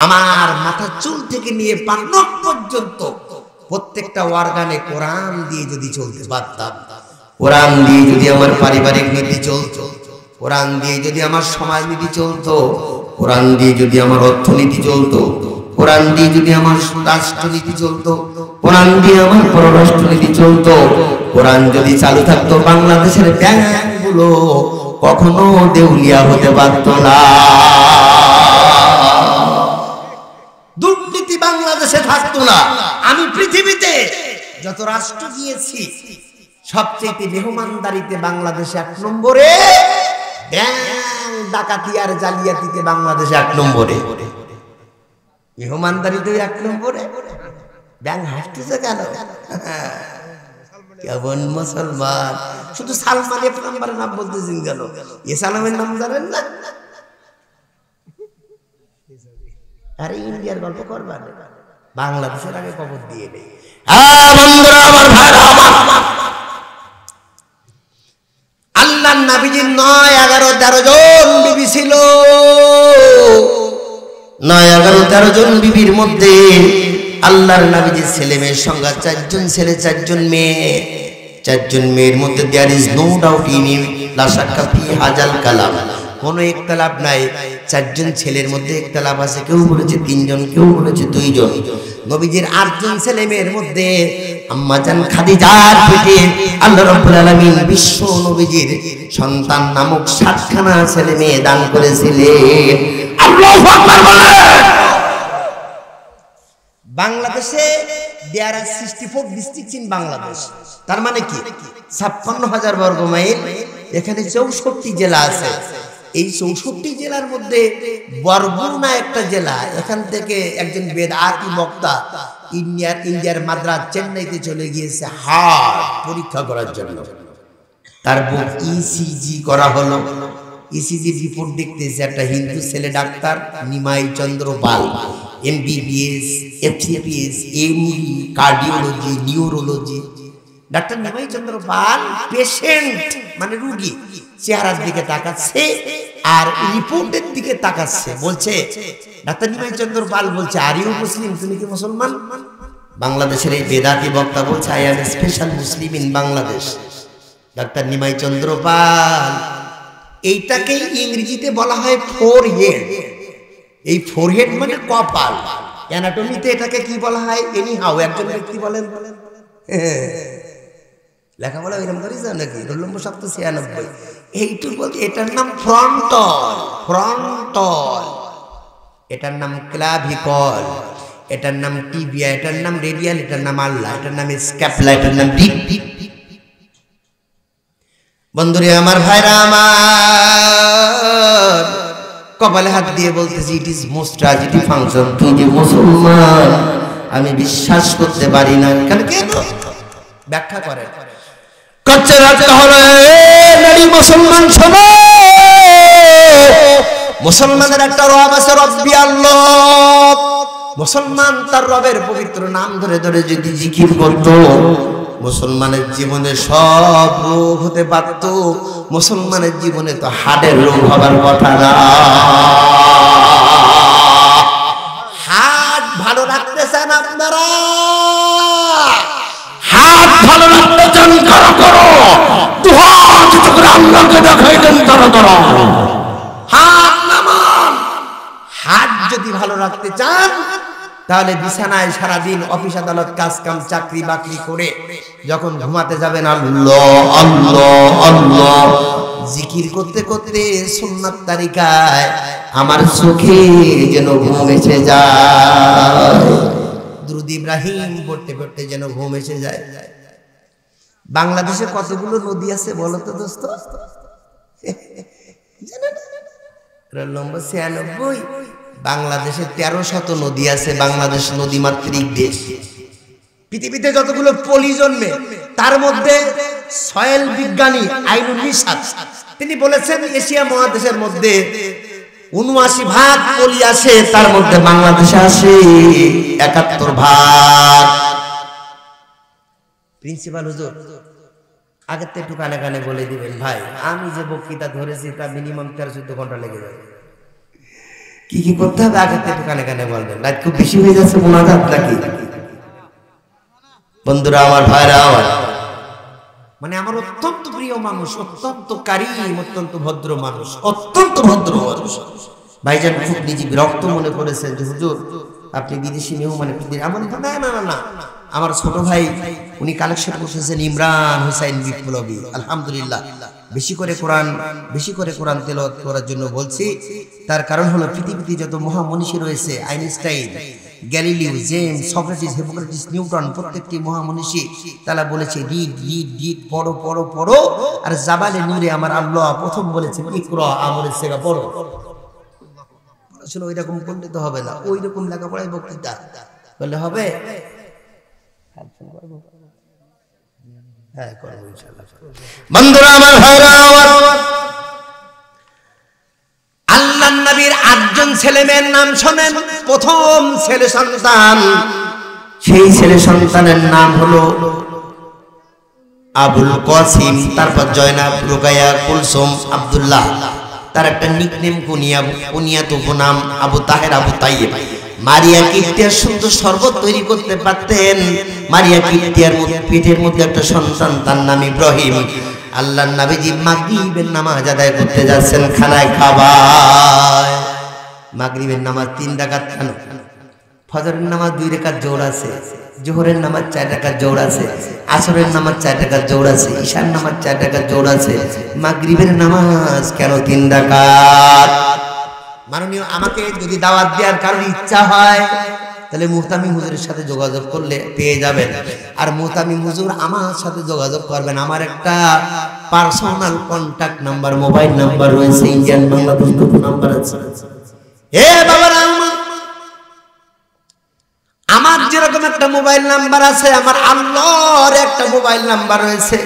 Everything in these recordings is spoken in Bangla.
আমার মাথা চুল থেকে নিয়ে পা নখ পর্যন্ত প্রত্যেকটা অর্গানে কোরআন দিয়ে যদি চলতে পারতাম, কোরআন দিয়ে যদি আমার পারিবারিক নীতি চলতো, কোরআন দিয়ে যদি আমার সমাজ নীতি চলতো, কোরআন দিয়ে যদি আমার অর্থনীতি চলতো, কোরআন দিয়ে যদি আমার রাষ্ট্রনীতি চলতো, কোরআন দিয়ে আমার পররাষ্ট্রনীতি চলতো, কোরআন যদি চালু থাকতো, বাংলাদেশের ব্যাংকগুলো কখনো দেউলিয়া হতে পারতো না। দুর্নীতি বাংলাদেশে থাকতো না। আমি পৃথিবীতে যত রাষ্ট্র গিয়েছি সবচেয়ে মেহমানদারিতে বাংলাদেশে 1 নম্বরে, ব্যাংক ডাকাতি আর জালিয়াতিতে বাংলাদেশে 1 নম্বরে, মেহমানদারিতে 1 নম্বরে। ব্যাংক হাসতেছে কেন? কেমন মুসলমান, শুধু সালমান এক নম্বরের নাম বলতেছেন কেন? এ সালামের নাম জানেন না? আরে ইন্ডিয়ার গল্প করবেন, বাংলাদেশের আগে কবর দিয়ে নেই। আল্লাহর নবীজির 9, 11, 13 জন বিবি ছিল। 9, 11, 13 জন বিবির মধ্যে আল্লাহর নবীজির ছেলে মেয়ের সংখ্যা 4 জন ছেলে, 4 জন মেয়ে। 4 জন মেয়ের মধ্যে there is no doubt in লা শাক্কা ফি হাজাল কালাম, কোনো একতলাপ নাই। 4 জন ছেলের মধ্যে একতলাপ আছে, কেউ বলেছে 3 জন, কেউ বলেছে 2 জন। নবীজির 8 জন ছেলে মেয়ের মধ্যে আম্মা জান খাদিজার পেটে আল্লাহ রাব্বুল আলামিন বিশ্ব নবীজির সন্তান নামক 7খানা ছেলে মেয়ে দান করেছিলেন। আল্লাহু আকবার বলেন। বাংলাদেশে দেয়ার আর 64 ডিস্ট্রিক্ট ইন বাংলাদেশ, তার মানে কি 56,000 বর্গ মাইল। এখানে 64টি জেলা আছে। এই 64টি জেলার মধ্যে বরগুনা একটা জেলা। এখান থেকে একজন বেদাতি বক্তা ইন্ডিয়ার মাদ্রাজ চেন্নাইতে চলে গিয়েছে হার্ট পরীক্ষা করার জন্য। তার বুক ইসিজি করা হলো। ইসিজি রিপোর্ট দেখতেছে একটা হিন্দু ছেলে doctor, Nimai Chandra Pal, MBBS, FCPS, MD, cardiology, neurology. Doctor Nimai Chandra Pal patient মানে রোগী চেহারার দিকে তাকাচ্ছে আর রিপোর্টের দিকে তাকাচ্ছে। বলছে ডাক্তার নিমাই চন্দ্র পাল বলছে, আর ইউ মুসলিম, তুমি কি মুসলমান? বাংলাদেশের এই বেদাতি বক্তা বলছে, I am special Muslim in Bangladesh. Doctor Nimai Chandra Pal, এইটাকে ইংরেজিতে বলা হয় ফোরহেড। এই ফোরহেড মানে কপাল। অ্যানাটমিতে এটাকে কি বলা হয়? এনিহাউ একজন ব্যক্তি বলেন, লেখাপড়া এরকম করিস নাকি? Roll number 796। এইটুকু বলতে এটার নাম ফ্রন্টল, ফ্রন্টল। এটার নাম ক্লাভিকল, এটার নাম টিবিয়া, এটার নাম রেডিয়াল, এটার নাম আল্লাহ, এটার নাম স্ক্যাপুলা, এটার নাম ডিপ। বন্ধুরে আমার, ভাইরা আমার, কপালে হাত দিয়ে বলতেছি, it is most tragedy function. তুই যে মুসলমান আমি বিশ্বাস করতে পারি না। কেন? ব্যাখ্যা করে মুসলমান শোনো, মুসলমানের একটা রব আছে, রব্বি আল্লাহ। মুসলমান তার রবের পবিত্র নাম ধরে ধরে যদি জিকির করত, মুসলমানের জীবনে সব রোগ হতে পারত। মুসলমানের জীবনে তো হার্টের রোগ হবার কথা না। হার্ট ভালো রাখতে চান আপনারা? হাত ভালো রাখতে চান? করো আল্লাহকে দেখাই দেন, হাত নামান। হাত যদি ভালো রাখতে চান তাহলে বিছানায় সারাদিন অফিস আদালত কাজ কাম চাকরি বাকরি করে যখন ঘুমাতে যাবেন, আল্লাহ আল্লাহ আল্লাহ জিকির করতে করতে সুন্নাত তারিকায় আমার চোখে যেন ঘুম এসে যায়। দুরূদ ইব্রাহিম পড়তে পড়তে যেন ঘুম এসে যায়। বাংলাদেশে কতগুলো নদী আছে বলো তো দোস্ত? Roll number 96। বাংলাদেশে 13শত নদী আছে। বাংলাদেশ নদীমাতৃক দেশ। পৃথিবীতে যতগুলো পলি জন্মে তার মধ্যে সয়েল বিজ্ঞানী আইনুল নিশাত তিনি বলেছেন এশিয়া মহাদেশের মধ্যে ৭৯ ভাগ পলি আছে, তার মধ্যে বাংলাদেশে আছে ৭১ ভাগ। প্রিন্সিপাল হুজুর আগের তো একটু কানে কানে বলে দিবেন, ভাই আমি যে বক্তৃতা ধরেছি তা মিনিমাম 13-14 ঘন্টা লেগে যাবে। কি কি করতে হবে আগে থেকে কানে কানে বলবেন। রাত খুব বেশি হয়ে যাচ্ছে মোনাজাত নাকি? বন্ধুরা আমার, ভাইরা আমার, মানে আমার অত্যন্ত প্রিয় মানুষ, অত্যন্ত কারিম, অত্যন্ত ভদ্র মানুষ, অত্যন্ত ভদ্র মানুষ। ভাইজান খুব নিজে বিরক্ত মনে করেছেন যে হুজুর আপনি বিদেশি মেহমান, এমন না না না না, আমার ছোট ভাই উনি কালেকশন করতেছেন ইমরান হুসাইন বিপ্লবী। আলহামদুলিল্লাহ, বেশি করে কোরআন তেলাওয়াত করার জন্য বলছি। তার কারণ হলো পৃথিবীতে যত মহামনীষী রয়েছে, Einstein, Galileo, James, Socrates, Hippocrates, Newton, প্রত্যেকটি মহামনীষী তারা বলেছে রিড রিড রিড, পড়ো পড়ো পড়ো। আর জাবালে নূরে আমার আল্লাহ প্রথম বলেছে ইকরা, আমরে সেগা পড়ো। আসলে ওই রকম করলে তো হবে না, ওই রকম লেখাপড়ায় বক্তৃতা বললে হবে? হ্যাঁ করবো ইনশাআল্লাহ। বন্ধুরা আমার, ভাইরা আমার, আল্লাহর নবীর 8 জন ছেলে মেয়ের নাম শোনেন। প্রথম ছেলে সন্তান, সেই ছেলে সন্তানের নাম হলো আবুল কাসিম, তারপর জয়নাব, রুকাইয়া, কুলসুম, আব্দুল্লাহ। তার একটা নিকনেম কুনিয়াত উপনাম আবু তাহের, আবু তাইয়েব। মারিয়া কিপ্তিয়ার সুন্দর শরবত তৈরি করতে পারতেন। মারিয়া কিপ্তিয়ার পেটের মধ্যে একটা সন্তান, তার নাম ইব্রাহিম। আল্লাহর নবীজি মাগরিবের নামাজ আদায় করতে যাচ্ছেন খানায় খাবার। মাগরিবের নামাজ 3 রাকাত, কেন? ফজরের নামাজ 2 রাকাত জোড় আছে, জোহরের নামাজ 4 রাকাত জোড় আছে, আসরের নামাজ 4 রাকাত জোড় আছে, ঈশার নামাজ 4 রাকাত জোড় আছে, মাগরিবের নামাজ কেন 3 রাকাত? মাননীয়, আমাকে যদি দাওয়াত দেওয়ার কারণ ইচ্ছা হয় তাহলে মুহতামিম হুজুরের সাথে যোগাযোগ করলে পেয়ে যাবেন। আর মুহতামিম হুজুর আমার সাথে যোগাযোগ করবেন। আমার একটা personal contact number, mobile number রয়েছে, ইন্ডিয়ান বাংলাদেশ দুটো নাম্বার আছে। এ বাবারা, আমার যেরকম একটা মোবাইল নাম্বার আছে, আমার আল্লাহর একটা মোবাইল নাম্বার রয়েছে।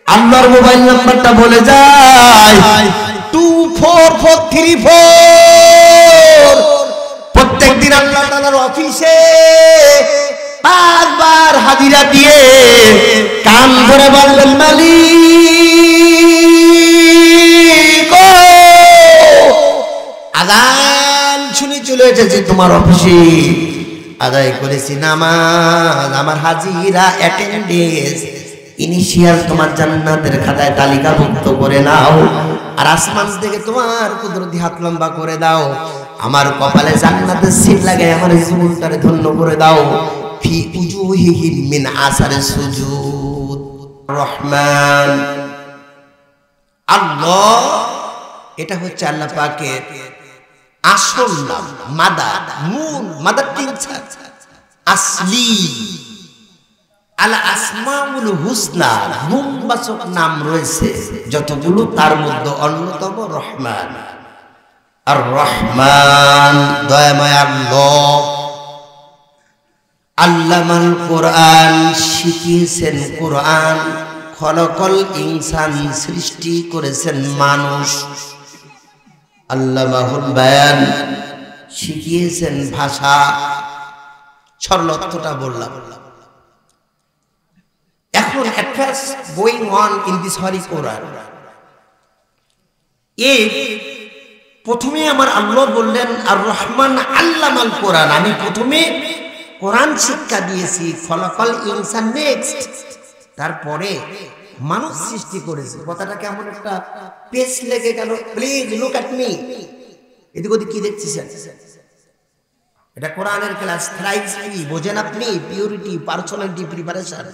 আল্লাহর মোবাইল নাম্বারটা বলে যায় 24434। প্রত্যেকদিন আল্লাহ তাআলার অফিসে 5 বার হাজিরা দিয়ে কান ধরে বলবেন মালিক আযান শুনে চলে এসেছি তোমার অফিসে, আদায় করেছি নামাজ, আমার হাজিরা অ্যাটেন্ডেন্স ইনিশিয়াল তোমার জান্নাতের খাতায় তালিকাভুক্ত করে নাও। আর আসমান থেকে তোমার কুদরতি হাত লম্বা করে দাও, আমার কপালে জান্নাতের সিল লাগায় আমার জীবনটারে ধন্য করে দাও। ফি উজুহিহিম মিন আসারে সুজুদ। রহমান আল্লাহ, এটা হচ্ছে আল্লাহ পাকের আসল নাম, মাদার, মূল মাদার টিচার, আসলি। আল আসমাউল হুসনা, গুণবাচক নাম রয়েছে যতগুলো, তার মধ্যে অন্যতম রহমান। আর রহমান দয়াময় আল্লাহ। আল্লামাল কোরআন, শিখিয়েছেন কোরআন। খলকল ইনসান, সৃষ্টি করেছেন মানুষ। আল্লামাহুল বায়ান, শিখিয়েছেন ভাষা। সরল অর্থটা বললাম। এখন affairs going on in this holy Quran, প্রথমে আমার আল্লাহ বললেন আর রহমান আল্লামাল কোরআন, আমি প্রথমে কোরআন শিক্ষা দিয়েছি। খলাকাল ইনসান নেক্সট, তারপরে মানুষ সৃষ্টি করেছে। কথাটা কেমন একটা পেস লেগে গেল। Please look at me. এদিক ওদিক কি দেখছেন? এটা কোরআনের ক্লাস। থ্রাইভস কি বোঝেন আপনি? Purity, personality, preparation.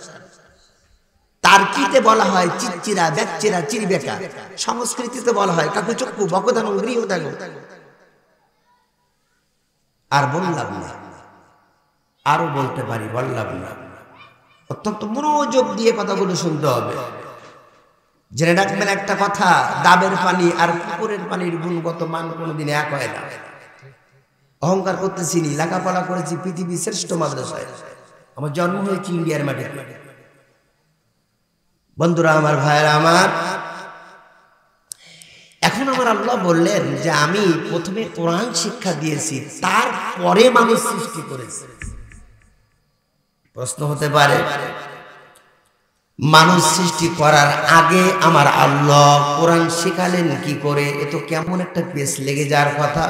তার্কিতে বলা হয় চিচ্চিরা, ব্যাকচিরা, চিরবেকা। সংস্কৃতিতে বলা হয় কাকু চক্ষু, বকদান, গৃহদান। আর বললাম না, আরো বলতে পারি, বললাম না। অত্যন্ত মনোযোগ দিয়ে কথাগুলো শুনতে হবে। জেনে রাখবেন একটা কথা, ডাবের পানি আর পুকুরের পানির গুণগত মান কোনোদিন এক হয় না। অহংকার করতেছি, লেখাপড়া করেছি পৃথিবীর শ্রেষ্ঠ মাদ্রাসায়, আমার জন্ম হয়েছে ইন্ডিয়ার মাটিতে। বন্ধুরা আমার, ভাইয়েরা আমার, এখন আমার আল্লাহ বললেন যে আমি প্রথমে কোরআন শিক্ষা দিয়েছি, তারপরে মানুষ সৃষ্টি করেছে। প্রশ্ন হতে পারে, মানুষ সৃষ্টি করার আগে আমার আল্লাহ কোরআন শিখালেন কি করে? এ তো কেমন একটা পেশ লেগে যাওয়ার কথা।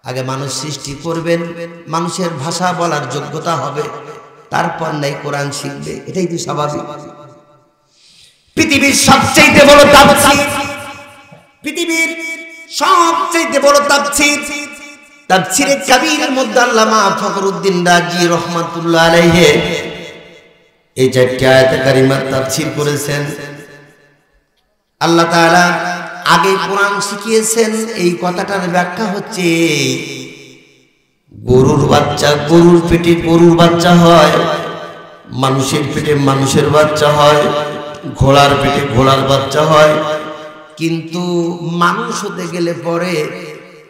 আগে মানুষ সৃষ্টি করবেন, মানুষের ভাষা বলার যোগ্যতা হবে, তারপর নাই কোরআন শিখবে। এটাই তো স্বাভাবিক। পৃথিবীর সবচেয়ে বড় তাফসীর, পৃথিবীর সবচেয়ে বড় তাফসীর, তাফসীরে কবীরের মধ্যে আল্লামা ফখরুদ্দীন রাজি রহমাতুল্লাহ আলাইহি এই 4টি আয়াতে কারিমার তাফসীর করেছেন। আল্লাহ তাআলা আগে কোরআন শিখিয়েছেন। এই কথাটার ব্যাখ্যা হচ্ছে গরুর বাচ্চা গরুর পেটে গরুর বাচ্চা হয়, মানুষের পেটে মানুষের বাচ্চা হয়, ঘোড়ার পেটে ঘোড়ার বাচ্চা হয়। কিন্তু মানুষ হতে গেলে পরে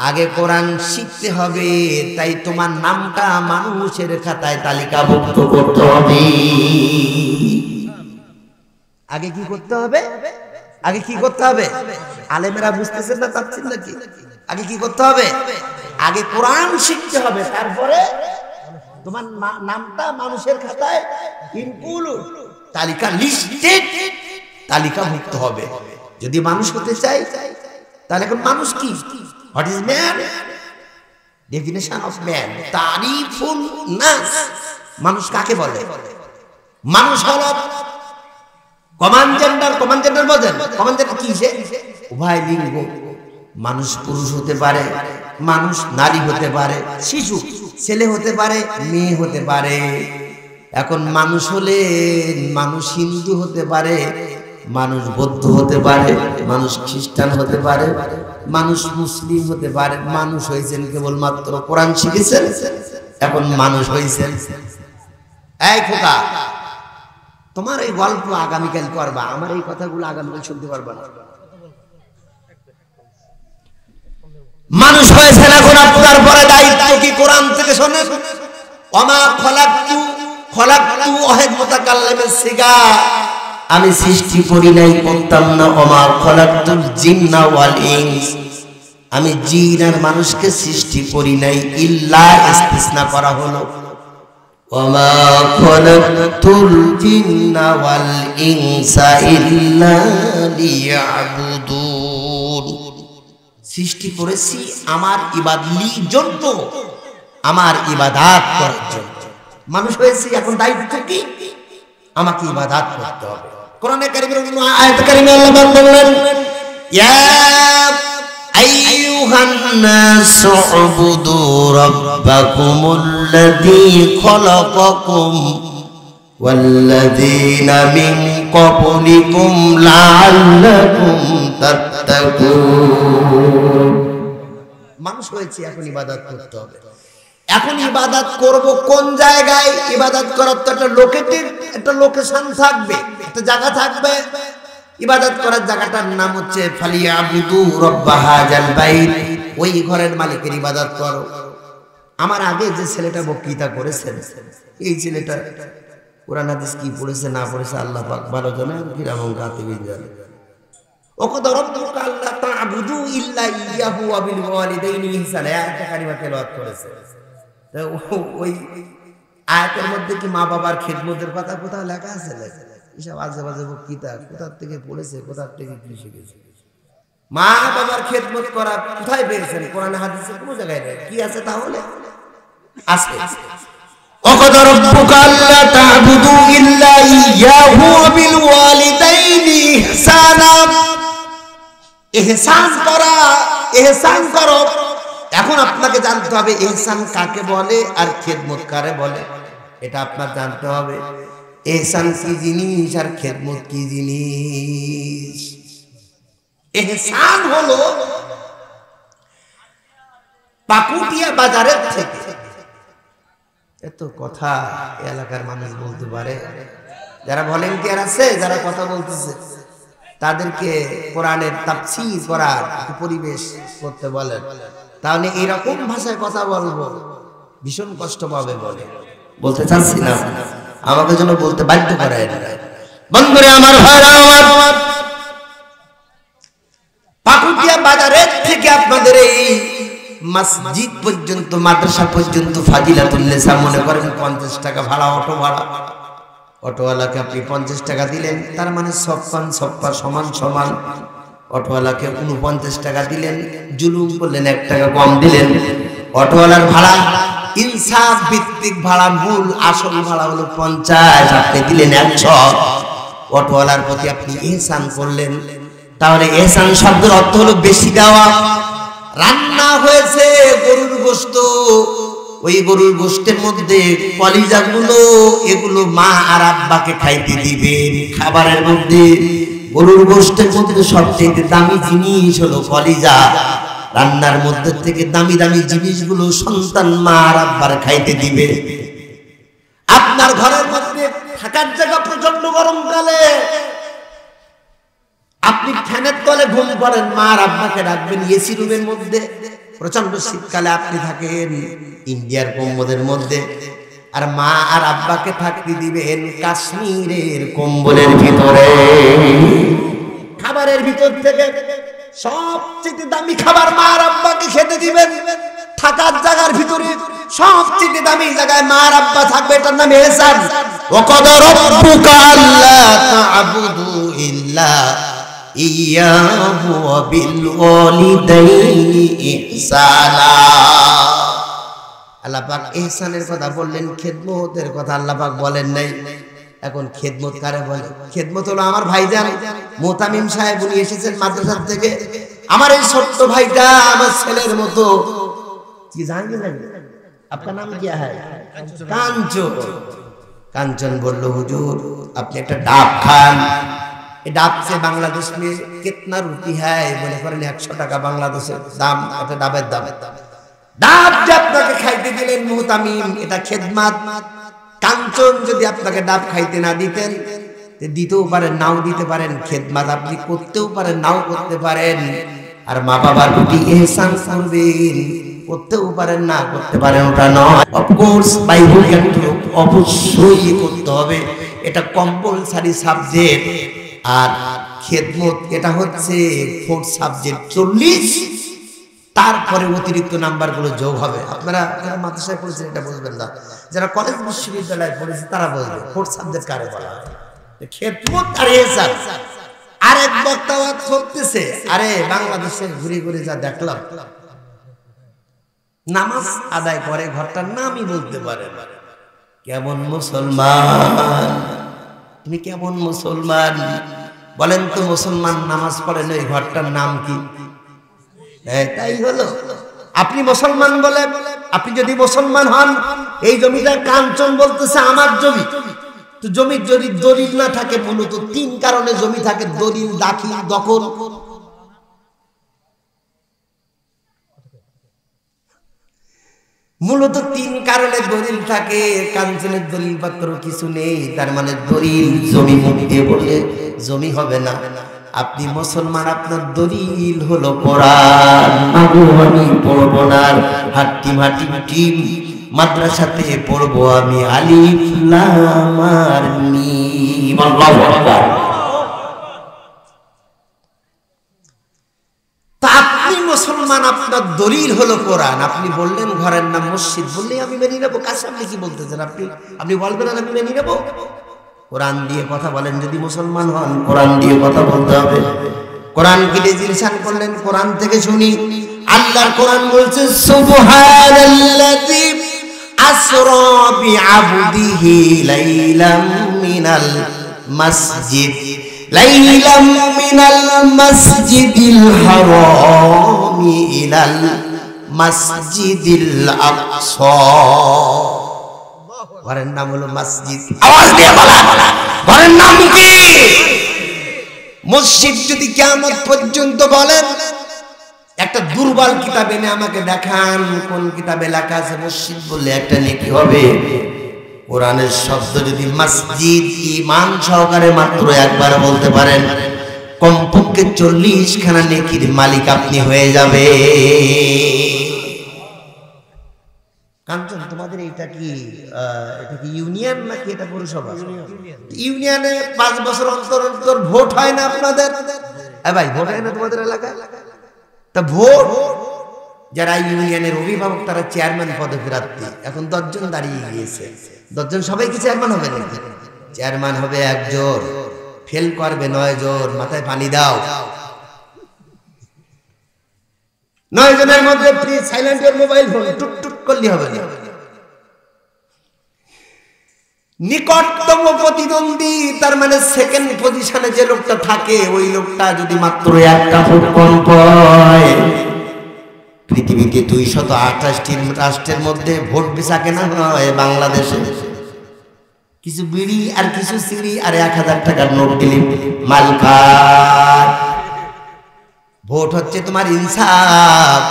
আগে কোরআন শিখতে হবে। তাই তোমার নামটা মানুষের খাতায় তালিকাভুক্ত করতে হবে। আগে কি করতে হবে? আগে কি করতে হবে? আলেমেরা বুঝতেছেন না তাফসীর নাকি? আগে কি করতে হবে? আগে কোরআন শিখতে হবে, তারপরে তোমার নামটা মানুষের খাতায় ইনক্লুড তালিকা লিস্টেড তালিকাভুক্ত হবে। যদি মানুষ হতে চাই তাহলে এখন মানুষ কি? What is man? Definition of man, তারিফুন নাস। মানুষ কাকে বলে? মানুষ হলো কমন জেন্ডার। কমন জেন্ডার বোঝেন? কমন জেন্ডার কি? উভয় লিঙ্গ। মানুষ পুরুষ হতে পারে, মানুষ নারী হতে পারে, শিশু ছেলে হতে পারে, মেয়ে হতে পারে। এখন মানুষ হলে মানুষ হিন্দু হতে পারে, মানুষ বৌদ্ধ হতে পারে, মানুষ খ্রিস্টান হতে পারে, মানুষ মুসলিম হতে পারে। মানুষ হয়েছেন কেবলমাত্র কোরআন শিখেছেন, এখন মানুষ হয়েছেন। এই খোকা, তোমার এই গল্প আগামীকাল করবা, আমার এই কথাগুলো আগামীকাল শুনতে পারবা না। মানুষ হয়েছেন এখন, আপনার পরে দায়িত্ব কি কোরআন থেকে শোনেন। ওমা খলাকতু ওয়াহিদ মুতাকাল্লিমের সিগা, আমি সৃষ্টি করি নাই, করতাম না। ওমা খলাকতুল জিন্না ওয়াল ইনস, আমি জিন আর মানুষকে সৃষ্টি করি নাই, ইল্লা ইস্তিসনা করা হলো। ওমা খলাকতুল জিন্না ওয়াল ইনসা ইল্লা লিয়াবুদুন, সৃষ্টি করেছি আমার ইবাদতের জন্য, আমার ইবাদত করার জন্য। মানুষ হয়েছে, এখন দায়িত্ব কি? আমাকে ইবাদত করতে হবে। কোরআনে কারীমের আয়াত কারীমে আল্লাহ বলেন, ইয়া আইয়ুহান নাস উবুদু রাব্বাকুমুল্লাযী খলাকাকুম ওয়াল্লাযীনা মিন ক্বাবলিকুম লাআল্লাকুম তাত্তাকুন। মানুষ হয়েছে, এখন ইবাদত করতে হবে। এখন ইবাদত করব কোন জায়গায়? ইবাদত করার তো একটা লোকেশন থাকবে, একটা জায়গা থাকবে। ইবাদত করার জায়গাটার নাম হচ্ছে ফালিয়াবুদু রাব্বা হাযাল বাইত, ওই ঘরের মালিকের ইবাদত করো। আমার আগে যে ছেলেটা বক্তৃতা করেছেন, এই ছেলেটা কোরআন হাদিস কি পড়েছে না পড়েছে আল্লাহ পাক ভালো জানেন, কিরামান কাতিবিন জানেন। ওয়াকাদ রাব্বুকা আল্লা তা'বুদু ইল্লা ইয়াহু ওয়া বিল ওয়ালিদাইনি ইহসানা, একটা কালিমা তেলাওয়াত করেছে। ওই আয়াতের মধ্যে কি মা বাবার খেদমতের কথা কোথাও লেখা আছে? এসব আজে বাজে বক্তৃতা কোথা থেকে পড়েছে, কোথা থেকে কি শিখেছে? মা বাবার খেদমত করা কোথায় পেয়েছেন? কোরআনে হাদিসে কোনো জায়গায় নেই। কি আছে তাহলে? আছে। ওয়াকাদ রাব্বুকা আল্লা তা'বুদু ইল্লা ইয়াহু ওয়া বিল ওয়ালিদাইনি ইহসানা, ইহসান করা, ইহসান করো। এখন আপনাকে জানতে হবে ইহসান কাকে বলে আর খেদমত কারে বলে, এটা আপনার জানতে হবে। ইহসান কি জিনিস আর খেদমত কি জিনিস? ইহসান হলো পাকুটিয়া বাজারের থেকে, এত কথা এলাকার মানুষ বলতে পারে, যারা ভলেন্টিয়ার আছে, যারা কথা বলতেছে, তাদেরকে কোরআনের তাফসীর করার পরিবেশ করতে বলেন। তাহলে এরকম ভাষায় কথা বলবো, ভীষণ কষ্ট পাবে বলে বলতে চাচ্ছি না, আমাকে যেন বলতে বাধ্য করায় না। বন্ধুরে আমার, ভাইরা আমার, পাকুটিয়া বাজারের থেকে আপনাদের এই মসজিদ পর্যন্ত, মাদ্রাসা পর্যন্ত ফাজিলাতুল্লেসা মনে করেন 50 টাকা ভাড়া, অটো ভাড়া। অটোওয়ালাকে আপনি 50 টাকা দিলেন, তার মানে সপ্পা সমান সমান। অটোওয়ালাকে 49 টাকা দিলেন, জুলুম করলেন, 1 টাকা কম দিলেন। অটোওয়ালার ভাড়া ইনসাফ ভিত্তিক ভাড়া, মূল আসল ভাড়া হলো 50, আপনি দিলেন 100। অটোওয়ালার প্রতি আপনি ইহসান করলেন, তাহলে ইহসান শব্দের অর্থ হলো বেশি দেওয়া। রান্না হয়েছে গরুর গোশত, ওই গরুর গোশতের মধ্যে কলিজাগুলো, এগুলো মা আর আব্বাকে খাইতে দিবেন। খাবারের মধ্যে গরুর গোশতের মধ্যে সবচেয়ে দামি জিনিস হলো কলিজা। রান্নার মধ্যে থেকে দামি দামি জিনিসগুলো সন্তান মা আর আব্বার খাইতে দিবে। আপনার ঘরের মধ্যে থাকার জায়গা প্রচন্ড গরমকালে, আপনি ফ্যানের তলে ঘুম করেন, মা আর আব্বাকে রাখবেন এসি রুমের মধ্যে। প্রচন্ড শীতকালে আপনি থাকেন ইন্ডিয়ার কম্বলের মধ্যে, আর মা আর আব্বাকে থাকতে দিবেন কাশ্মীরের কম্বলের ভিতরে। খাবারের ভিতর থেকে সবচেয়ে দামি খাবার মা আর আব্বাকে খেতে দিবেন। থাকার জায়গার ভিতরে সবচেয়ে দামি জায়গায় মা আর আব্বা থাকবে, এটার নাম ইহসান। ওয়াকাদা রাব্বুকা আল্লা তা'বুদু ইল্লা ইয়াহু ওয়া বিল ওয়ালিদাইনি ইহসানা। আল্লাহ পাক ইহসানের কথা বললেন, খেদমতের কথা আল্লাহ পাক বলেন নাই। এখন খেদমত কারে বলে? খেদমত হলো আমার ভাইজান মোতামিম সাহেব, উনি এসেছেন মাদ্রাসা থেকে। আমার এই ছোট্ট ভাইটা আমার ছেলের মতো। কি জানেন না আপনার নাম কি? কাঞ্চন। কাঞ্চন বলল, হুজুর আপনি একটা ডাব খান। এই ডাব সে বাংলাদেশ में कितना रुपी है? মনে করেন 100 টাকা বাংলাদেশের দাম, এটা ডাবের দাম। ডাব যে আপনাকে খাইতে দিলেন মোতামিম, এটা খেদমত। কাঞ্চন যদি আপনাকে ডাব খাইতে না দিতেন, দিতেও পারেন নাও দিতে পারেন, খেদমত আপনি করতেও পারেন নাও করতে পারেন। আর মা বাবার প্রতি ইহসান করবেন, করতেও পারেন না করতে পারেন, ওটা নয়। Of course by hook and crook অবশ্যই করতে হবে, এটা কম্পালসারি সাবজেক্ট। আর খেদমত এটা হচ্ছে 4th সাবজেক্ট 40, তারপরে অতিরিক্ত নাম্বারগুলো যোগ হবে। আপনারা যারা মাদ্রাসায় পড়েছেন এটা বুঝবেন না, যারা কলেজ বিশ্ববিদ্যালয়ে পড়েছে তারা বুঝবে 4th সাবজেক্ট কারে বলা হয়। খেদমত আর ইহসান। আরেক বক্তা করতেছে, আরে বাংলাদেশে ঘুরে ঘুরে যা দেখলাম, নামাজ আদায় করে ঘরটার নামই বলতে পারে না। কেমন মুসলমান তুমি, কেমন মুসলমান বলেন তো? মুসলমান নামাজ পড়েন, ওই ঘরটার নাম কি? তাই হলো আপনি মুসলমান বলে, আপনি যদি মুসলমান হন, এই জমিটা কাঞ্চন বলতেছে আমার জমি। তো জমির যদি দলিল না থাকে, মূলত 3 কারণে জমি থাকে: দলিল, দাখিল, দখল। মূলত 3 কারণে দলিল থাকে। কাঞ্চনের দলিল পত্র কিছু নেই, তার মানে দলিল জমি মুখ দিয়ে বললে জমি হবে না। আপনি মুসলমান, আপনার দলিল হলো কোরআন। আমি পড়বো না হাট্টি মাটি টিম, মাদ্রাসাতে পড়বো আমি আলিফ লাম আর মিম। আল্লাহু আকবার। আপনি মুসলমান, আপনার দলিল হলো কোরআন। আপনি বললেন ঘরের নাম মসজিদ, বললেই আমি মেনে নেবো। কাছে আপনি কি বলতেছেন? আপনি বলবেন আমি মেনে নেবো। কোরআন দিয়ে কথা বলেন, যদি মুসলমান হন কোরআন দিয়ে কথা বলতে হবে। কোরআন কি ডিজিশন করলেন? কোরআন থেকে শুনি। আল্লাহর কোরআন বলছে, সুবহানাল্লাযী আসরা বিআবদিহি লাইলাম মিনাল মাসজিদ লাইলাম মিনাল মাসজিদিল হারাম ইলাল মাসজিদিল আকসা। ঘরের নাম হলো মসজিদ। আওয়াজ দিয়ে বলা, ঘরের নাম কি? মসজিদ। যদি কিয়ামত পর্যন্ত বলেন, একটা দুর্বল কিতাব এনে আমাকে দেখান, কোন কিতাবে লেখা আছে মসজিদ বললে একটা নেকি হবে? কোরআনের শব্দ যদি মসজিদ ঈমান সহকারে মাত্র একবার বলতে পারেন, কমপক্ষে 40 খানা নেকির মালিক আপনি হয়ে যাবে। কাঞ্চন, তোমাদের এটা কি ইউনিয়ন নাকি এটা পৌরসভা? ইউনিয়নে 5 বছর অন্তর অন্তর ভোট হয় না আপনাদের? ভাই ভোট হয় না তোমাদের এলাকায়? তা ভোট, যারা ইউনিয়নের অভিভাবক তারা চেয়ারম্যান পদে প্রার্থী। এখন 10 জন দাঁড়িয়ে গিয়েছে। 10 জন সবাই কি চেয়ারম্যান হবে নাকি? চেয়ারম্যান হবে 1 জন, ফেল করবে 9 জন। মাথায় পানি দাও। 9 জনের মধ্যে please silent your mobile phone, টুক টুক করলে হবে না। নিকটতম প্রতিদ্বন্দ্বী তার মানে সেকেন্ড পজিশনে যে লোকটা থাকে ওই লোকটা যদি মাত্র একটা ভোট কম পায়, পৃথিবীতে 228টি রাষ্ট্রের মধ্যে ভোট বেচা কেনা হয় বাংলাদেশে। কিছু বিড়ি আর কিছু সিঁড়ি আর 1000 টাকার নোট দিলে মালকার। ভোট হচ্ছে তোমার ইনসাফ,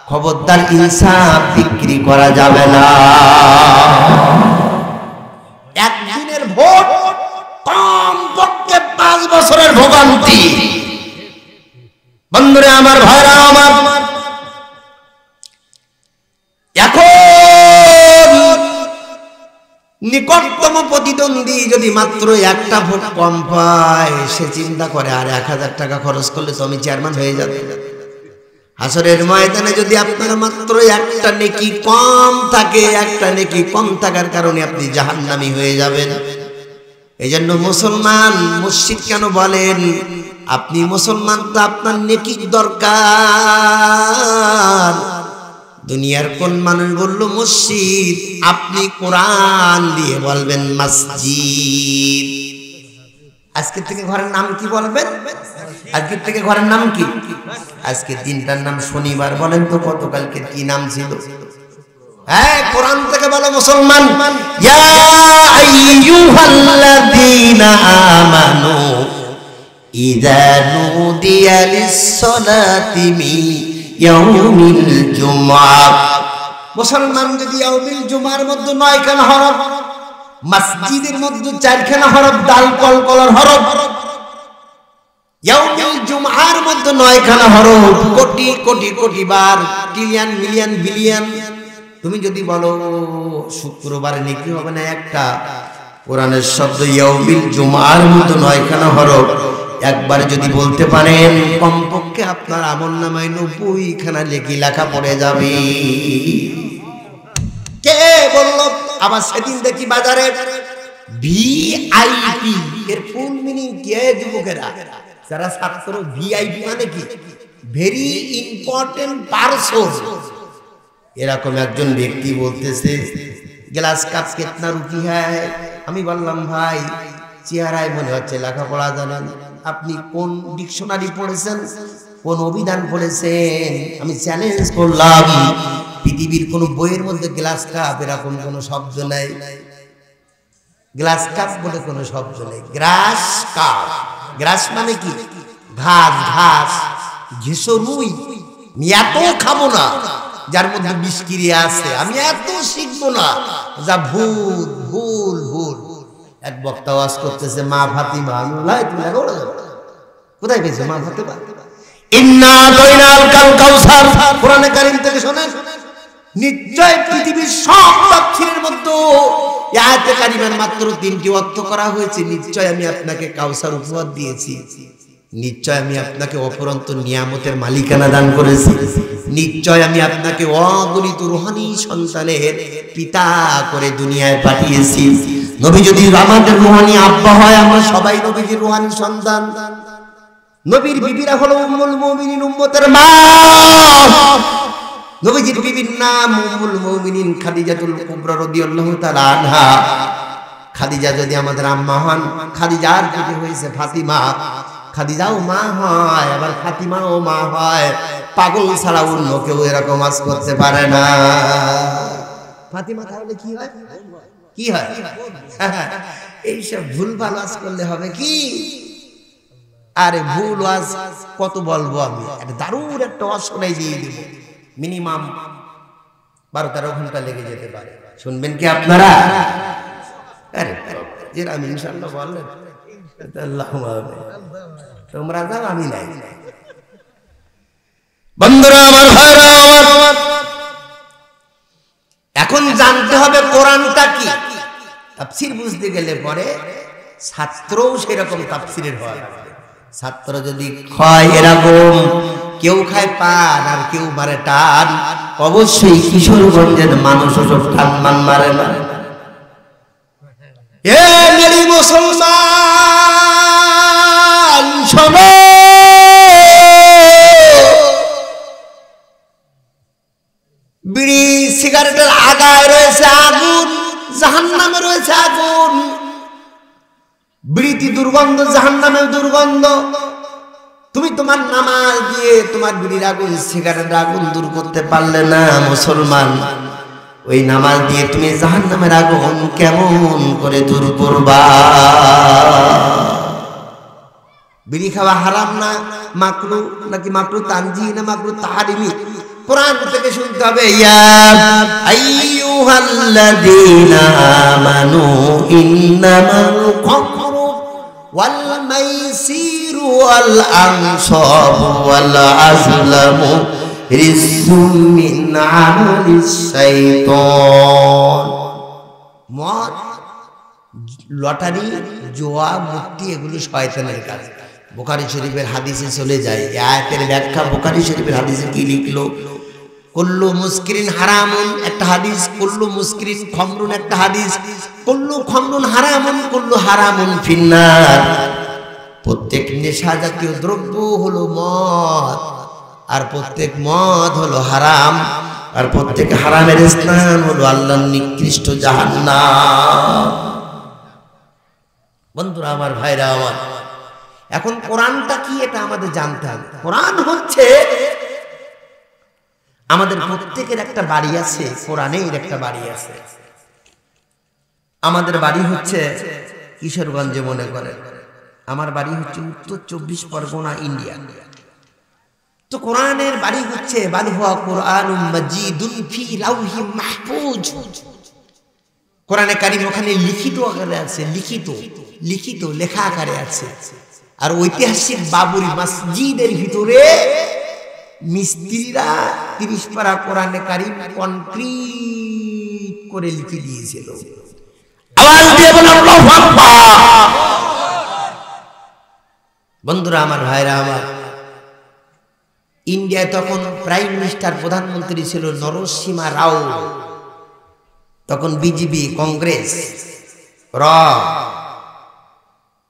খবরদার ইনসাফ বিক্রি করা যাবে না। একদিনের ভোট কমপক্ষে 5 বছরের ভোগান্তি। বন্ধুরা আমার, ভাইরা আমার, এখন নিকটতম প্রতিদ্বন্দ্বী যদি মাত্র একটা ভোট কম পায়, সে চিন্তা করে আর 1000 টাকা খরচ করলে তো আমি চেয়ারম্যান হয়ে যাব। হাসরের ময়দানে যদি আপনার মাত্র একটা নেকি কম থাকে, একটা নেকি কম থাকার কারণে আপনি জাহান্নামী হয়ে যাবেন। এই জন্য মুসলমান মসজিদ কেন বলেন? আপনি মুসলমান তো আপনার নেকি দরকার। দুনিয়ার কোন মানুষ বলল মসজিদ, আপনি কোরআন দিয়ে বলবেন মসজিদ। আজকে থেকে ঘরের নাম কি বলবেন? আজকে থেকে ঘরের নাম কি? আজকে দিনটার নাম শনিবার। বলেন তো গতকালকে কি নাম ছিল? হ্যাঁ, কোরআন থেকে বলো মুসলমান, ইয়া আইয়ুহাল্লাযীনা আমানু ইযা নুদিয়া লিস-সালাতি মিন ইয়াউমিল জুমআহ। মুসলমান যদি ইয়াউমিল জুমআর মধ্যে 9 খানা হরফ, মসজিদের মধ্যে 4 খানা হরফ, দাল কল কলার হরফ, ইয়াউমিল জুমআর মধ্যে 9 খানা হরফ, কোটি কোটি কোটি বার, ট্রিলিয়ন মিলিয়ন বিলিয়ন। তুমি যদি বলো শুক্রবারে নেকি হবে না একটা, কোরআনের শব্দ ইয়াউমিল জুমআর মধ্যে 9 খানা হরফ একবার যদি বলতে পারেন, কমপক্ষে আপনার আমলনামায় 90 খানা নেকি লেখা পড়ে যাবে। কে বলল? আবার সেদিন দেখি বাজারে ভিআইপি এর ফুল মিনিং কি? যুবকেরা যারা ছাত্র, ভিআইপি মানে কি? Very important person. এরকম একজন ব্যক্তি বলতেছে গ্লাস কাপ কিতনা রুটি হ্যায়। আমি বললাম ভাই, চেহারায় মনে হচ্ছে লেখাপড়া জানেন। আপনি কোন ডিকশনারি পড়েছেন, কোন অভিধান পড়েছেন? আমি চ্যালেঞ্জ করলাম, পৃথিবীর কোন বইয়ের মধ্যে গ্লাস কাপ এরকম কোন শব্দ নাই। গ্লাস কাপ বলে কোন শব্দ নেই। গ্রাস কাপ, গ্রাস মানে কি? ঘাস, ঘাস, ঘেঁষো রুই। আমি এত খাবো না যার মধ্যে বিষক্রিয়া আছে, আমি এত শিখবো না যা ভুল ভুল ভুল। এক বক্তা ওয়াজ করতেছে মা ফাতিমা, আমি বললাম তুমি লেখো না, কোথায় পেয়েছো মা ফাতিমা? ইন্না আতাইনাল কাউসার, কোরআনে কারীম থেকে শোনেন। নিশ্চয় পৃথিবীর সব তাফসীরের মধ্যে আয়াতে কারিমার মাত্র 3টি অর্থ করা হয়েছে, নিশ্চয় আমি আপনাকে কাউসার উপহার দিয়েছি, নিশ্চয় আমি আপনাকে অপরন্ত নিয়ামতের মালিকানা দান করেছি, নিশ্চয় আমি আপনাকে অগণিত রূহানি সন্তানের পিতা করে দুনিয়ায় পাঠিয়েছি। নবী যদি আমাদের রূহানি আব্বা হয়, আমরা সবাই নবীর রূহানি সন্তান। নবীর বিবিরা হলো উম্মুল মুমিনিন, উম্মতের মা। নবীজির বিবির নাম উম্মুল মুমিনিন খাদিজাতুল কুবরা রাদিয়াল্লাহু তাআলা আনহা। খাদিজা যদি আমাদের আম্মা হন, খাদিজার পেটে হয়েছে ফাতিমা। খাদিজাও মা হয়, আবার ফাতিমাও মা হয়। পাগল ছাড়া অন্য কেউ এরকম আজ করতে পারে না। ফাতিমা তাহলে কি হয়? কি হয়? এইসব ভুলভাল আজ করলে হবে কি? আরে ভুল আজ কত বলবো আমি? একটা দারুণ একটা ওয়াজ শোনাই দিয়ে দিব, মিনিমাম 12-13 ঘন্টা লেগে যেতে পারে। শুনবেন কি আপনারা? আরে যে আমি ইনশাআল্লাহ বললেন, তোমরা যাও, আমি নাই। বন্ধুরা আমার, ভাইরা আমার, এখন জানতে হবে কোরআনটা কি। তাফসীর বুঝতে গেলে পরে ছাত্রও সেরকম তাফসীরের হয়। ছাত্র যদি খায় এরকম, কেউ খায় পান আর কেউ মারে টান, অবশ্যই কিশোরগঞ্জের মানুষ সব টান মান মারে না। এ মেরি মুসলমান শোনো, সিগারেটের আগায় রয়েছে আগুন, জাহান্নামে রয়েছে আগুন। বিড়িতে দুর্গন্ধ, জাহান্নামেও দুর্গন্ধ। তুমি তোমার নামাজ দিয়ে তোমার বিড়ির আগুন, সিগারেটের আগুন দূর করতে পারলে না মুসলমান, ওই নামাজ দিয়ে তুমি জাহান্নামের আগুন কেমন করে দূর করবা? বিড়ি খাওয়া হারাম না মাকরু, নাকি মাকরু তানজি না মাকরু তাহারিমি? কোরআন থেকে শুনতে হবে। ইয়া আইয়ুহাল্লাযীনা আমানু ইন্নামাল খামরু ওয়াল মাইসিরু ওয়াল আনসাবু ওয়াল আজলামু রিজসুম মিন আমালিশ শাইতান। মদ, লটারি, জুয়া, মুক্তি এগুলো শয়তানের কাজ। বুখারী শরীফের হাদিসে চলে যায়। এই আয়াতের ব্যাখ্যা বুখারী শরীফের হাদিসে কি লিখলো? কুল্লু মুসকিরিন হারামুন একটা হাদিস, কুল্লু মুসকিরিন খামরুন একটা হাদিস, কুল্লু খামরুন হারামুন, কুল্লু হারামুন ফিন্নার। প্রত্যেক নেশা জাতীয় দ্রব্য হলো মদ, আর প্রত্যেক মদ হলো হারাম, আর প্রত্যেক হারামের স্থান হলো আল্লাহর নিকৃষ্ট জাহান্নাম। বন্ধুরা আমার, ভাইরা আমার, এখন কোরআনটা কি এটা আমাদের জানতে হবে। কোরআন হচ্ছে আমাদের প্রত্যেকের একটা বাড়ি আছে, কোরআনের একটা বাড়ি আছে। আমাদের বাড়ি হচ্ছে কিশোরগঞ্জে, মনে করেন আমার বাড়ি হচ্ছে উত্তর 24 পরগনা, ইন্ডিয়া। তো কোরআনের বাড়ি হচ্ছে বাল হুয়া কুরআনুম মাজিদুন ফি লাউহিম মাহফুজ। কোরআনে কারীম ওখানে লিখিত আকারে আছে, লিখিত লেখা আকারে আছে। আর ঐতিহাসিক বাবরি মসজিদের ভিতরে মিস্ত্রিরা 30 পারা কোরআনে কারীম কনক্রিট করে লিখে দিয়েছিল। আওয়াজ দিয়ে বলুন আল্লাহু আকবার। বন্ধুরা আমার, ভাইরা আমার, ইন্ডিয়ায় তখন প্রাইম মিনিস্টার, প্রধানমন্ত্রী ছিল নরসিমহা রাও। তখন বিজেপি, কংগ্রেস,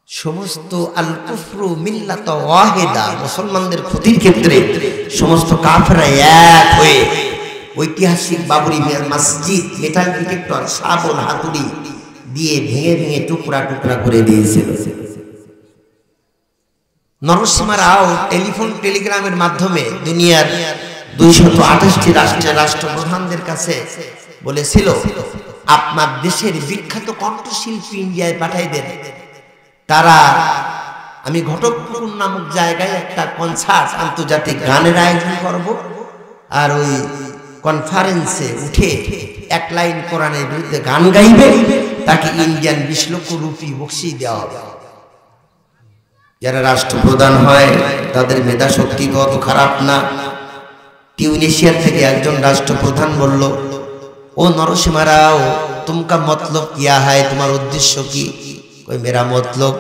সমস্ত আল কুফরু মিল্লাত ওয়াহিদা, মুসলমানদের ক্ষতির ক্ষেত্রে সমস্ত কাফেররা এক হয়ে ঐতিহাসিক বাবরি মসজিদ মেটাল ডিটেক্টর, শাবল, হাতুড়ি দিয়ে ভেঙে ভেঙে টুকরা টুকরা করে দিয়েছিল। নরসিমহা রাও টেলিফোন টেলিগ্রামের মাধ্যমে দুনিয়ার 228টি রাষ্ট্রের রাষ্ট্রপ্রধানদের কাছে বলেছিল, আপনার দেশের বিখ্যাত কণ্ঠশিল্পী ইন্ডিয়ায় পাঠাই দেন। তারা, আমি ঘটকপুর নামক জায়গায় একটা কনসার্ট, আন্তর্জাতিক গানের আয়োজন করব, আর ওই কনফারেন্সে উঠে 1 লাইন কোরআনের বিরুদ্ধে গান গাইবে, তাকে ইন্ডিয়ান 20 লক্ষ রুপি বকশিশ দেওয়া হবে। যারা রাষ্ট্রপ্রধান হয় তাদের মেধা শক্তি তো অত খারাপ না। টিউনিশিয়া থেকে একজন রাষ্ট্রপ্রধান বলল, ও নরসিমহা রাও, তুমকা মতলব কিয়া হয়, তোমার উদ্দেশ্য কি? কই মেরা মতলব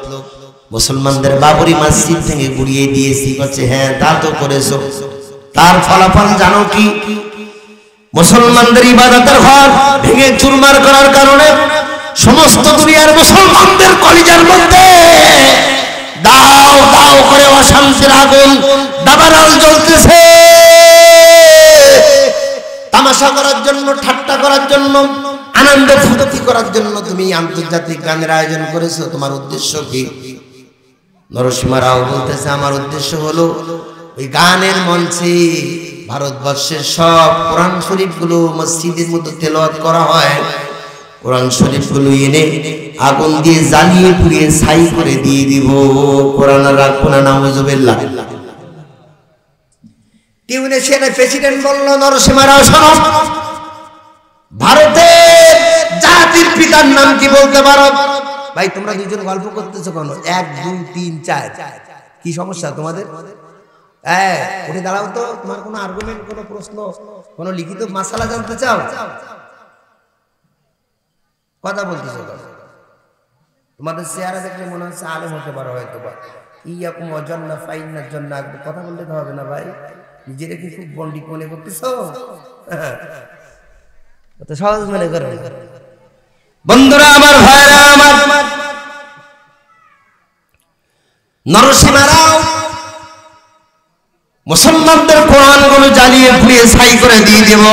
মুসলমানদের বাবরি মসজিদ ভেঙে গুড়িয়ে দিয়েছি। বলছে হ্যাঁ, তা তো করেছো, তার ফলাফল জানো কি? মুসলমানদের ইবাদতের ঘর ভেঙে চুরমার করার কারণে সমস্ত দুনিয়ার মুসলমানদের কলিজার মধ্যে দাও দাও করে অশান্তির আগুন দাবানল জ্বলতেছে। তামাশা করার জন্য, ঠাট্টা করার জন্য, আনন্দ ফুর্তি করার জন্য তুমি আন্তর্জাতিক গানের আয়োজন করেছো, তোমার উদ্দেশ্য কি? নরসিমহা রাও বলতেছে, আমার উদ্দেশ্য হলো ওই গানের মঞ্চে ভারতবর্ষের সব কোরআন শরীফগুলো মসজিদের মধ্যে তেলাওয়াত করা হয়, কোরআন শরীফগুলো এনে আগুন দিয়ে জ্বালিয়ে পুড়িয়ে ছাই করে দিয়ে দিব। কোরআন আর রাখবো না, নাউজুবিল্লাহ। টিউনিশিয়ার প্রেসিডেন্ট বলল, নরসিমহা রাও শোনো, ভারতের জাতির পিতার নাম কি বলতে পারো? ভাই তোমরা দুজন গল্প করতেছো কেন? 1 2 3 4 কি সমস্যা তোমাদের? উঠে দাঁড়াও তো। তোমার কোনো আর্গুমেন্ট, কোনো প্রশ্ন, কোনো লিখিত মাসালা জানতে চাও? কথা বলতেছো কেন? তোমাদের চেহারা দেখলে মনে হচ্ছে আলেম হতে পারো হয়তো বা। ইয়াকুম ওয়াজান্না ফাইন্নার জন্য কথা বলতে তো হবে না ভাই। নিজেরা কি খুব বন্ডিক মনে করতেছো? তো সহজ মনে করো। বন্ধুরা আমার, ভাইরা আমার, নরসিমহা রাও মুসলমানদের কোরআনগুলো জ্বালিয়ে পুড়িয়ে ছাই করে দিয়ে দেব,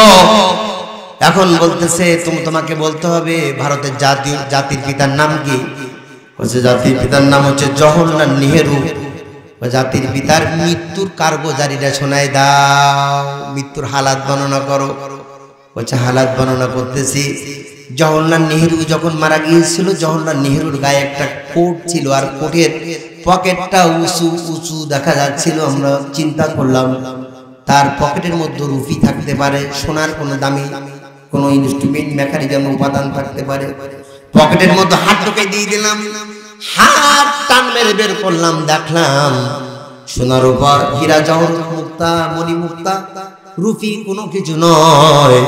এখন বলতেছে তোমাকে বলতে হবে ভারতের জাতির পিতার নাম কি? বলছে জাতির পিতার নাম হচ্ছে জওহরলাল নেহেরু। জাতির পিতার মৃত্যুর কার্যকারিতা শোনায় দাও, মৃত্যুর হালাত বর্ণনা করো। বলছে হালাত বর্ণনা করতেছি। জওহরলাল নেহেরু যখন মারা গিয়েছিল, জওহরলাল নেহেরুর গায়ে একটা কোট ছিল, আর কোটের পকেটটা উঁচু উঁচু দেখা যাচ্ছিল। আমরা চিন্তা করলাম তার পকেটের মধ্যে রুপি থাকতে পারে, সোনার কোনো দামি কোনো ইনস্ট্রুমেন্ট মেকানিজম উপাদান থাকতে পারে। পকেটের মধ্যে হাত ঢুকে দিয়ে দিলাম, হাত টান মেরে বের করলাম, দেখলাম সোনার উপর হীরা জহরত মুক্তা মণি মুক্তা রুপি কোনো কিছু নয়।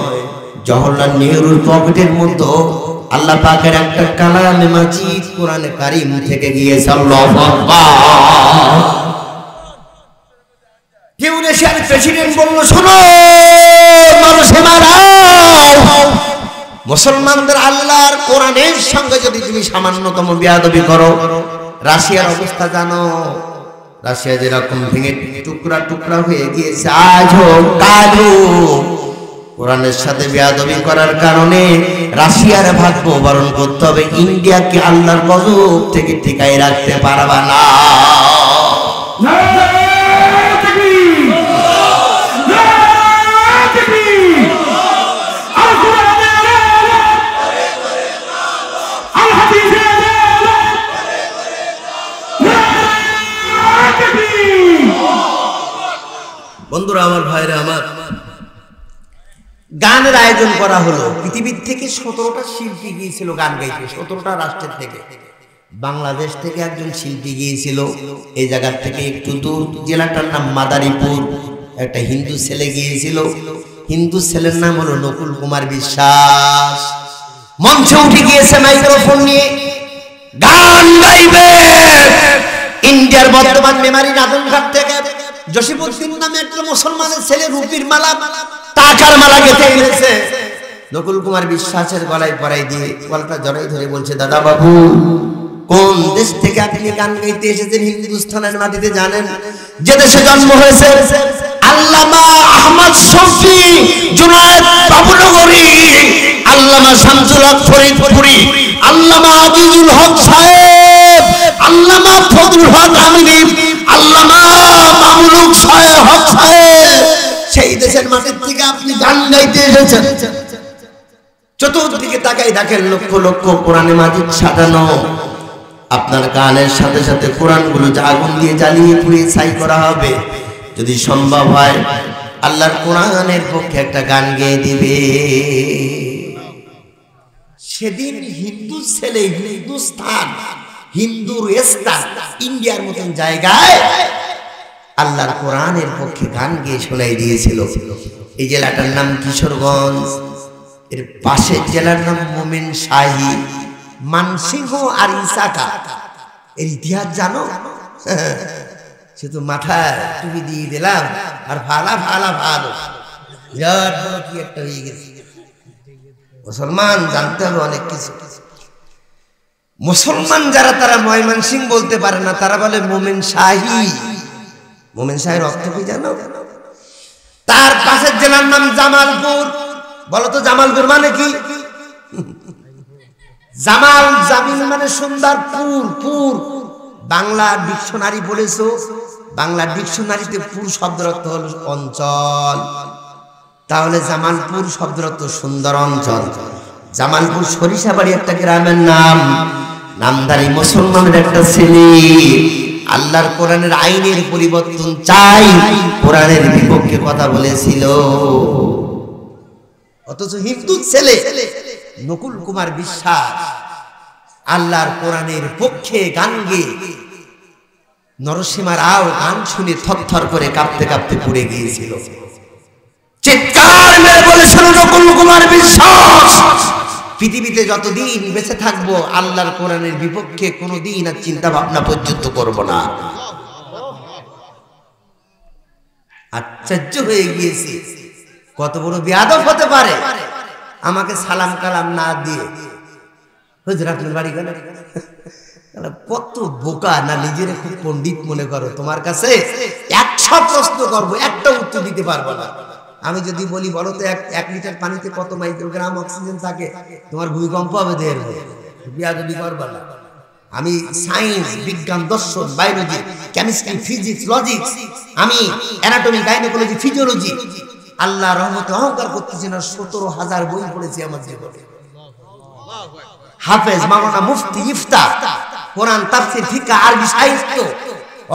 জওহরলাল নেহেরুর পকেটের মধ্যে আল্লাহ পাকের একটা কালামে মাজিদ কোরআনে কারীম থেকে গিয়েছে। আল্লাহু আকবার। টিউনিশিয়ার প্রেসিডেন্ট বলল, শোনো মুসলমানদের আল্লাহর কোরআনের সঙ্গে যদি তুমি সামান্যতম বেয়াদবি করো, রাশিয়ার অবস্থা জানো? রাশিয়া যেরকম ভেঙে টুকরা টুকরা হয়ে গিয়েছে, আজও কালও কোরআনের সাথে বেয়াদবি করার কারণে রাশিয়ার ভাগ্য বরণ করতে হবে। ইন্ডিয়াকে আল্লাহর গজব থেকে টিকায় রাখতে পারবা না। বন্ধুরা আমার, ভাইরা আমার, গানের আয়োজন করা হলো। পৃথিবীর থেকে 17টা শিল্পী গিয়েছিল গান গাইতে, 17টা রাষ্ট্রের থেকে। বাংলাদেশ থেকে একজন শিল্পী গিয়েছিল এই জায়গার থেকে একটু দূর, জেলাটার নাম মাদারীপুর। একটা হিন্দু ছেলে গিয়েছিল, হিন্দু ছেলের নাম হলো নকুল কুমার বিশ্বাস। মঞ্চে উঠে গিয়েছে মাইক্রোফোন নিয়ে, গান গাইবে। ইন্ডিয়ার বর্তমান মেমারি নাদনঘাট থেকে জসিমউদ্দিন নামে একটা মুসলমানের ছেলে রুপির মালা, টাকার মালা গেঁথে এনেছে। নকুল কুমার বিশ্বাসের গলায় পরাই দিয়ে গলাটা জড়াই ধরে বলছে, দাদা বাবু, কোন দেশ থেকে আপনি গান গাইতে এসেছেন? হিন্দুস্তানের মাটিতে জানেন যে দেশে জন্ম হয়েছে আল্লামা আহমদ শফি, জুনায়েদ বাবুনগরী, আল্লামা শামসুল হক ফরিদপুরি, আল্লামা আজিজুল হক সাহেব, আল্লামা ফজলুল হক আমিনী, আল্লামা মামলুক হক সাহেব, সেই দেশের মাটির থেকে আপনি গান গাইতে এসেছেন। চতুর্দিকে তাকাই দেখেন লক্ষ লক্ষ কোরআনে মাজিদ সাজানো। আপনার গানের সাথে সাথে কোরআনগুলো আগুন দিয়ে জ্বালিয়ে পুড়িয়ে ছাই করা হবে। যদি সম্ভব হয় আল্লাহর কোরআনের পক্ষে একটা গান গেয়ে দিবে। সেদিন হিন্দু ছেলে হিন্দুস্তান, হিন্দুর স্থান ইন্ডিয়ার মতন জায়গায় আল্লাহর কোরআনের পক্ষে গান গেয়ে শোনাই দিয়েছিল। এই জেলাটার নাম কিশোরগঞ্জ, এর পাশের জেলার নাম মোমেন শাহী, মানসিংহ আর ইসাকা। এর ইতিহাস জানো? সে তো মাথায় টুপি দিয়ে দিলাম আর ভালো বিরাট বড় কি একটা হয়ে গেছে। মুসলমান জানতে হবে অনেক কিছু। মুসলমান যারা তারা ময়মনসিংহ বলতে পারে না, তারা বলে মোমেন শাহী। মোমেন শাহীর অর্থ কি জানো? তার পাশের জেলার নাম জামালপুর। বলো তো জামালপুর মানে কি? জামাল জামিল মানে সুন্দর, পুর পুর। বাংলা ডিকশনারি বলেছো, বাংলা ডিকশনারিতে পুর শব্দের অর্থ হলো অঞ্চল। তাহলে জামালপুর শব্দের অর্থ সুন্দর অঞ্চল। জামালপুর সরিষাবাড়ি একটা গ্রামের নাম। নামধারী মুসলমানের একটা ছেলে আল্লাহর কোরআনের আইনের পরিবর্তন চাই, কোরআনের বিপক্ষে কথা বলেছিল। অথচ হিন্দু ছেলে নকুল কুমার বিশ্বাস আল্লাহর কোরআনের পক্ষে গান গেয়ে নরসীমা রাও গান শুনে থরথর করে কাঁপতে কাঁপতে পড়ে গিয়েছিল। চিৎকার মেরে বলেছিল নকুল কুমার বিশ্বাস, পৃথিবীতে যতদিন বেঁচে থাকবো আল্লাহর কোরআনের বিপক্ষে কোনোদিন আর চিন্তা ভাবনা পর্যন্ত করব না। আশ্চর্য হয়ে গিয়েছি, কত বড় বেয়াদব হতে পারে আমাকে সালাম কালাম না দিয়ে। হুজুর আপনার বাড়ি গেল, কত বোকা না, নিজের খুব পণ্ডিত মনে করো। তোমার কাছে 100 প্রশ্ন করবো, একটা উত্তর দিতে পারবো না। আমি যদি বলি বলো তো 1 লিটার পানিতে কত মাইক্রোগ্রাম অক্সিজেন থাকে, তোমার ভূমিকম্প হবে দেহের মধ্যে, বিয়াদবি করবা না। আমি সায়েন্স, বিজ্ঞান, দর্শন, বায়োলজি, কেমিস্ট্রি, ফিজিক্স, লজিক্স, আমি অ্যানাটমি, গাইনোকোলজি, ফিজিওলজি, আল্লাহর রহমতে অহংকার করতেছি না, 17,000 বই পড়েছি আমার জীবনে। হাফেজ, মাওলানা, মুফতি, ইফতা, কোরআন, তাফসীর, ফিকহ, আরবি সাহিত্য,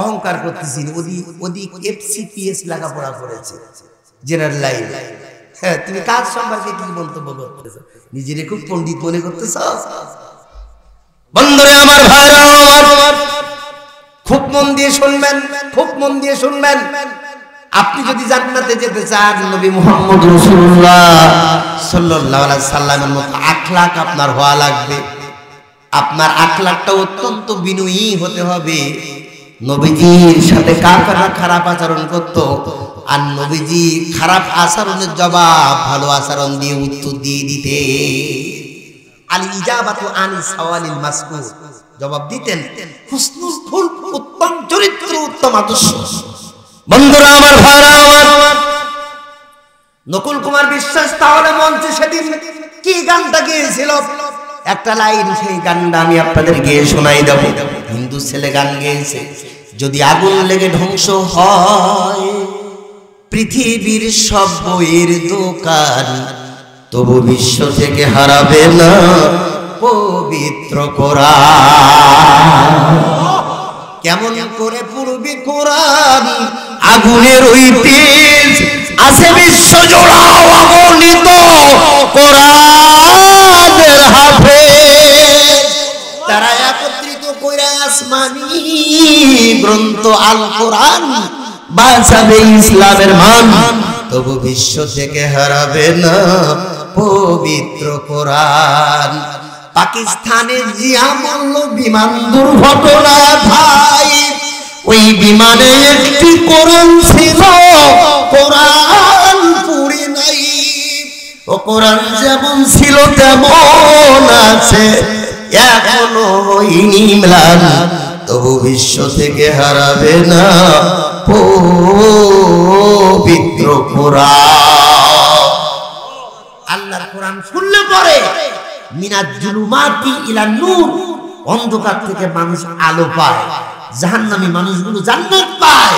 অহংকার করতেছি ওদিক এফসিপিএস লেখাপড়া করেছে, জেনারেল লাইন। হ্যাঁ, তুমি কাজ সম্পর্কে কি মন্তব্য করতেছ? নিজেরে খুব পণ্ডিত মনে করতেছ? বন্ধুরে আমার, ভাইরা আমার, খুব মন দিয়ে শুনবেন, খুব মন দিয়ে শুনবেন। আপনি যদি জান্নাতে যেতে চান, নবী মুহাম্মদ রাসূলুল্লাহ সাল্লাল্লাহু আলাইহি সাল্লামের মতো আখলাক আপনার হওয়া লাগবে। আপনার আখলাকটা অত্যন্ত বিনয়ী হতে হবে। নবীজির সাথে কাফেররা খারাপ আচরণ করত, আর নবীজি খারাপ আচরণের জবাব ভালো আচরণ দিয়ে উত্তর দিয়ে দিতে। আল ইজাবাতু আনি সাওয়ালিল মাসকুর, জবাব দিতেন হুসনুল খুলক, উত্তম চরিত্র, উত্তম আদর্শ। বন্ধুরা আমার, ভাইরা আমার, নকুল কুমার বিশ্বাস তাহলে মঞ্চে সেদিন কি গানটা গেয়েছিল, একটা লাইন, সেই গানটা আমি আপনাদের গেয়ে শোনাই দেব। হিন্দু ছেলে গান গেয়েছে, যদি আগুন লেগে ধ্বংস হয় পৃথিবীর সব বইয়ের দোকান, তবু বিশ্ব থেকে হারাবে না পবিত্র কোরআন। কেমন করে পড়বে কোরআন, আগুনের ওই তেজ আছে বিশ্ব জোড়া অগণিত কোরআনের হাফেজ, তারা একত্রিত কইরা আসমানি গ্রন্থ আল কোরআন বাঁচাবে ইসলামের মান, তবু বিশ্ব থেকে হারাবে না পবিত্র কোরআন। পাকিস্তানে জিয়া মল্ল বিমান দুর্ঘটনা ভাই, ওই বিমানে একটি কোরআন ছিল, কোরআন পুড়ে নাই। ও কোরআন যেমন ছিল তেমন আছে এখনো ইমরান, তবু বিশ্ব থেকে হারাবে না পবিত্র কোরআন। আল্লাহর কোরআন শুনলে পরে মিনাজ জুলুমাতি ইলা নূর, অন্ধকার থেকে মানুষ আলো পায়, জাহান্নামী মানুষগুলো জান্নাত পায়।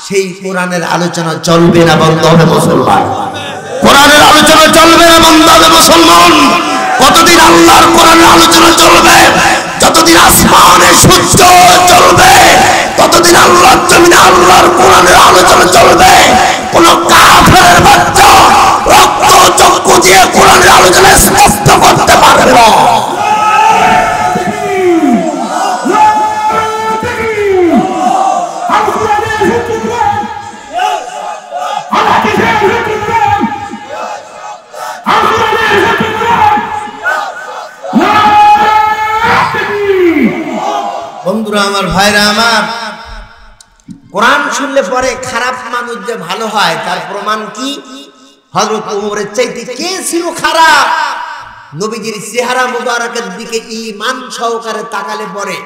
সেই কোরআনের আলোচনা চলবে না, বন্ধ হবে মুসলমান। কোরআনের আলোচনা চলবে না, বন্ধ হবে মুসলমান। কতদিন আল্লাহর কোরআনের আলোচনা চলবে? যতদিন আসমানে সূর্য চলবে, ততদিন আল্লাহর জমিনে আল্লাহর কোরআনের আলোচনা চলবে। কোন কাফেরের বাচ্চা রক্ত চক্ষু দিয়ে কোরআনের আলোচনা স্পষ্ট করতে পারবে না। বন্ধুরা আমার, ভাইরা আমার, কোরআন শুনলে পরে খারাপ মানুষ যে ভালো হয় তার প্রমাণ কি? হযরত ওমরের চাইতে কে ছিল খারাপ? নবীজির চেহারা মুবারকের দিকে ঈমান সহকারে তাকালে পরে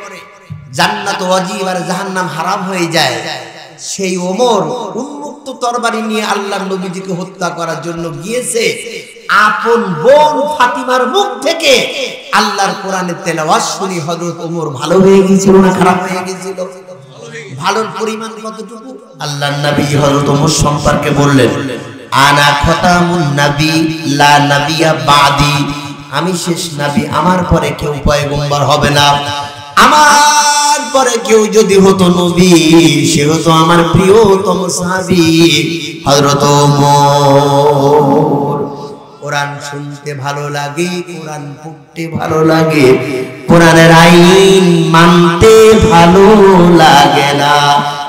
জান্নাত ওয়াজিব আর জাহান্নাম হারাম হয়ে যায়। সেই ওমর উন্মুক্ত তরবারি নিয়ে আল্লাহর নবীজিকে হত্যা করার জন্য গিয়েছে। আপন বোন ফাতিমার মুখ থেকে আল্লাহর কোরআনের তেলাওয়াত শুনে হযরত ওমর ভালো হয়ে গিয়েছিল না খারাপ হয়ে গিয়েছিল? ভালোর পরিমাণ কতটুকু? আল্লাহর নবী হযরত ওমর সম্পর্কে বললেন, আনা খতামুন নবী লা নবিয়া বাদি, আমি শেষ নবী, আমার পরে কেউ পয়গম্বর হবে না। আমার পরে কেউ যদি হতো নবী, সে হতো আমার প্রিয়তম সাহাবী হযরত ওমর। কোরআন শুনতে ভালো লাগে, কোরআন পড়তে ভালো লাগে, কোরআনের আইন মানতে ভালো লাগে না।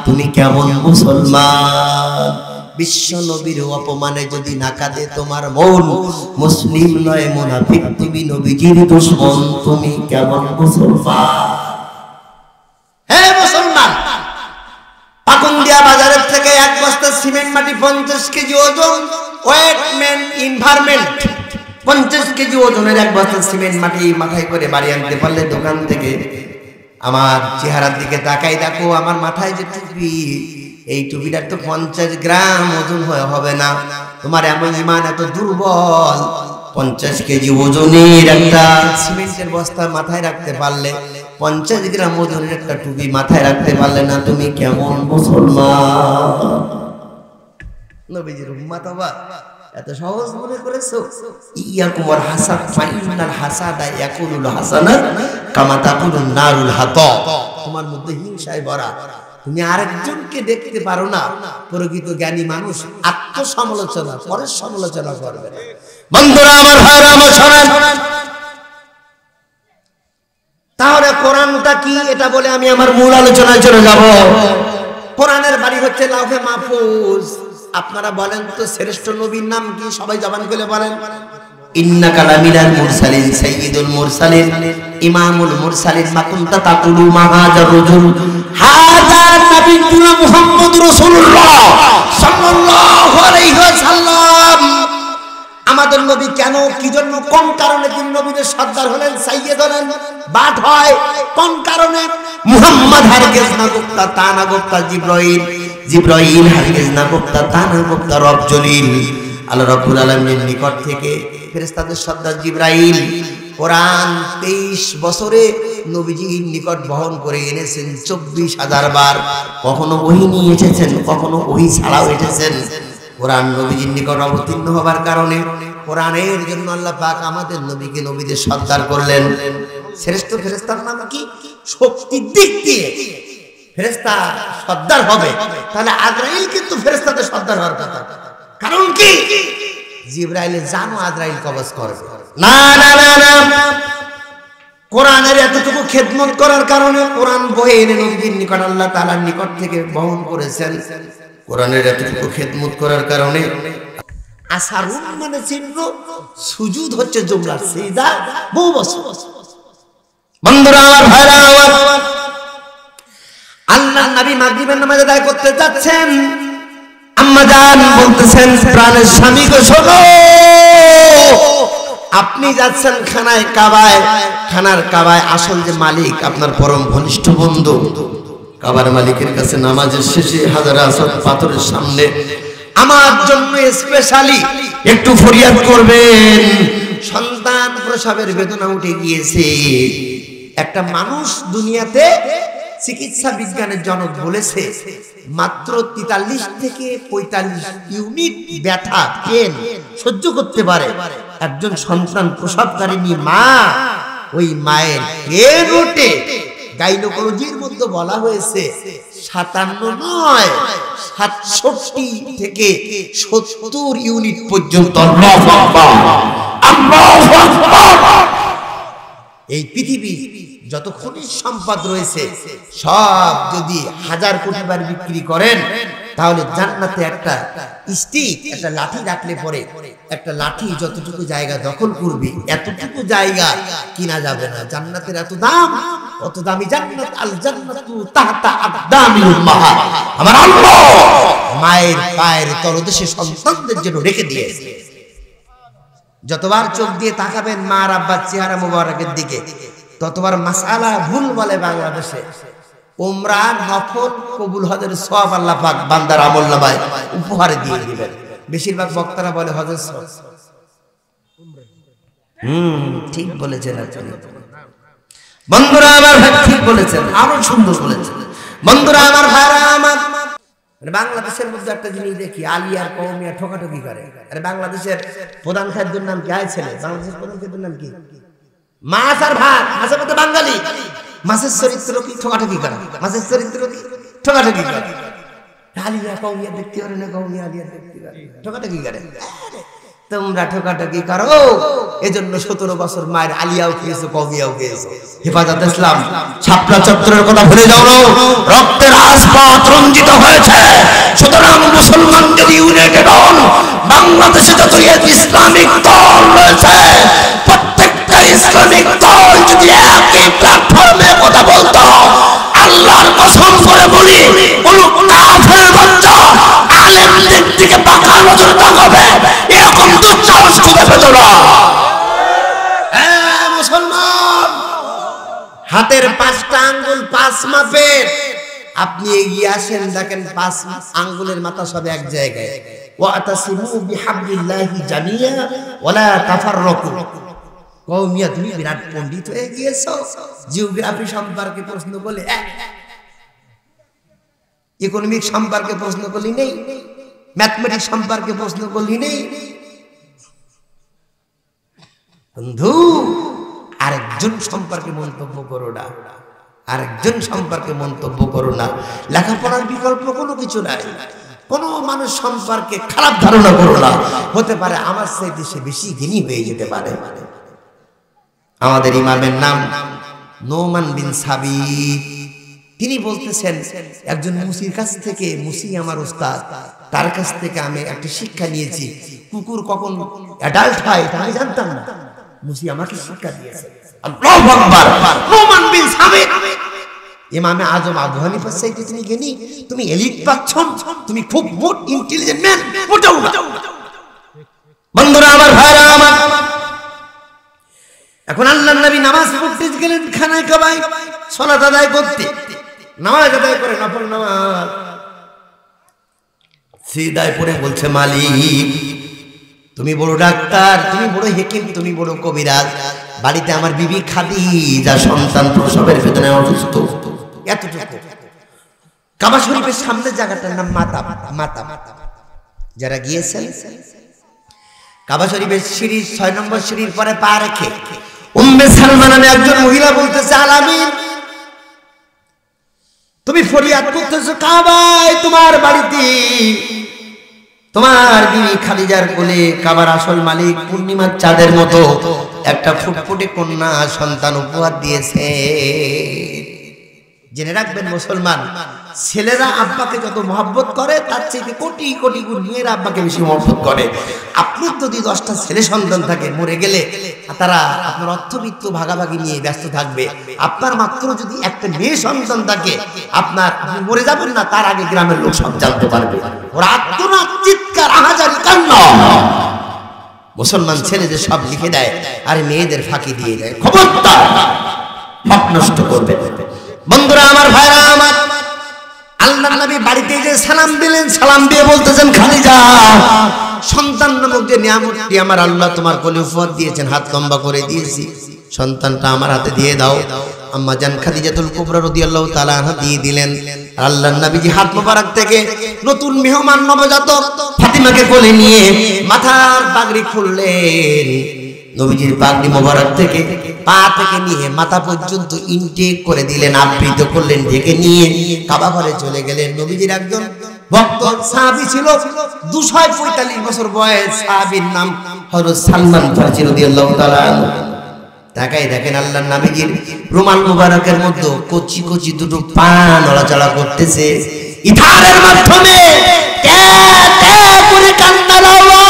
তুমি কেমন মুসলমান? বিশ্ব নবীর অপমানে যদি না কাঁদে তোমার মন, মুসলিম নয় মুনাফিক, তুমি নবীজির দুশমন, তুমি কেমন মুসলমান? হে মুসলমান, পাকুন্দিয়া বাজারের থেকে এক বস্তা সিমেন্ট মাটি 50 কেজি ওজন, ওয়েট মেন এনভায়রনমেন্ট, 50 কেজি ওজনের এক বস্তা সিমেন্ট মাটি মাথায় করে বাড়ি আনতে পারলে দোকান থেকে আমার চেহারার দিকে তাকাই দেখো, আমার মাথায় যে টুপি, এই টুপিটার তো 50 গ্রাম ওজন হবে না। তোমার এমন ঈমান এত দুর্বল, 50 কেজি ওজনের একটা সিমেন্টের বস্তা মাথায় রাখতে পারলে, 50 গ্রাম ওজনের একটা টুপি মাথায় রাখতে পারলে না, তুমি কেমন মুসলমান? নবীজির উম্মত হবা এত সহজ মনে করেছো? ইয়াকুম ওয়াল হাসাদ ফাইনাল হাসাদা ইয়াকুলুল হাসানাত কামা তাকুলুন নারুল হাতা। তোমার মধ্যে হিংসায় ভরা, তুমি আরেকজনকে দেখতে পারো না। প্রকৃত জ্ঞানী মানুষ আত্মসমালোচনা, পরের সমালোচনা করবে না। বন্ধুরা আমার, ভাইরা আমার, শোনেন। তাহলে কোরআনটা কি এটা বলে আমি আমার মূল আলোচনায় চলে যাব। কোরআনের বাড়ি হচ্ছে লাউহে মাহফুজ। আপনারা বলেন তো শ্রেষ্ঠ নবীর নাম কি? সবাই জবান করে বলেন। ইন্নাকা লামিনাল মুরসালিন সাইয়্যিদুল মুরসালিন ইমামুল মুরসালিন মা কুনতা তাকুলু মা হাযার রাজুল হাযা নাবিয়্যুনা মুহাম্মদুর রাসূলুল্লাহ সাল্লাল্লাহু আলাইহি ওয়াসাল্লাম। আমাদের নবী কেন, কি জন্য, কোন কারণে তিনি নবীদের সর্দার হলেন, সাইয়্যিদ হলেন, বাদ হয় কোন কারণে? মুহাম্মদ হারগিজ না গুপ্তা তা না গুপ্তা জিবরাইল, জিবরাইল হারগিজ না গুপ্তা তা না গুপ্তা রব জলিল। আল্লাহ রাব্বুল আলামিনের নিকট থেকে ফেরেশতাদের সর্দার জিবরাইল কোরআন 23 বছরে নবীজির নিকট বহন করে এনেছেন 24,000 বার। কখনো ওহী নিয়ে এসেছেন, কখনো ওহী ছাড়াও এসেছেন। কোরআন নবীজির নিকট অবতীর্ণ হবার কারণে কোরআনের জন্য আল্লাহ পাক আমাদের নবীকে নবীদের সর্দার করলেন। শ্রেষ্ঠ ফেরেশতার নাম কি? শক্তির দিক দিয়ে ফেরেশতা সর্দার হবে, তাহলে আজরাইল কিন্তু ফেরেশতাদের সর্দার হওয়ার কথা। কারণ কি? জিবরাইলের জানও আজরাইল কবজ করবে না। না না না, কোরআনের এতটুকু খেদমত করার কারণে কোরআন বয়ে এনে নবীর নিকট আল্লাহ তাআলার নিকট থেকে বহন করেছেন। কোরআনের এতটুকু খেদমত করার কারণে আসারুন মানে চিহ্ন, সুজুদ হচ্ছে জুমলা, সিজদা বহু বছর। বন্ধুরা আমার, ভাইরা আমার, আল্লাহর নবী মাগরিবের নামাজ আদায় করতে যাচ্ছেন। আম্মা জান বলতেছেন, প্রাণের স্বামী গো শোনো, আপনি যাচ্ছেন খানায় কাবায়, খানার কাবায় আসল যে মালিক আপনার পরম ঘনিষ্ঠ বন্ধু, কাবার মালিকের কাছে নামাজের শেষে হাজারে আসওয়াদ পাথরের সামনে আমার জন্য স্পেশালি একটু ফরিয়াদ করবেন। সন্তান প্রসবের বেদনা উঠে গিয়েছে। একটা মানুষ দুনিয়াতে চিকিৎসা বিজ্ঞানের জনক বলেছে মাত্র 43 থেকে 45 ইউনিট ব্যথা পেন সহ্য করতে পারে একজন সন্তান প্রসবকারিণী মা। ওই মায়ের পেন ওঠে, গাইনোকোলজির মধ্যে বলা হয়েছে 57 নয় 67 থেকে 70 ইউনিট পর্যন্ত। আল্লাহু আকবার, আল্লাহু আকবার। এই পৃথিবী যত খনিজ সম্পদ রয়েছে সব যদি 1000 কোটি বার বিক্রি করেন, তাহলে জান্নাতে একটা স্টিক, একটা লাঠি রাখলে পরে একটা লাঠি যতটুকু জায়গা দখল করবে এতটুকু জায়গা কিনা যাবে না। জান্নাতের এত দাম, কত দামি জান্নাত। আল জান্নাতু তাহতা আকদামিল উম্মাহাত। আমার আল্লাহ মায়ের পায়ের তলদেশে সন্তানদের জন্য রেখে দিয়েছে। যতবার চোখ দিয়ে তাকাবেন মা আর আব্বার চেহারা মোবারকের দিকে, ততবার মাসআলা ভুল বলে বাংলাদেশে। উমরা নফল কবুল হজের সওয়াব আল্লাহ পাক বান্দার আমলনামায় উপহার দিয়ে দিবেন। বেশিরভাগ বক্তারা বলে হজের সওয়াব। ঠিক বলেছেন আপনি। বন্ধুরা আমার, ঠিক বলেছেন, আরো সুন্দর বলেছেন। বন্ধুরা আমার, ভাইরা আমার, বাংলাদেশের মধ্যে একটা জিনিস দেখি, আলিয়ার কওমিয়া ঠোকাঠকি করে। আরে বাংলাদেশের প্রধান খাদ্যের নাম কি? ছেলে বাংলাদেশের প্রধান খাদ্যের নাম কি? মাছ আর ভাত। মাছের মধ্যে বাঙালি, মাছের চরিত্র কি? ঠোকাঠকি করে। মাছের চরিত্র কি? ঠোকাঠকি করে। আলিয়া কওমিয়া দেখতে পারে না, কওমিয়া আলিয়া দেখতে পারে, ঠোকাঠকি করে। তোমরা ঠোকাঠকি করো, এজন্য 17 বছর মায়ের আলিয়াও খেয়েছো, কওমিয়াও খেয়েছো। হেফাজত ইসলাম ছাপড়া চত্বরের কথা ভুলে যাও না, রক্তের আসপাত রঞ্জিত হয়েছে। সুতরাং মুসলমান যদি ইউনাইটেড হন, বাংলাদেশে যত ইসলামিক দল রয়েছে প্রত্যেকটা ইসলামিক দল যদি একই প্ল্যাটফর্মে কথা বলতো, আল্লাহর কসম করে বলি কোন কাফের বাচ্চা আলেমদের দিকে বাঁকা নজরে তাকাবে এরকম দুঃসাহস খুঁজে পেত না। মুসলমান, হাতের 5টা আঙ্গুল 5 মাপের। আপনি এগিয়ে আসেন, দেখেন 5 আঙ্গুলের মাথা সব এক জায়গায়। ওয়াতাসিমু বিহাবলিল্লাহি জামিয়া ওয়ালা তাফাররাকু। কওমিয়া তুমি বিরাট পণ্ডিত হয়ে গিয়েছো, জিওগ্রাফি সম্পর্কে প্রশ্ন করলে ইকোনমিক সম্পর্কে প্রশ্ন করলি নেই, ম্যাথমেটিক্স সম্পর্কে প্রশ্ন করলি নেই। বন্ধু, আরেকজন সম্পর্কে মন্তব্য করো না, আরেকজন সম্পর্কে মন্তব্য করো না। লেখাপড়ার বিকল্প কোনো কিছু নাই। কোন মানুষ সম্পর্কে খারাপ ধারণা করো না, হতে পারে আমার চাইতে সে বেশি জ্ঞানী হয়ে যেতে পারে। আমাদের ইমামের নাম নোমান বিন সাবিত। তিনি বলতেছেন, একজন মুসির কাছ থেকে, মুসি আমার উস্তাদ, তার কাছ থেকে আমি একটা শিক্ষা নিয়েছি, কুকুর কখন অ্যাডাল্ট হয় তা আমি জানতাম না, মুসি আমাকে শিক্ষা দিয়েছে। আল্লাহু আকবার। নোমান বিন সাবিত ইমামে আজম আবু হানিফার চাইতে তুমি জ্ঞানী, তুমি এলিট পাচ্ছ, তুমি খুব মোট ইন্টেলিজেন্ট ম্যান, মোটাও না। বন্ধুরা আমার, ভাইরা আমার, এখন আল্লাহর নবী নামাজ পড়তে গেলেন খানায় কাবায়, সালাত আদায় করতে। নামাজ আদায় করে, নফল নামাজ, সিজদায় পড়ে বলছে, মালিক তুমি বড় ডাক্তার, তুমি বড় হেকিম, তুমি বড় কবিরাজ, বাড়িতে আমার বিবি খাদিজা সন্তান প্রসবের বেদনায় অসুস্থ। এতটুকু। কাবা শরীফের সামনের জায়গাটার নাম মাতা। মাতা যারা গিয়েছেন, কাবা শরীফের সিঁড়ির 6 নম্বর সিঁড়ির পরে পা রেখে উম্মে সালমা নামে একজন মহিলা বলতেছে, আলামিন তুমি ফরিয়াদ করতেছো কাবায়, তোমার বাড়িতে তোমার বিবি খাদিজার কোলে কাবার আসল মালিক পূর্ণিমার চাঁদের মতো একটা ফুটফুটে কন্যা সন্তান উপহার দিয়েছে। জেনে রাখবেন মুসলমান, ছেলেরা আব্বাকে যত মহব্বত করে তার চেয়ে কোটি কোটি গুণ মেয়েরা আব্বাকে বেশি মহব্বত করে। আপনার যদি 10টা ছেলে সন্তান থাকে, মরে গেলে তারা আপনার অর্থবিত্ত ভাগাভাগি নিয়ে ব্যস্ত থাকবে। আপনার মাত্র যদি একটা মেয়ে সন্তান থাকে, আপনি মরে যাবেন না, তার আগে গ্রামের লোক সব জানতে পারবে। ওরা আত্মনাদ, চিৎকার, আহাজারি, কান্না। মুসলমান ছেলেদের সব লিখে দেয় আর মেয়েদের ফাঁকি দিয়ে দেয়। খবরদার, হক নষ্ট করবে। বন্ধুরা আমার, ভাইরা আমার, আল্লাহর নবী বাড়িতে যে সালাম দিলেন, সালাম দিয়ে বলতেছেন, খাদিজা সন্তান নামক যে নিয়ামতটি আমার আল্লাহ তোমার কোলে উপহার দিয়েছেন, হাত লম্বা করে দিয়েছি, সন্তানটা আমার হাতে দিয়ে দাও। আম্মা জান খাদিজাতুল কুবরা রাদিয়াল্লাহু তাআলা আনহা দিয়ে দিলেন। আল্লাহর নবীজি হাত মোবারক থেকে নতুন মেহমান নবজাতক ফাতিমাকে কোলে নিয়ে মাথার পাগড়ি খুললেন। নবীজির পাগড়ি মোবারক থেকে পা থেকে নিয়ে মাথা পর্যন্ত ইনটেক করে দিলেন, আবৃত করলেন, ঢেকে নিয়ে কাবা ঘরে চলে গেলেন। নবীজির একজন ভক্ত সাহাবী ছিল, 245 বছর বয়স, সাহাবীর নাম হযরত সালমান ফারসি রাদিয়াল্লাহু তাআলা। তাকাই দেখেন আল্লাহর নবীজির রুমাল মুবারকের মধ্যে কচি কচি দুটো পা নড়াচড়া করতেছে। ইথারের মাধ্যমে কে কে করে কান্নার আওয়াজ।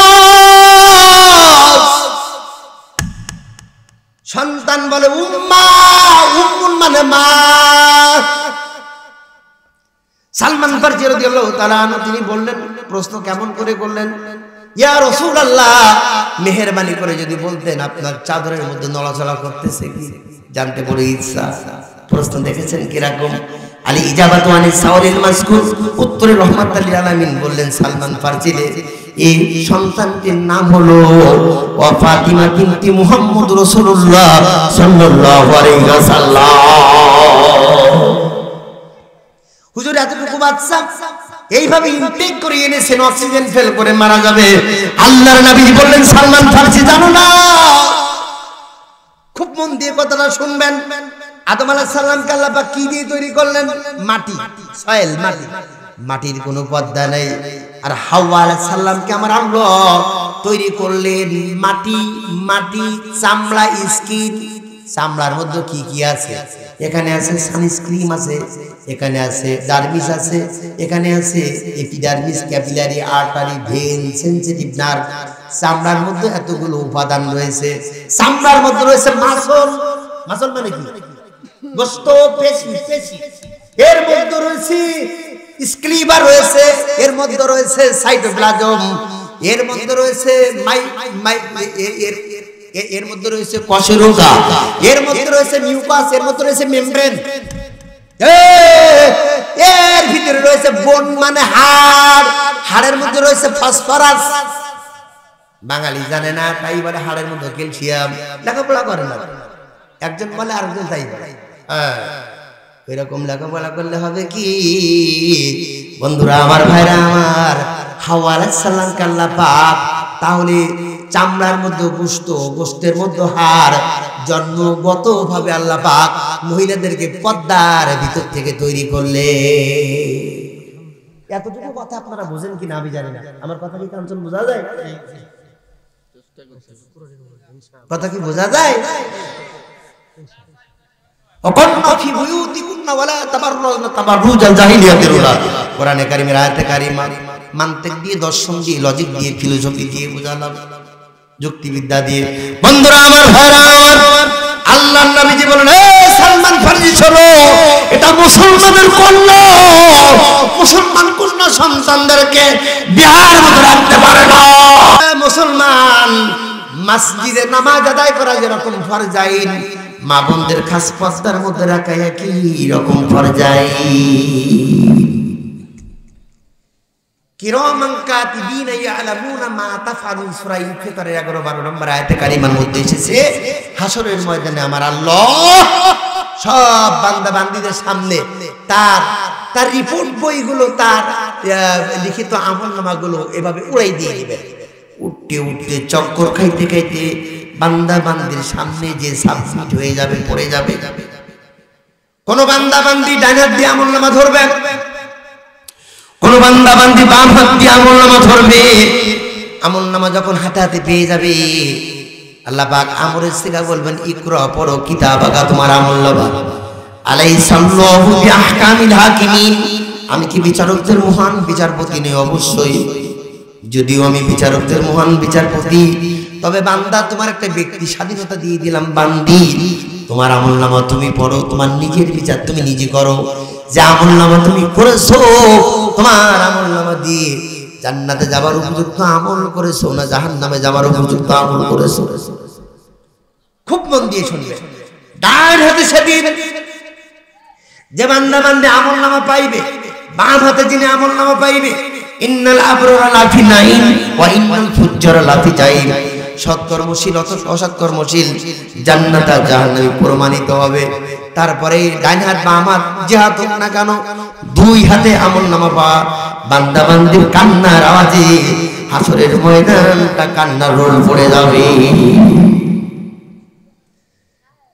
সন্তান বলে উম্মা, উম্মুন মানে মা। সালমান ফারসি রাদিয়াল্লাহু তাআলা আনহু তিনি বললেন, প্রশ্ন কেমন করে করলেন, ইয়া রাসূলুল্লাহ মেহেরবানি করে যদি বলতেন আপনার চাদরের মধ্যে নড়াচড়া করতেছে কি, জানতে বড় ইচ্ছা। প্রশ্ন দেখেছেন কিরকম? আলী ইজাবাতু আনিস সাওয়ালিল মাযকুর, উত্তরে রাহমাতুল লিল আলামিন বললেন, সালমান ফারসি এই সন্তানটির নাম হলো ফাতিমা বিনতি মুহাম্মদ রাসূলুল্লাহ সাল্লাল্লাহু আলাইহি ওয়াসাল্লাম। হুজুর এতটুকু বাচ্চা এইভাবে ইনটেক করে এনেছেন, অক্সিজেন ফেল করে মারা যাবে। আল্লাহর নবী বললেন, সালমান ফারসি জানো না, খুব মন দিয়ে কথাটা শুনবেন। আদম আলাইহিস সালামকে আল্লাহ পাক কি দিয়ে তৈরি করলেন? মাটি, সয়েল, মাটি। মাটির কোনো পর্দা নেই। আর হাওয়া আলাইহিস সালামকে আমার আল্লাহ তৈরি করলেন মাটি, মাটি, চামড়া, স্কিন। চামড়ার মধ্যে কি কি আছে? এখানে আছে সানস্ক্রিন আছে, এখানে আছে ডার্মিস আছে, এখানে আছে epidermis, capillary, artery, vein, sensitive nerve. চামড়ার মধ্যে এতগুলো উপাদান রয়েছে। চামড়ার মধ্যে রয়েছে মাসল। মাসল মানে কি? গোশত, পেশি, পেশি। এর মধ্যে রয়েছে স্ক্লিভা রয়েছে, এর মধ্যে রয়েছে সাইটোপ্লাজম, এর মধ্যে রয়েছে এর মধ্যে রয়েছে কশেরোগা, এর মধ্যে রয়েছে মিউকাস, এর মধ্যে রয়েছে মেমব্রেন, এর ভিতরে রয়েছে বোন মানে হাড়, হাড়ের মধ্যে রয়েছে ফসফরাস। বাঙালি জানে না, তাই বলে হাড়ের মধ্যে ক্যালসিয়াম। লেখাপড়া করে না, একজন বলে আরেকজন তাই বলে। এরকম লেখাপড়া করলে হবে কি বন্ধুরা আমার, ভাইরা আমার, হাওয়া আলাইহিস সালামকে আল্লাহ পাক তাহলে চামড়ার মধ্যে গোশত, গোশতের মধ্যে হাড়, জন্মগতভাবে আল্লাহ পাক মহিলাদেরকে পর্দার ভিতর থেকে তৈরি করলে। এতটুকু কথা আপনারা বুঝেন কিনা আমি জানি না, আমার কথা কি কাঞ্চন বোঝা যায়? কথা কি বোঝা যায়? কোরআনে কারিমের আয়াতে কারিমা মানতিক দিয়ে, দর্শন দিয়ে, লজিক দিয়ে, ফিলোসফি দিয়ে বোঝালাম, যুক্তিবিদ্যা দিয়ে। বন্ধুরা আমার, ভাইরা আমার, আল্লাহর নবীজি বলেন, এই সালমান ফারসি শোনো, এটা মুসলমানের কন্যা, মুসলমান কন্যা সন্তানদেরকে বিহার মধ্যে রাখতে পারে না। মুসলমান মসজিদে নামাজ আদায় করা যেরকম ফরজ আইন, মা বোনদের খাস পর্দার মধ্যে রাখা একই রকম ফরজ আইন। কিরামান কাতিবিনা ইয়ালামুনা মা তাফআলুন, সূরা ইনফিতারের 11-12 নম্বর আয়াতে কারিমার মধ্যে এসেছে, হাসরের ময়দানে আমার আল্লাহ সব বান্দা বান্দীদের সামনে তার রিপোর্ট বইগুলো, তার লিখিত আমলনামাগুলো এভাবে উড়াই দিয়ে দিবেন। উঠতে উঠতে চক্কর খাইতে খাইতে বান্দা বান্দির সামনে যে সাবমিট হয়ে যাবে, পড়ে যাবে। কোন বান্দা বান্দি ডান হাত দিয়ে আমলনামা ধরবে, কোন বান্দা বান্দি বাম হাত দিয়ে আমলনামা ধরবে। আমলনামা যখন হাতে হাতে পেয়ে যাবে, আল্লাহ পাক আমরের সিগা বলবেন, ইকরা, পড়ো কিতাবাকা, তোমার আমলনামা। আলাইসাল্লাহু বিআহকামিল হাকিমিন, আমি কি বিচারকদের মহান বিচারপতি নই? অবশ্যই, যদিও আমি বিচারকদের মহান বিচারপতি, তবে বান্দা তোমার একটা ব্যক্তি স্বাধীনতা দিয়ে দিলাম। বান্দি, তোমার আমলনামা তুমি পড়ো, তোমার নিজের বিচার তুমি নিজে করো। যে আমলনামা তুমি করেছো, তোমার আমলনামা দিয়ে জান্নাতে যাবার উপযুক্ত আমল করেছো না জাহান্নামে যাবার উপযুক্ত আমল করেছো। খুব মন দিয়ে শুনবে। ডান হাতে সেদিন যে বান্দা বান্দে আমলনামা পাইবে, বাম হাতে যিনি আমলনামা পাইবে, ইন্নাল আবরারা লাফি নাঈম ওয়া ইন্নাল ফুজ্জারা লাফি জাহিম। সৎকর্মশীল অসৎকর্মশীল জান্নাত আর জাহান্নামে প্রমাণিত হবে। তারপরে ডান হাত বাম হাত যে হাত হোক না কেন, দুই হাতে আমলনামা পাওয়া বান্দা বান্দির কান্নার আওয়াজে হাসরের ময়দানটা কান্নার রোল পড়ে যাবে।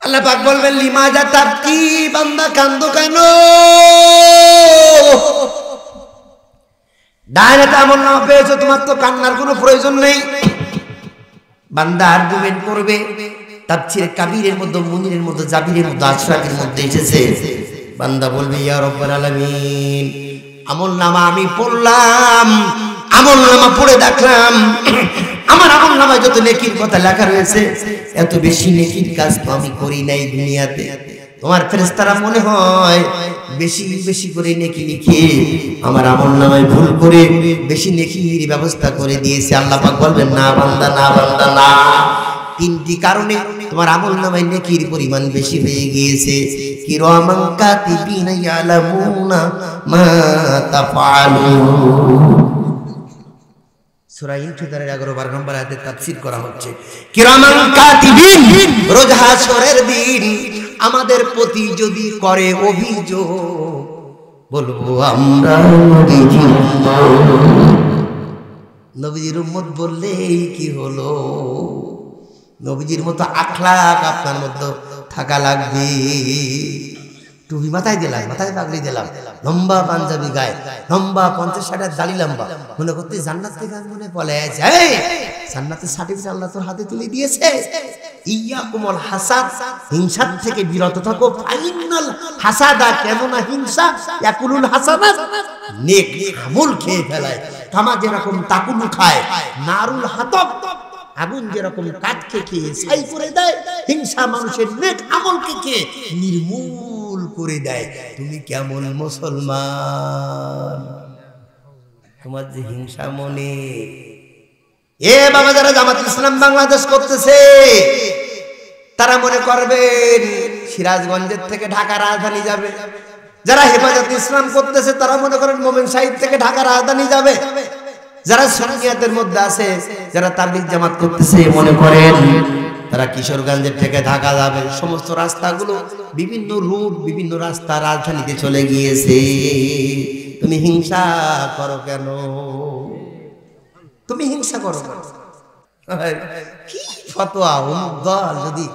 আল্লাহ পাক বলবেন, লিমাজা তাবকি, বান্দা কান্দো কেন? ডান হাতে আমলনামা পেয়েছো, তোমার তো কান্নার কোনো প্রয়োজন নেই। বান্দা আর্গুমেন্ট করবে। তাফসীরে কাবীরের মধ্যে, মুনিরের মধ্যে, জাবিরের মধ্যে, আশরাফের মধ্যে এসেছে, বান্দা বলবে, ইয়া রব্বুল আলামিন, আমলনামা আমি পড়লাম, আমলনামা পড়ে দেখলাম আমার আমলনামায় যত নেকির কথা লেখা রয়েছে, এত বেশি নেকির কাজ তো আমি করি নাই দুনিয়াতে। তোমার ফেরেশতারা মনে হয় বেশি বেশি করে নেকি লিখে আমার আমলনামায় ভুল করে বেশি নেকির ব্যবস্থা করে দিয়েছে। আল্লাহ পাক বলবেন, না বান্দা, না বান্দা, না। তিনটি কারণে তোমার আমলনামায় নেকির পরিমাণ বেশি হয়ে গিয়েছে। কিরামান কাতিবিনা ইয়ালামুনা মা তাফআলুন। সূরা ইনফিতারের 11-12 নম্বর আয়াতে তাফসীর করা হচ্ছে, কিরামান কাতিবিন, রোজ হাসরের দিন আমাদের প্রতি যদি করে অভিযোগ, বলবো আমরা নবীজির উম্মত বললেই কি হলো? নবীজির মতো আখলাক আপনার মধ্যে থাকা লাগবে। টুপি মাথায় দিলাম, মাথায় পাগড়ি দিলাম, লম্বা পাঞ্জাবি গায়ে, লম্বা 50-60 দাড়ি লম্বা, মনে করতে জান্নাত থেকে আমি মনে বলে জান্নাতের সার্টিফিকেট আল্লাহ তোর হাতে তুলে দিয়েছে। ইয়াকুমুল হাসাদ, হিংসার থেকে বিরত থাকো। ফাইনাল হাসাদা, কেননা হিংসা ইয়াকুলুল হাসানাত, নেক আমল খেয়ে ফেলায়। কামা যেরকম তাকুলু খায়, নারুল হাতব, আগুন যেরকম কাঠকে খেয়ে ছাই করে দেয়, হিংসা মানুষের নেক আমলকে খেয়ে নির্মূল করে দেয়। তুমি কেমন মুসলমান? তোমার যে হিংসা মনে, এ বাবা, যারা জামাত ইসলাম বাংলাদেশ করতেছে তারা মনে করবেন সিরাজগঞ্জের থেকে ঢাকা রাজধানী যাবে। যারা হেফাজত ইসলাম করতেছে তারা মনে করেন মোমেন সাহিদ থেকে ঢাকা রাজধানী যাবে। যারা সুন্নিয়াতের মধ্যে আছে, যারা তাবলীগ জামাত করতেছে মনে করেন তারা কিশোরগঞ্জের থেকে ঢাকা যাবে। সমস্ত রাস্তাগুলো বিভিন্ন রুট, বিভিন্ন রাস্তা রাজধানীতে চলে গিয়েছে। তুমি হিংসা করো কেন? তুমি হিংসা করো কেন? কি ফতোয়া! অমুক দল যদি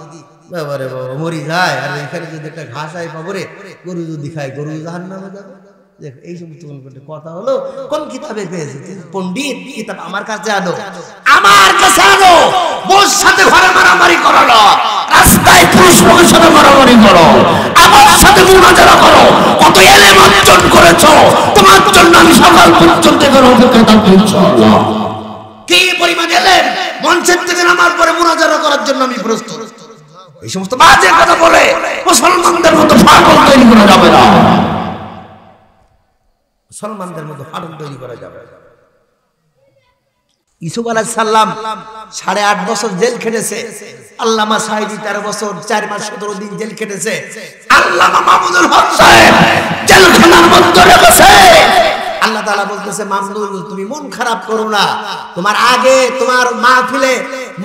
বাবারে বাবা মরি যায়, আর এখানে যদি একটা ঘাস আয় পাবো রে, গরু যদি খায় গরু জাহান্নামে যাবে। দেখ, এই সমস্ত কথা হলো কোন কিতাবে পেয়েছে? পণ্ডিত কিতাব আমার কাছে আনো, আমার কাছে আনো। বউর সাথে ঘরে মারামারি করো না, রাস্তায় পুরুষ লোকের সাথে মারামারি করো, আমার সাথে মুনাজারা করো। কত এলেম অর্জন করেছো, তোমার জন্য আমি সকাল পর্যন্ত অপেক্ষা থাকবো ইনশাআল্লাহ। কি পরিমাণ এলেম! মঞ্চের থেকে নামার পরে মুনাজারা করার জন্য আমি প্রস্তুত। এই সমস্ত বাজে কথা বলে মুসলমানদের মতো পাগল তৈরি করা যাবে না। মুসলমানদের মতো ফাটল তৈরি করা যাবে। ইউসুফ আলাইহিস সালাম 8.5 বছর জেল খেটেছে। আল্লামা সাঈদী 13 বছর 4 মাস 17 দিন জেল খেটেছে। আল্লামা মাহমুদুল হক সাহেব জেলখানার মধ্যে রেখেছে। আল্লাহ তাআলা বলতেছে, মামদুল তুমি মন খারাপ করো না। তোমার আগে তোমার মাহফিলে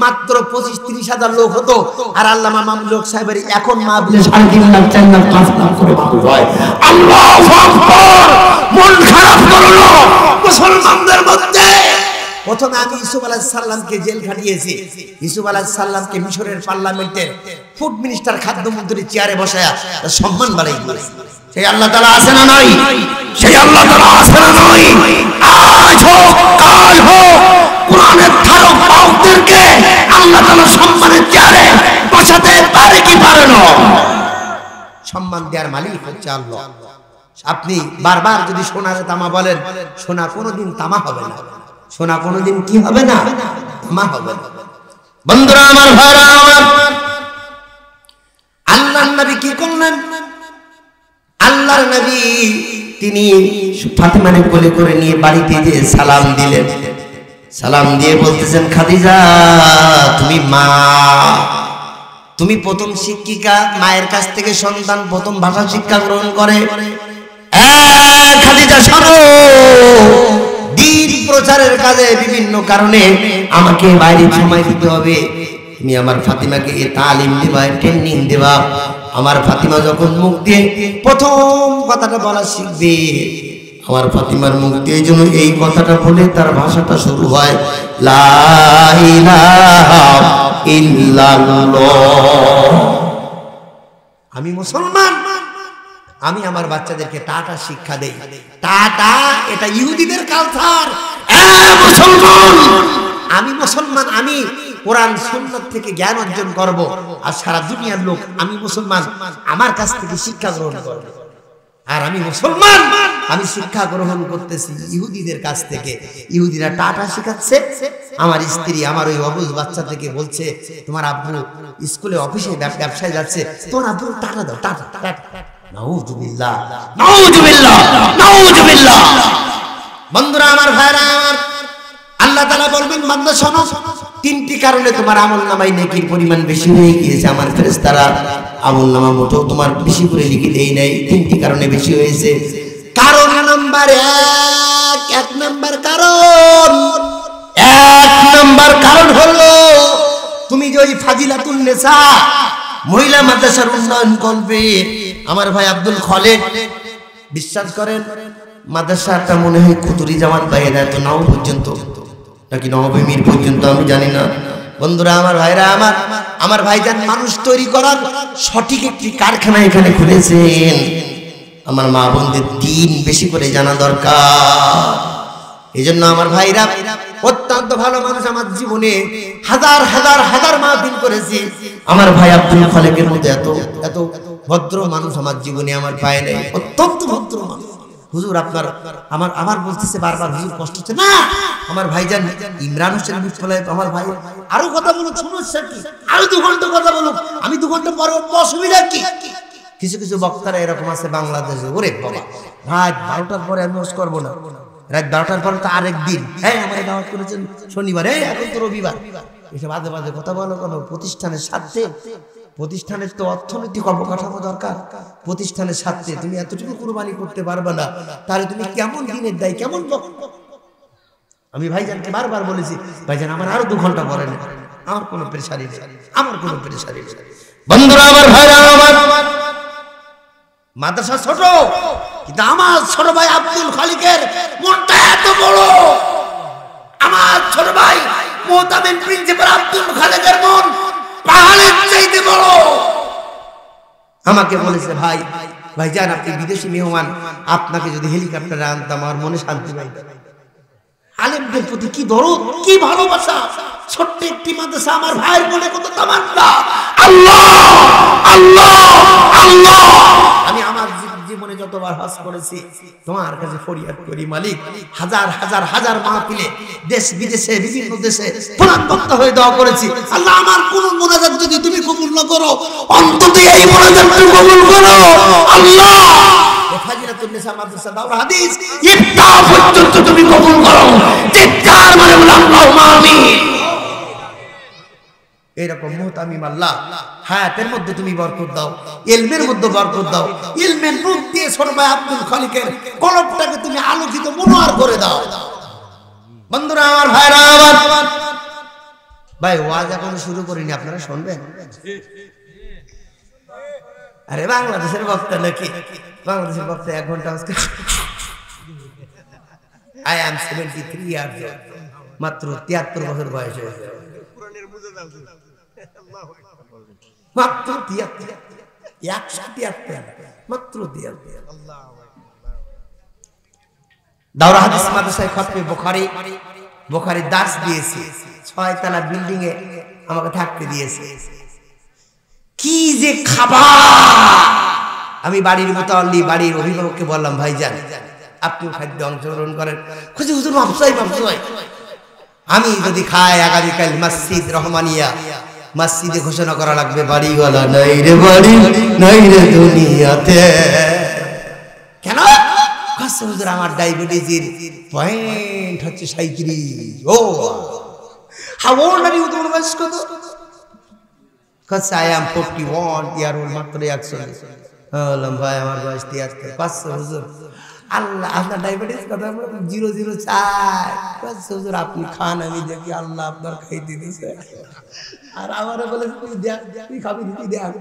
মাত্র 25-30 হাজার লোক হতো, আর আল্লামা মামুনুল হক সাহেবের এখন মাহফিলে 3.5 লাখ 4 লাখ 5 লাখ করে মানুষ হয়। আল্লাহু আকবার! মন খারাপ করো না। মুসলমানদের মধ্যে প্রথমে আমি ইউসুফ আলাইহিস সালামকে জেল খাটিয়েছি। ইউসুফ আলাইহিস সালামকে মিশরের পার্লামেন্টের ফুড মিনিস্টার, খাদ্যমন্ত্রী চেয়ারে বসায়া তার সম্মান বাড়াই দিয়েছি। সেই আল্লাহ তাআলা আছে না নাই? সেই আল্লাহ তাআলা আছে না নাই? আজ হোক কাল হোক কোরআনের ধারক বাহকদেরকে আল্লাহ তাআলা সম্মানের চেয়ারে বসাতে পারে কি পারে না? সম্মান দেওয়ার মালিক হচ্ছে আল্লাহ। আপনি বারবার যদি সোনার তামা বলেন, সোনা কোনোদিন তামা হবে না। সোনা কোনোদিন কি হবে না? তামা হবে না। বন্ধুরা আমার, ভাইরা আমার, আল্লাহর নবী কি করলেন? আল্লাহর নবী তিনি ফাতেমাকে কোলে করে নিয়ে বাড়িতে যে সালাম দিলেন। সালাম দিয়ে বলতেছেন, খাদিজা তুমি মা, তুমি প্রথম শিক্ষিকা। মায়ের কাছ থেকে সন্তান প্রথম ভাষা শিক্ষা গ্রহণ করে। খাদিজা শোনো, দ্বীন প্রচারের কাজে বিভিন্ন কারণে আমাকে বাইরে সময় দিতে হবে। তুমি আমার ফাতিমাকে এই তালিম দিবা, ট্রেনিং দিবা। আমার ফাতিমা যখন মুখ দিয়ে প্রথম কথাটা বলা শিখবে, আমার ফাতিমার মুখ দিয়ে যেন এই কথাটা বলে তার ভাষাটা শুরু হয়, লা ইলাহা ইল্লাল্লাহ। আমি মুসলমান, আমি আমার বাচ্চাদেরকে টাটা শিক্ষা দেই। টাটা এটা ইহুদিদের কালচার। মুসলমান, আমি মুসলমান, আমি কোরআন সুন্নাত থেকে জ্ঞান অর্জন করব, আর সারা দুনিয়ার লোক আমি মুসলমান আমার কাছ থেকে শিক্ষা গ্রহণ করবে। আর আমি মুসলমান, আমি শিক্ষা গ্রহণ করতেছি ইহুদিদের কাছ থেকে। ইহুদিরা টাটা শেখাচ্ছে। আমার স্ত্রী আমার ওই অবুঝ বাচ্চা থেকে বলছে, তোমার আব্বু স্কুলে অফিসে ব্যবসায় যাচ্ছে, তোমার আব্বু টাটা দাও, টাটা টাটা। নাউজুবিল্লাহ, নাউজুবিল্লাহ, নাউজুবিল্লাহ। বন্ধুরা আমার, ভাইরা আমার, আল্লাহ তাআলা বলবেন, বান্দা শোনো, 3টি কারণে তোমার আমলনামায় নেকির পরিমাণ বেশি হয়ে গিয়েছে। আমার ফেরেশতারা আমলনামা মোটেও তোমার বেশি করে লিখে দেই নাই। 3টি কারণে বেশি হয়েছে। কারণ নাম্বার 1, 1 নাম্বার কারণ, 1 নাম্বার কারণ হলো তুমি যে ওই ফাজিলাতুন নেসা মহিলা মাদ্রাসার উন্নয়ন করবে। আমার ভাই আব্দুল খালেক বিশ্বাস করেন, মাদ্রাসাটা মনে হয় খুতুরি জামান বাইরে এত নাও পর্যন্ত নাকি নবমীর পর্যন্ত আমি জানি না। বন্ধুরা আমার, ভাইরা আমার, আমার ভাইজান মানুষ তৈরি করার সঠিক একটি কারখানা এখানে খুলেছেন। আমার মা বোনদের দিন বেশি করে জানা দরকার। এই জন্য আমার ভাইরা অত্যন্ত ভালো মানুষ। আমার জীবনে হাজার হাজার হাজার মাহফিল করেছি। আমার ভাই আব্দুল খালেকের মধ্যে এত এত ভদ্র মানুষ আমার জীবনে আমার পায় নাই। অত্যন্ত ভদ্র মানুষ। হুজুর আপনার আমার বলতেছে বারবার, হুজুর কষ্ট হচ্ছে না। আমার ভাইজান ইমরান হোসেন বিপ্লব, আমার ভাই আরো কথা বলুক, সমস্যা কি? আরো 2 ঘন্টা কথা বলুক, আমি 2 ঘন্টা পরে অসুবিধা কি? কিছু কিছু বক্তারা এরকম আছে বাংলাদেশে, ওরে বাবা ভাই 12টার পরে আমি ওয়াজ করবো না। রাত 12টার পর তো আরেক দিন, হ্যাঁ আমাকে দাওয়াত করেছেন শনিবার, এই এখন তো রবিবার, এসব বাজে বাজে কথা বলো কেন? প্রতিষ্ঠানের স্বার্থে, প্রতিষ্ঠানের তো অর্থনৈতিক অবকাঠামো দরকার, প্রতিষ্ঠানের স্বার্থে তুমি এতটুকু কুরবানি করতে পারবে না, তাহলে তুমি কেমন দিনের দায়ী, কেমন? আমি ভাইজানকে বারবার বলেছি, ভাইজান আমার আরো 2 ঘন্টা পরে নেই, আমার কোনো প্রেশারই নেই, আমার কোনো প্রেশারই নেই। বন্ধুরা আমার, ভাইরা আমার, মাদ্রাসা ছোট, কিন্তু আমার ছোট ভাই আব্দুল খালিকের মনটা এত বড়। আমার ছোট ভাই মোহতামিম প্রিন্সিপাল আব্দুল খালিকের মন পাহাড়ের চাইতে বড়। আমাকে বলেছে, ভাই ভাইজান আপনি বিদেশি মেহমান, আপনাকে যদি হেলিকপ্টারে আনতাম আমার মনে শান্তি পাইতাম। আলেমদের প্রতি কি দরদ, কি ভালোবাসা। ছোট্ট একটি মাদ্রাসা, আমার ভাইয়ের মনে কত তামান্না। আল্লাহ আল্লাহ আল্লাহ, আমি আমার জীবনে যতবার হজ করেছি তোমার কাছে ফরিয়াদ করি মালিক, হাজার হাজার হাজার মাহফিলে দেশ বিদেশে বিভিন্ন দেশে কোরআন বক্তা হয়ে দোয়া করেছি। আল্লাহ আমার কোন মুনাজাত যদি তুমি কবুল না করো, অন্তত এই মুনাজাতটা কবুল করো আল্লাহ। ফাজিলাতুন নিসা মাদ্রাসা দাওরা হাদিস ইফতা পর্যন্ত তুমি কবুল করো, চিৎকার করে বলো আল্লাহুম্মা আমিন। এরকম মুহতামিম আল্লাহ হায়াতের মধ্যে তুমি বরকত দাও, ইলমের মধ্যে বরকত দাও, ইলমের নূর দিয়ে ছোট ভাই আব্দুল খালিকের কলবটাকে তুমি আলোকিত মনোয়ার করে দাও। বন্ধুরা আমার, ভাইরা আমার, ভাই ওয়াজ এখনো শুরু করিনি, আপনারা শুনবেন? আরে বাংলাদেশের বক্তা নাকি? বাংলাদেশের বক্তা 1 ঘন্টা আজকে। আই এম 73 ইয়ার্স, মাত্র 73 বছর বয়স হয়েছে, মাত্র 173, মাত্র 73। দাওরা হাদিস মাদ্রাসায় খতমে বুখারী দার্স দিয়েছি, 6 তলা বিল্ডিং এ আমাকে থাকতে দিয়েছে। কি যে খাবার! আমি বাড়ির মুতাল্লি, বাড়ির অভিভাবককে বললাম, ভাইজান আপনিও খাদ্যে অংশগ্রহণ করেন। খুঁজে হুজুর মাপসাই। আমি যদি খাই আগামীকাল মসজিদ রহমানিয়া মসজিদে ঘোষণা করা লাগবে, বাড়িওয়ালা নাই রে, বাড়ি নাই রে দুনিয়াতে। কেন? হুজুর আমার ডায়াবেটিসের পয়েন্ট হচ্ছে 37। ও হাউ ওল্ড আর ইউ? তোমার বয়স কত? কাছে আই এম 41 ইয়ার ওল্ড, মাত্র 41। বললাম ভাই আমার বয়স 73। 500 হুজুর। আল্লাহ আপনার ডায়াবেটিস কথা 004। হুজুর আপনি খান, আমি দেখি আল্লাহ আপনার খাইতে দিছে। আর আমারে বলে তুই দেখ, তুই খাবি, তুই দেখ,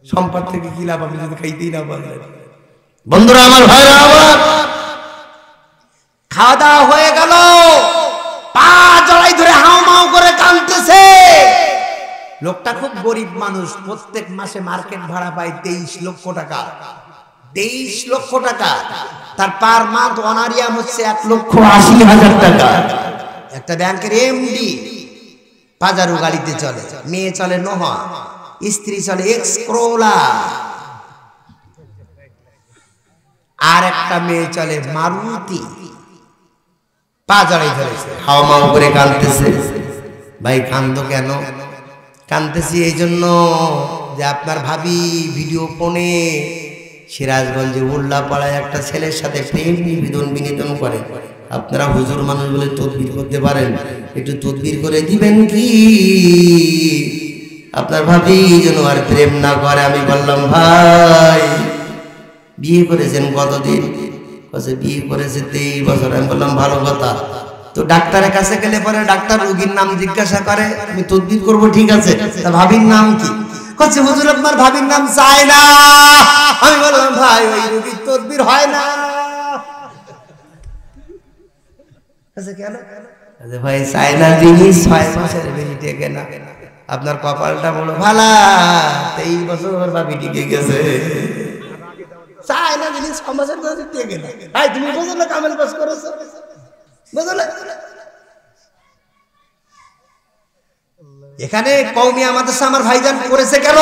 সম্পদ থেকে কি লাভ আপনি যদি খাইতেই না পারলেন। বন্ধুরা আমার, ভাইরা আমার, খাওয়া দাওয়া হয়ে গেল, পা জড়াই ধরে হাও মাও করে কাঁদতেছে। লোকটা খুব গরিব মানুষ, প্রত্যেক মাসে মার্কেট ভাড়া পায় 23 লক্ষ টাকা। 23 লক্ষ টাকা, তার পার মান্থ অনারিয়াম হচ্ছে 1,80,000 টাকা। একটা ব্যাংকের এমডি, পাজারু গাড়িতে চলে, মেয়ে চলে নোহা, স্ত্রী চলে এক্সকোলা, আর একটা মেয়ে চলে মারুতি। পা জড়াই ধরেছে, হাওয়া মাও করে কাঁদতেছে। ভাই কান্দো কেন? কাঁদতেছি এই জন্য যে আপনার ভাবি ভিডিও ফোনে সিরাজগঞ্জে উল্লাপাড়ায় একটা ছেলের সাথে প্রেম বিনোদন করে। আপনারা হুজুর মানুষ বলে তদবির করতে পারেন, একটু তদবির করে দিবেন কি আপনার ভাবি যেন আর প্রেম না করে। আমি বললাম ভাই বিয়ে করেছেন কতদিন? বিয়ে করেছে 23 বছর। আমি বললাম ভালো কথা, তো ডাক্তারের কাছে গেলে পরে ডাক্তার রোগীর নাম জিজ্ঞাসা করে, আমি তদবির করবো ঠিক আছে, তা ভাবির নাম কি? কচ্ছে হুজুর আপনার ভাবির নাম চায় না। আমি বললাম ভাই ওই রোগীর তদবির হয় না। কেন? ভাই চায় না জিনিস 6 মাসের বেশি টেকে না। আপনার কপালটা বড় ভালা, 23 বছর ভাবি টিকে গেছে। চায় না জিনিস 6 মাসের বেশি টেকে না। ভাই তুমি বোঝো না কামেল পাস করেছো, বুঝো না? এখানে কওমিয়া মাদ্রাসা আমার ভাইজান করেছে কেন?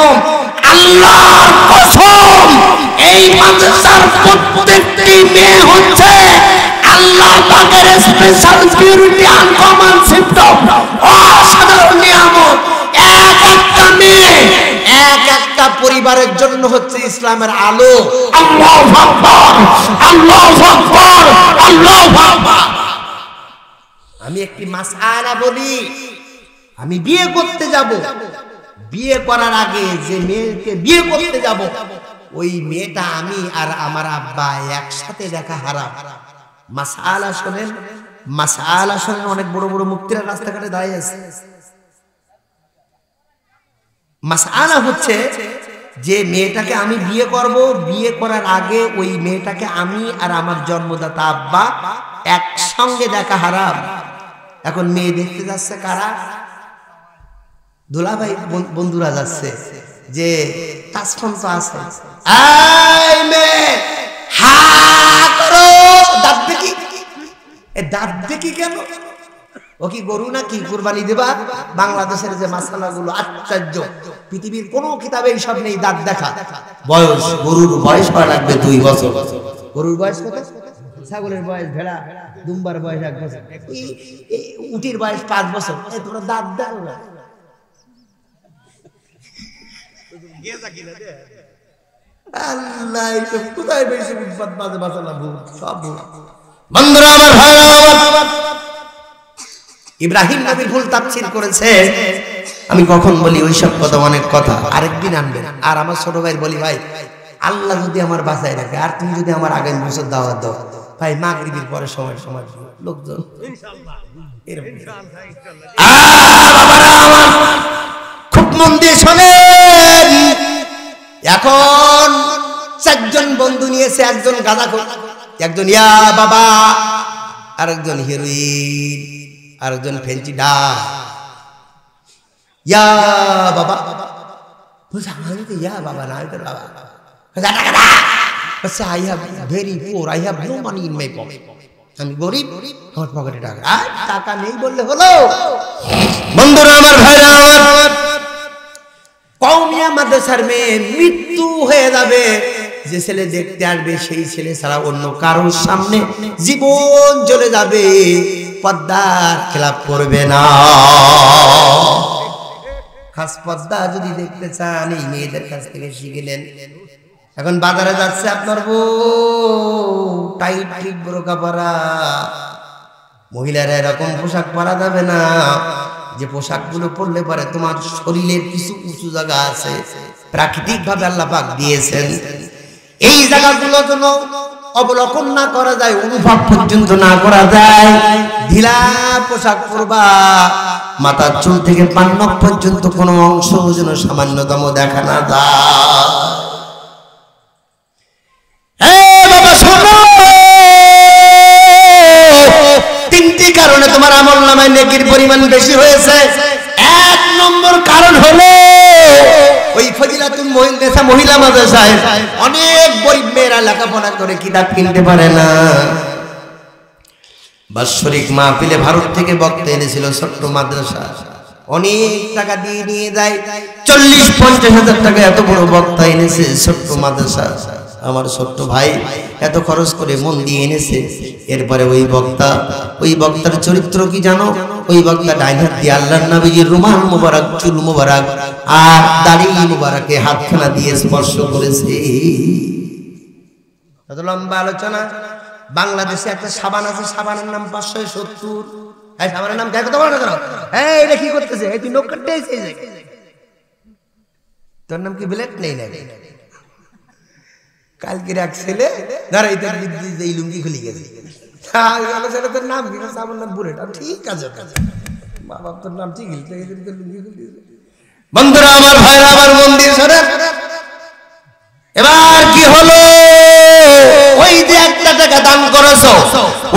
আল্লাহর কসম, এই মাদ্রাসার প্রত্যেকটি মেয়ে হচ্ছে আল্লাহ পাকের স্পেশাল পিউরিটি আনকমন সিম্পটম, অসাধারণ নিয়ামত। এক একটা মেয়ে, এক একটা পরিবার পরিবারের জন্য হচ্ছে ইসলামের আলো। আল্লাহু আকবার, আল্লাহু আকবার, আল্লাহু আকবার। আমি একটি মাসআলা বলি, আমি বিয়ে করতে যাব, বিয়ে করার আগে যে মেয়েকে বিয়ে করতে যাব ওই মেয়েটা আমি আর আমার আব্বা একসাথে দেখা হারাম। মাসআলা শুনেন, মাসআলা শুনেন। অনেক বড় বড় মুফতিরা রাস্তাঘাটে দাঁড়িয়ে আছে। মাসআলা হচ্ছে যে মেয়েটাকে আমি বিয়ে করব, বিয়ে করার আগে ওই মেয়েটাকে আমি আর আমার জন্মদাতা আব্বা একসঙ্গে দেখা হারাম। এখন মেয়ে দেখতে যাচ্ছে কারা? দুলাভাই বন্ধুরা যাচ্ছে, যে টাচফোন তো আছে, এই মেয়ে হা করো, দাঁত দেখি। এ দাঁত দেখি কেন? ও কি গরু নাকি কুরবানি দেবা? বাংলাদেশের যে মাসালাগুলো আশ্চর্য, পৃথিবীর কোন কিতাবে এইসব নেই দাঁত দেখা। বয়স, গরুর বয়স হওয়া লাগবে 2 বছর। গরুর বয়স কত? ছাগলের বয়স, ভেড়া দুম্বার বয়স 1 বছর, উটির বয়স 5 বছর। তোমরা দাঁত দাও না। আল্লাহ কোথায় বেশি উৎপাত বাজে বাঁচালা ভূত, সব ভূত। বন্ধুরা আমার, ভাইরা আমার, ইব্রাহিম নবী ভুল তাফসীর করেছে। আমি কখন বলি ওইসব কথা, অনেক কথা আরেকদিন আনবেন। আর আমার ছোট ভাই বলি, ভাই আল্লাহ যদি আমার বাঁচায় রাখে আর তুমি যদি আমার আগামী বছর দাওয়াত দাও, ভাই মাগরিবের পরে সময় সময় লোকজন খুব মন দিয়ে শোনেন। এখন 4 জন বন্ধু নিয়েছে, একজন গাঁজাখোর, একজন ইয়া বাবা, আরেকজন হিরোইন, আরেকজন ফেন্সি ডা। ইয়া বাবা বলছে আমি তো ইয়া বাবা না, আমি তো বাবা। I have very poor, I have no money in my pocket. আমি গরিব, আমার পকেটে টাকা। আর টাকা নেই বললে হলো? বন্ধুরা আমার, ভাইরা আমার, কওমিয়া মাদ্রাসার মেয়ে মৃত্যু হয়ে যাবে, যে ছেলে দেখতে আসবে সেই ছেলে ছাড়া অন্য কারোর সামনে জীবন চলে যাবে, পর্দার খেলাপ করবে না। খাস পর্দা যদি দেখতে চান এই মেয়েদের কাছ থেকে শিখে নেন। এখন বাজারে যাচ্ছে আপনার বউ, টাইট ঠিক বোরকা পরা, মহিলারা এরকম পোশাক পরা যাবে না যে পোশাকগুলো পরলে পরে তোমার শরীরের কিছু উঁচু জায়গা আছে প্রাকৃতিক ভাবে আল্লাহ পাক দিয়েছেন, এই জায়গাগুলো যেন অবলোকন না করা যায়, অনুভব পর্যন্ত না করা যায়। ঢিলা পোশাক পরবা, মাথার চুল থেকে পান নখ পর্যন্ত কোনো অংশ যেন সামান্যতম দেখা না যায়। কারণে তোমার আমলনামায় নেকির পরিমাণ বেশি হয়েছে। 1 নম্বর কারণ হলো ওই ফজিলাতুল মুহিন্দেসা মহিলা মাদ্রাসায় অনেক গরিব মেয়েরা লেখাপড়া করে কিতাব কিনতে পারে না। বাৎসরিক মাহফিলে ভারত থেকে বক্তা এনেছিল, ছোট্ট মাদ্রাসা, অনেক টাকা দিয়ে নিয়ে যায়, 40-50 হাজার টাকা এত বড় বক্তা এনেছে ছোট্ট মাদ্রাসা। আমার ছোট্ট ভাই এত খরচ করে মন দিয়ে এনেছে। এরপরে ওই বক্তার চরিত্র কি জানো? ওই বক্তা ডাইন হাত দিয়ে আল্লাহর নবীর রুমাল মুবারক, চুল মুবারক আর দাড়ি মুবারকে হাতখানা দিয়ে স্পর্শ করেছে। এত লম্বা আলোচনা। বাংলাদেশে একটা সাবান আছে, সাবানের নাম 570। এই সাবানের নাম কত বড় করো? এই এটা কি করতেছে? এই তুই নখ কাটতে এসে তোর নাম কি ব্লেড নেই না? কালকে এক ছেলে দাঁড়াইতে এই লুঙ্গি খুলে গেছে, তোর নাম কি? আমার নাম বুলেট। ঠিক আছে বাবা, তোর নাম ঠিক লুঙ্গি খুলে। বন্ধুরা আমার, ভাইরা আমার, মন্দির সরেন। এবার কি হলো? ওই যে 1 টাকা দান করেছো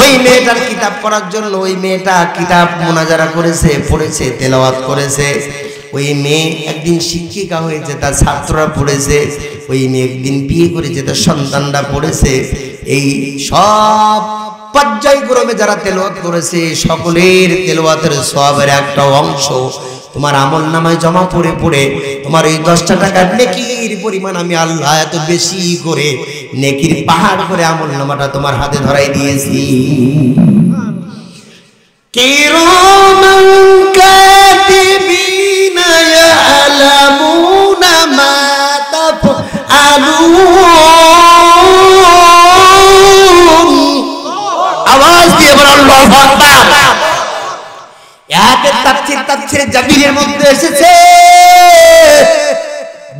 ওই মেয়েটার কিতাব পড়ার জন্য, ওই মেয়েটা কিতাব মুনাজারা করেছে, পড়েছে, তেলাওয়াত করেছে। ওই মেয়ে একদিন শিক্ষিকা হয়েছে, তার ছাত্ররা পড়েছে। ওই মেয়ে একদিন বিয়ে করেছে, তার সন্তানরা পড়েছে। এই সব পর্যায়ক্রমে যারা তেলাওয়াত করেছে সকলের তেলাওয়াতের সওয়াবের একটা অংশ তোমার আমলনামায় জমা পড়ে পড়ে তোমার এই 10 টাকার নেকির পরিমাণ আমি আল্লাহ এত বেশি করে নেকির পাহাড় করে আমলনামাটা তোমার হাতে ধরাই দিয়েছি। কিরামান কাতিবিনা ইয়ালামুনা মা তাফসীর জাবিরের মধ্যে এসেছে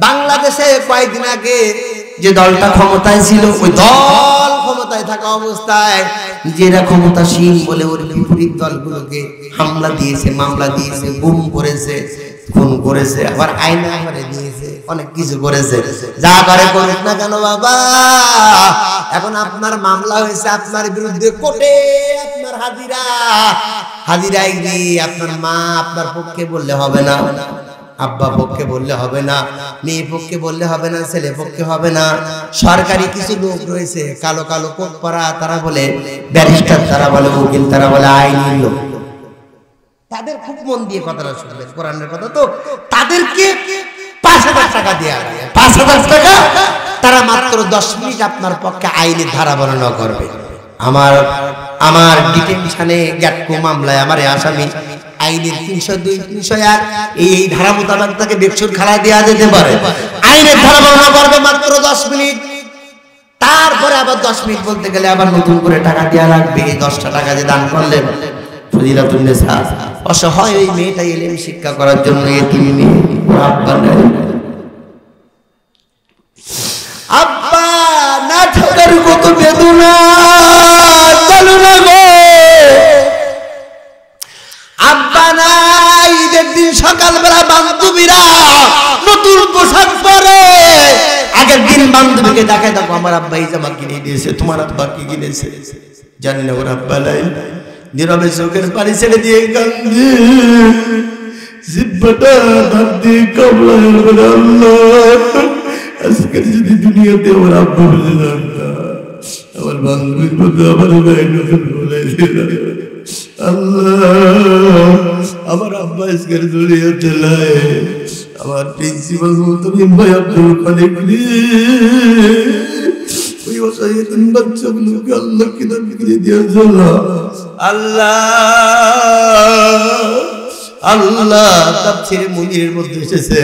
বাংলাদেশে কয়েকদিন আগে যে দলটা ক্ষমতায় ছিল ওই দল ক্ষমতায় থাকা অবস্থায় নিজেরা ক্ষমতাসীন বলে ওর বিপরীত দলগুলোকে হামলা দিয়েছে, মামলা দিয়েছে, গুম করেছে, খুন করেছে, আবার আইনা করে দিয়েছে, অনেক কিছু করেছে। যা করে করুক না কেন বাবা, এখন আপনার মামলা হয়েছে আপনার বিরুদ্ধে কোর্টে, আপনার হাজিরাই গিয়ে আপনার মা আপনার পক্ষে বললে হবে না, আব্বা পক্ষে বললে হবে না, মেয়ে পক্ষে বললে হবে না, ছেলে পক্ষে হবে না। সরকারি কিছু লোক রয়েছে কালো কালো কোট পরা, তারা বলে ব্যারিস্টার, তারা বলে উকিল, তারা বলে আইনি লোক। তাদের খুব মন দিয়ে কথাটা শুনবেন, কোরআনের কথা তো। তাদেরকে ৫,০০০ টাকা দেওয়া হবে, ৫,০০০ টাকা, তারা মাত্র ১০ মিনিট আপনার পক্ষে আইনের ধারা বর্ণনা করবে। আমার ডিটেনশনে গ্যাটকো মামলায় আমার আসামি আইনের ৩০২ ৩০১ এই ধারা মোতাবেক তাকে বেকসুর খালায় দেওয়া যেতে পারে। আইনের ধারা বর্ণনা করবে মাত্র ১০ মিনিট, তারপরে আবার ১০ মিনিট বলতে গেলে আবার নতুন করে টাকা দেওয়া লাগবে। এই ১০টা টাকা যে দান করলেন ফজিলাতুন নিসা, অসহায় ওই মেয়েটা ইলম শিক্ষা করার জন্য এতিম মেয়ে, আব্বা নাই, আব্বা না থাকার কত বেদনা, চলো না গো আব্বা নাই। ঈদের দিন সকালবেলা বান্ধবীরা নতুন পোশাক পরে, আগের দিন বান্ধবীকে দেখায়, দেখো আমার আব্বা এই জামা কিনে দিয়েছে, তোমার আব্বা কি কিনেছে জানি না, ওর আব্বা নাই। নীরবে চোখের পানি ছেড়ে দিয়ে কান্দে, জিব্বাটা দাঁত দিয়ে কামড়ায়, আল্লাহ আজকে যদি দুনিয়াতে আমার আব্বা বেঁচে থাকতো, আমার বান্ধবীর মধ্যে আমার গায়ে নতুন বলাই দিলাম, আল্লাহ আমার আব্বা আজকের দুনিয়াতে নাই, আমার প্রিন্সিপাল তুমি ভাই আব্দুল খালিক ওই অসহায় বাচ্চাগুলোকে আল্লাহ কিনা বিক্রি দিয়েছে। আল্লাহ আল্লাহ তাফসীরে মুনিরের মধ্যে এসেছে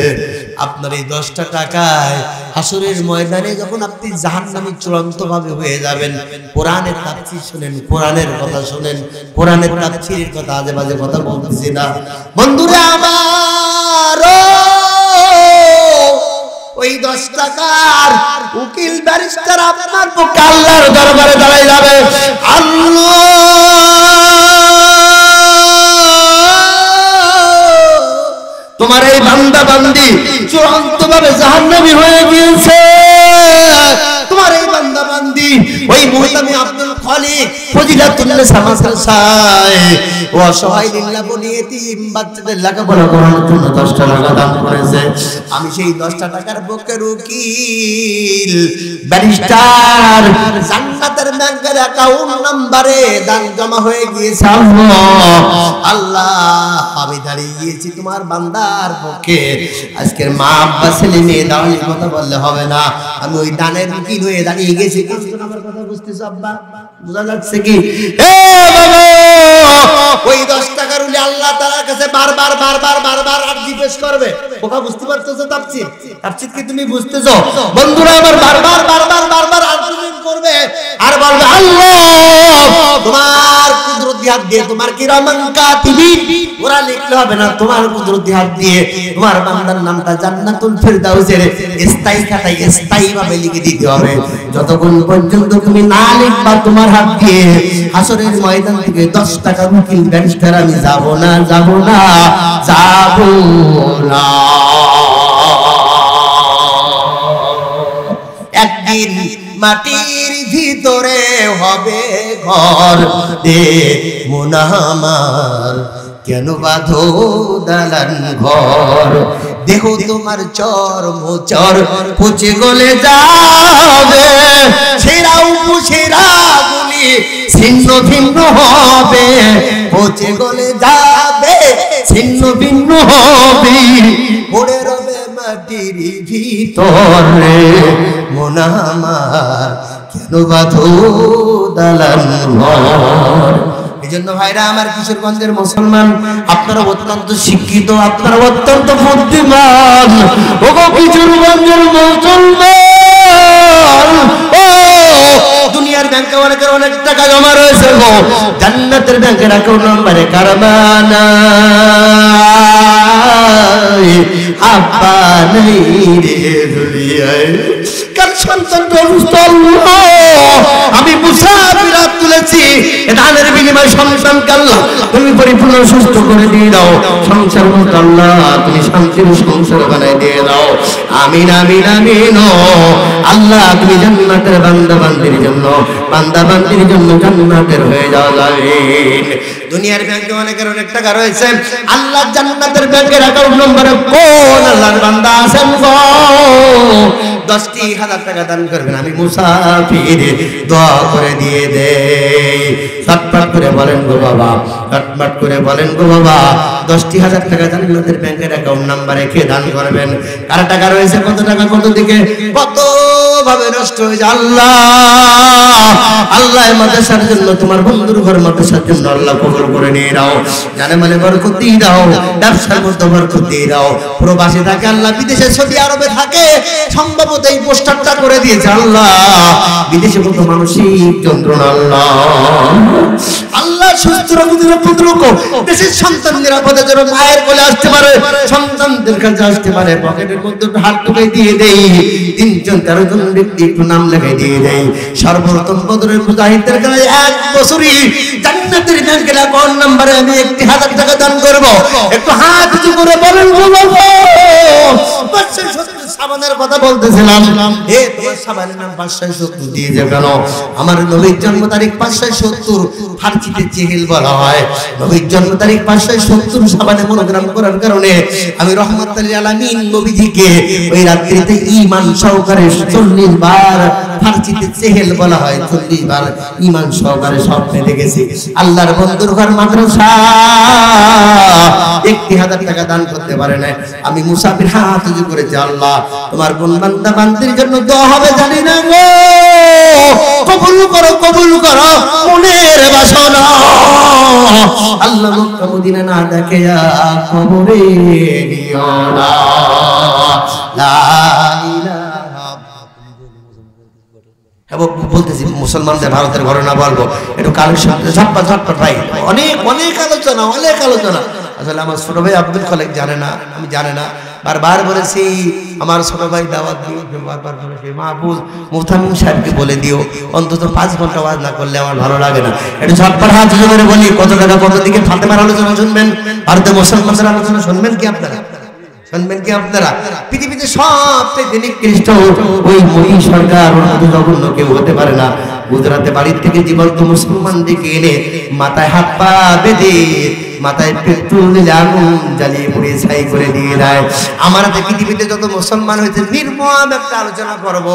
আপনার এই ১০টা টাকায় হাসরের ময়দানে যখন আপনি জাহান্নামী চূড়ান্ত ভাবে হয়ে যাবেন, কোরআনের তাফসীর শুনেন, কোরআনের কথা শুনেন, কোরআনের তাফসীরের কথা আজে বাজে কথা বলতেছি না বন্ধুরা আমার। ওই ১০ টাকার উকিল ব্যারিস্টার আপনার পক্ষে আল্লাহর দরবারে দাঁড়ায় যাবে, আল্লাহ তোমার এই বান্দা বান্দি চূড়ান্ত ভাবে জাহান্নামী হয়ে গিয়েছে, তোমার এই বান্দা বান্দি ওই মুহতামি আব্দুল খালিক ফজিলাতুন নিসা মাদ্রাসায় ও অসহায় লিল্লাহ বনি এতিম বাচ্চাদের লেখাপড়া করানোর জন্য ১০টা টাকা দান করেছে। আমি সেই 10টা টাকার পক্ষের উকিল ব্যারিস্টার, জান্নাতের ব্যাংকের অ্যাকাউন্ট নম্বরে দান জমা হয়ে গিয়েছে। আল্লাহ আমি দাঁড়িয়ে গিয়েছি তোমার বান্দার পক্ষে। আজকের মা আব্বা ছেলে মেয়ে দাঁড়িয়ে কথা বললে হবে না, আমি ওই দানের উকিল হয়ে দাঁড়িয়ে গেছি। আমার কথা বুঝতেছো আব্বা? বুঝা যাচ্ছে কি? ওই 10 টাকার উলি আল্লাহ তাআলার কাছে বারবার বারবার বারবার আরজি পেশ করবে। কথা বুঝতে পারতেছো? তাফসীর কি তুমি বুঝতেছো বন্ধুরা? আমার বারবার বারবার বারবার আরজি করবে আর বলবে আল্লাহ তোমার কুদরতি হাত দিয়ে, তোমার কিরামান কাতিবিন ওরা লিখলে হবে না, তোমার কুদরতি হাত দিয়ে তোমার বান্দার নামটা জান্নাতুল ফেরদাউসের স্থায়ী খাতায় স্থায়ী ভাবে লিখে দিতে হবে। যতক্ষণ পর্যন্ত তুমি না লিখবা তোমার হাত দিয়ে, হাসরের ময়দান থেকে 10 টাকা উকিল ব্যারিস্টার আমি যাব না, যাব না, যাব না। একদিন মাটির ভিতরে হবে ঘর দে মোনা আমার, কেন বাঁধো দালান ঘর, দেখো তোমার চর্মচর পচে গলে যাবে, সেরা উপসেরা গুলি ছিন্ন ভিন্ন হবে, পচে গলে যাবে ছিন্ন ভিন্ন হবে, পড়ে রবে মাটির ভিতরে মোনা আমার, কেন বাঁধো দালান ঘর। এই জন্য ভাইরা আমার, কিশোরগঞ্জের মুসলমান আপনারা অত্যন্ত শিক্ষিত, আপনারা অত্যন্ত বুদ্ধিমান। ওগো কিশোরগঞ্জের মুসলমান, ও দুনিয়ার ব্যাংকে অনেকের অনেক টাকা জমা রয়েছে গো, জান্নাতের ব্যাংকের অ্যাকাউন্ট নম্বরে কারমানা আব্বা নেই রে দুনিয়ায়, কার সন্তান অসুস্থ, আমি মুসাফির হাত তুলেছি, দানের বিনিময়ে সন্তানকে আল্লাহ তুমি পরিপূর্ণ সুস্থ করে দিয়ে দাও, সংসার মত আল্লাহ তুমি শান্তির সংসার বানাই দিয়ে দাও, আমিন আমিন আমিন। আল্লাহ তুমি জান্নাতের বান্দা বান্দির জন্য জান্নাতের হয়ে যাও আমিন। দুনিয়ার ব্যাংকে অনেকের অনেক টাকা রয়েছে, আল্লাহ জান্নাতের ব্যাংকের অ্যাকাউন্ট নম্বরে কোন আল্লাহর বান্দা আছেন গো 10,000 টাকা দান করবেন, আমি মুসাফির দোয়া করে দিয়ে দেই। চটপট করে বলেন গো বাবা, চটপট করে বলেন গো বাবা, 10,000 টাকা জান্নাতের ব্যাংকের অ্যাকাউন্ট নম্বরে কে দান করবেন? কার টাকা রয়েছে, কত টাকা কত দিকে কত ভাবে নষ্ট হয়ে যায়। আল্লাহ আল্লাহ মাদ্রাসার জন্য, তোমার বন্ধুর ঘর মাদ্রাসার জন্য আল্লাহ কবুল করে নিয়ে নাও, জানে মানে বরকত দিয়ে দাও, ব্যবসার মধ্যে বরকত দিয়ে দাও। প্রবাসী থাকে আল্লাহ, বিদেশে সৌদি আরবে থাকে, সম্ভবত এই পোস্টারটা করে দিয়েছে আল্লাহ, বিদেশে কত মানসিক যন্ত্রণা আল্লাহ আল্লাহ সুস্থ রাখো, দেশের সন্তান নিরাপদে যেন মায়ের কোলে আসতে পারে, সন্তানদের কাছে আসতে পারে, পকেটের মধ্যে হাত ঢুকে দিয়ে দেই, 3-4 জন ব্যক্তি একটু নাম লেখে দিয়ে দেই। সর্বপ্রথম বদরের মুজাহিদদের কাছে 1 বছরই জান্নাতের ব্যাংকের অ্যাকাউন্ট নম্বরে আমি 1,000 টাকা দান করব। একটু হাত উঁচু করে বলেন সাবানের কথা বলতেছিলাম, হে তোমার সাবানের নাম 570 দিয়ে যে কেন? আমার নবীর জন্ম তারিখ 570, ফার্সিতে চেহেল বলা হয়। নবীর জন্ম তারিখ 570 সাবানে মনোগ্রাম করার কারণে আমি রহমাতুল আলামিন নবীজিকে ওই রাত্রিতে ঈমান সহকারে 40 বার, ফার্সিতে চেহেল বলা হয়, 40 বার ঈমান সহকারে স্বপ্নে দেখেছি। আল্লাহর বন্ধুর ঘর মাদ্রাসা 1,000 টাকা দান করতে পারে না, আমি মুসাফির হাত উঁচু করেছি, আল্লাহ তোমার কোন বান্দা বান্দির জন্য দোয়া হবে জানি না গো, কবুল করো মনের বাসনা। আল্লাহ মক্কা মদিনা না দেখে কবরে নিও না, লা ইলাহা। বলতেছি মুসলমানদের ভারতের ঘটনা বলবো, একটু কালেকশন ঝটপট ভাই, অনেক আলোচনা আসলে আমার ছোট ভাই আব্দুল খালেক জানে না, আমি জানে না, বারবার বলেছি আমার ছোট ভাই দাওয়াত দিও, বারবার বলেছি মাহবুব মুহতামিম সাহেবকে বলে দিও, অন্তত 5 ঘন্টা ওয়াজ না করলে আমার ভালো লাগে না। একটু ঝটপট হাত উঁচু করে বলি, কত টাকা কত দিকে ফাতেমার আলোচনা শুনবেন, ভারতের মুসলমানদের আলোচনা শুনবেন কি আপনারা? পৃথিবীতে সবচেয়ে নিকৃষ্ট ওই মোদী সরকার, ওর মতো জঘন্য কেউ হতে পারে না। গুজরাতে বাড়ির থেকে জীবন্ত মুসলমান দিকে এনে মাথায় হাত পা বেঁধে, মাথায় পেট্রোল দিলে আগুন জ্বালিয়ে পুড়িয়ে ছাই করে দিয়ে দেয়। আমার হাতে পৃথিবীতে যত মুসলমান হয়েছে নির্মম একটা আলোচনা করবো।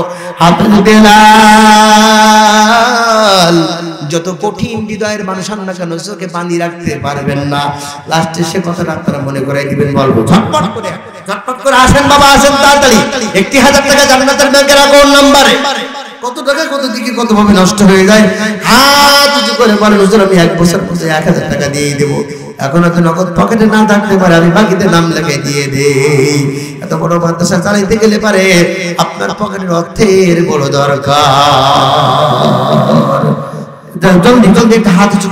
যত কঠিন হৃদয়ের মানুষ না কেন চোখে পানি রাখতে পারবেন না, লাস্টে সে কথাটা আপনারা মনে করাই দিবেন। বলবো ঝটপট করে আসেন বাবা, আসেন তাড়াতাড়ি। 1,000 টাকা জান্নাতের ব্যাংকের অ্যাকাউন্ট নম্বরে, কত টাকা কত দিকে কত ভাবে নষ্ট হয়ে যায়। হাত উঁচু করে বলেন হুজুর আমি 1 বছর পরে 1,000 টাকা দিয়ে দেবো, এখন হয়তো নগদ পকেটে না থাকতে পারে, আমি বাকিতে নাম লেখে দিয়ে দেই। এত বড় মাদ্রাসা চালাইতে গেলে পারে আপনার পকেটের অর্থের বড় দরকার। জলদি একটা হাত উঁচু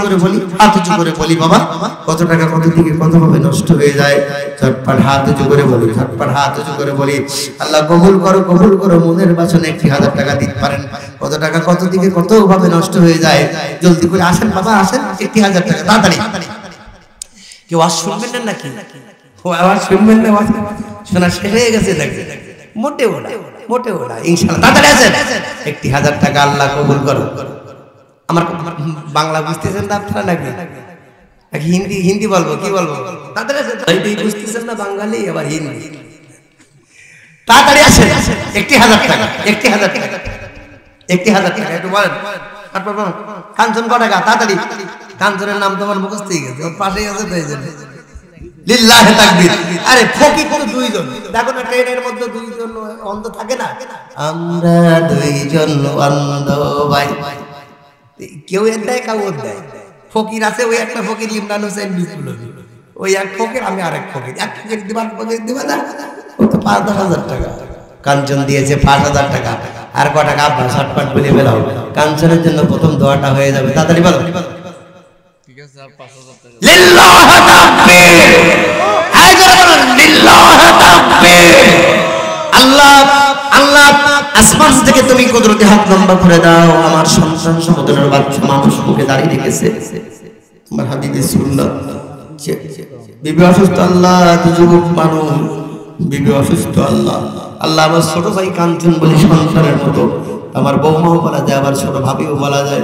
করে বলি বাবা, কত টাকা কত দিকে কত ভাবে নষ্ট হয়ে যায়। ঝটপট হাত উঁচু করে বলি, আল্লাহ কবুল করো মনের বাসনে 1,000 টাকা দিতে পারেন, কত টাকা কত দিকে কত ভাবে নষ্ট হয়ে যায়। জলদি করে আসেন বাবা, আসেন 1,000 টাকা তাড়াতাড়ি। কেউ আওয়াজ শুনবেন না নাকি? আওয়াজ শুনবেন না? শোনা শেষ হয়ে গেছে নাকি? মোটেও না ইনশাআল্লাহ তাড়াতাড়ি আসেন। 1,000 টাকা আল্লাহ কবুল করো। আমার বাংলা বুঝতেছেন না আপনারা নাকি? হিন্দি বলবো, কি বলবো? তাড়াতাড়ি বুঝতেছেন না বাঙালি, আবার হিন্দি। তাড়াতাড়ি আসেন। 1,000 টাকা, 1,000 টাকা, 1,000 টাকা। একটু বলেন কাঞ্চন ক টাকা? তাড়াতাড়ি। কাঞ্চনের নাম তোমার মুখস্থ হয়ে গেছে, ওর পাশেই আছে পেয়েছেন। লিল্লাহি তাকবীর। আরে ফকির তো 2 জন, দেখো না ট্রেনের মধ্যে 2 জন অন্ধ থাকে না? আমরা 2 জন অন্ধ ভাই, কেউ এর দেয় কেউ ওর দেয়। ফকির আছে, ওই একটা ফকির ইমরান হোসেন বিপ্লবী, ওই এক ফকির, আমি আরেক ফকির। এক ফকির দিবা না, ও তো 5,000 টাকা। কাঞ্চন দিয়েছে 5,000 টাকা, আর কটা আব্বা শর্টকাট বলে বেলাও, কাঞ্চনের জন্য প্রথম দোয়াটা হয়ে যাবে, তাড়াতাড়ি বলো। ঠিক আছে, আর 5,000 টাকা লিল্লাহ তাকবীর, লিল্লাহ তাকবীর। আল্লাহ আল্লাহ আসমান থেকে তুমি কুদরতি হাত লম্বা করে দাও। আমার সন্তান সমতলের বাচ্চা মানুষ মুখে দাঁড়িয়ে রেখেছে, তোমার হাবিবের সুন্নাত। বিবি অসুস্থ, আল্লাহ যুবক মানুষ বিবি অসুস্থ, আল্লাহ আল্লাহ আমার ছোট ভাই কাঞ্চন বলি সন্তানের মতো, আমার বৌমাও বলা যায়, আবার ছোট ভাবিও বলা যায়।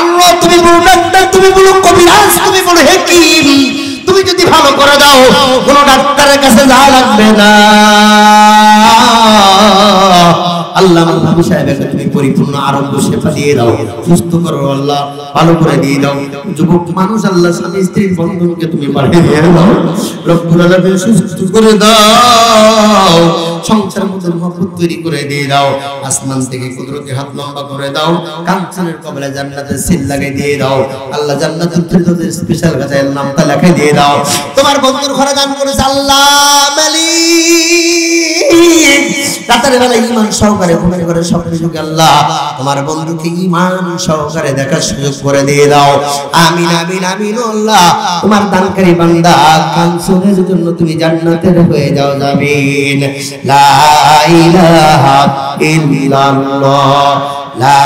আল্লাহ তুমি বলো ডাক্তার, তুমি বলো কবিরাজ, তুমি বলো হাকিম, তুমি যদি ভালো করে দাও কোন ডাক্তারের কাছে যাওয়া লাগবে না। আল্লাহ নবী সাহেবকে তুমি পরিপূর্ণ আরোগ্য সেবা দিয়ে দাও, সুস্থ করো আল্লাহ, ভালো করে দিয়ে দাও। যুবক মানুষ আল্লাহ স্বামী স্ত্রীর বন্ধনকে তুমি বাড়িয়ে দিয়ে দাও, রব্বুল আলামিন সুস্থ করে দাও, সংসারের মধ্যে মহব্বত তৈরি করে দিয়ে দাও। আসমান থেকে কুদরতি হাত লম্বা করে দাও, কাঞ্চনের কবলে জান্নাতের সিল লাগিয়ে দিয়ে দাও। আল্লাহ জান্নাতুল ফিরদৌসের স্পেশাল গাছের নামটা লিখে দিয়ে দাও। তোমার বন্ধুর ঘরে দান করেছে আল্লাহ মালিক, রাতের বেলা ঈমান সহকারে ঘুমের ঘরে স্বপ্নে যুগে আল্লাহ তোমার বন্ধুকে ঈমান সহকারে দেখার সুযোগ করে দিয়ে দাও। আমিন আমিন আমিন। আল্লাহ তোমার দানকারী বান্দা কাঞ্চনের জন্য তুমি জান্নাতের হয়ে যাও, জামিন। লা ইলাহা ইল্লাল্লাহ, লা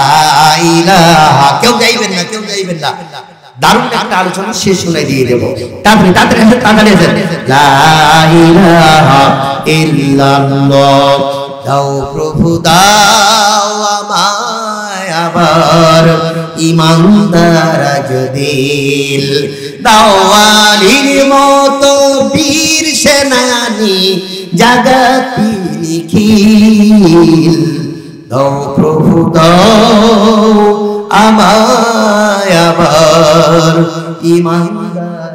ইলাহা। কেউ যাইবেন না, কেউ যাইবেন না, দারুণ একটা আলোচনা শেষ শুনে দিয়ে দেব। তারপরে তাড়াতাড়ি লা ইলাহা ইল্লাল্লাহ। দাও প্রভু দাও আমায় আবার ইমানদার দিল, দাও আলীর মতো বীর সেনানী জাগাতি নিখিল। দাও প্রভু দাও আমায় আবার ইমানদার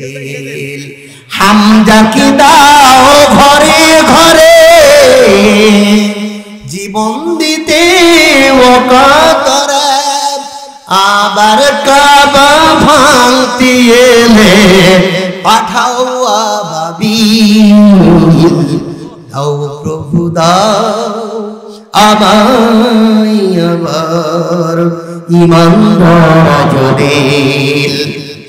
দিল। হামজাকে দাও ঘরে ঘরে জীবন দিতে ওকাতরে, আবার কাবা ভাঙতে এলে পাঠাও আবাবিল। দাও প্রভু দাও আমায় আবার ইমানদার দিল।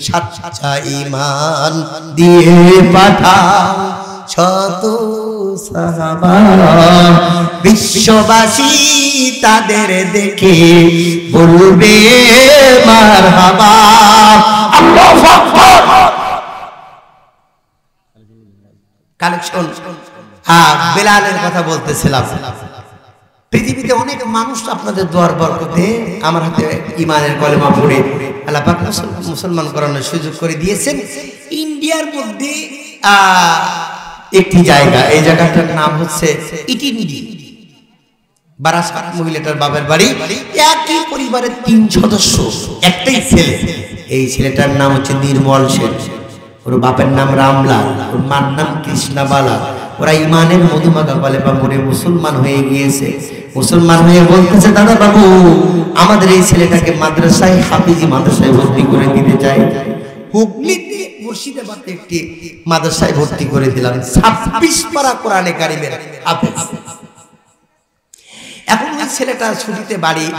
সাচ্চা ঈমান দিয়ে পাঠাও শত সাহাবা, বিশ্ববাসী তাদের দেখে বলবে মারহাবা। আল্লাহু আকবার। কালেকশন। বেলালের কথা বলতেছিলাম। পৃথিবীতে অনেক মানুষ আপনাদের দোয়ার বরকতে আমার হাতে ঈমানের কলেমা পড়ে আল্লাহ পাক মুসলমান করানোর সুযোগ করে দিয়েছেন। ইন্ডিয়ার মধ্যে একটি জায়গা, এই জায়গাটার নাম হচ্ছে ইটিনিডি, বারাসাত মহিলাটার বাবার বাড়ি। একই পরিবারের 3 সদস্য, একটাই ছেলে। এই ছেলেটার নাম হচ্ছে নির্মল সেন, ওর বাপের নাম রামলাল, ওর মার নাম কৃষ্ণবালা। ওরা ঈমানের মধুমাখা কলেমা পড়ে মুসলমান হয়ে গিয়েছে। মুসলমান হয়ে বলতেছে, দাদা বাবু আমাদের এই ছেলেটাকে মাদ্রাসায়, হাফিজি মাদ্রাসায় ভর্তি করে দিতে চাই। হুগলিতে মুর্শিদাবাদে একটি মাদ্রাসায় ভর্তি করে দিলাম, 26 পারা কোরআনে কারিমের হাফেজ। এখন ওই ছেলেটা ছুটিতে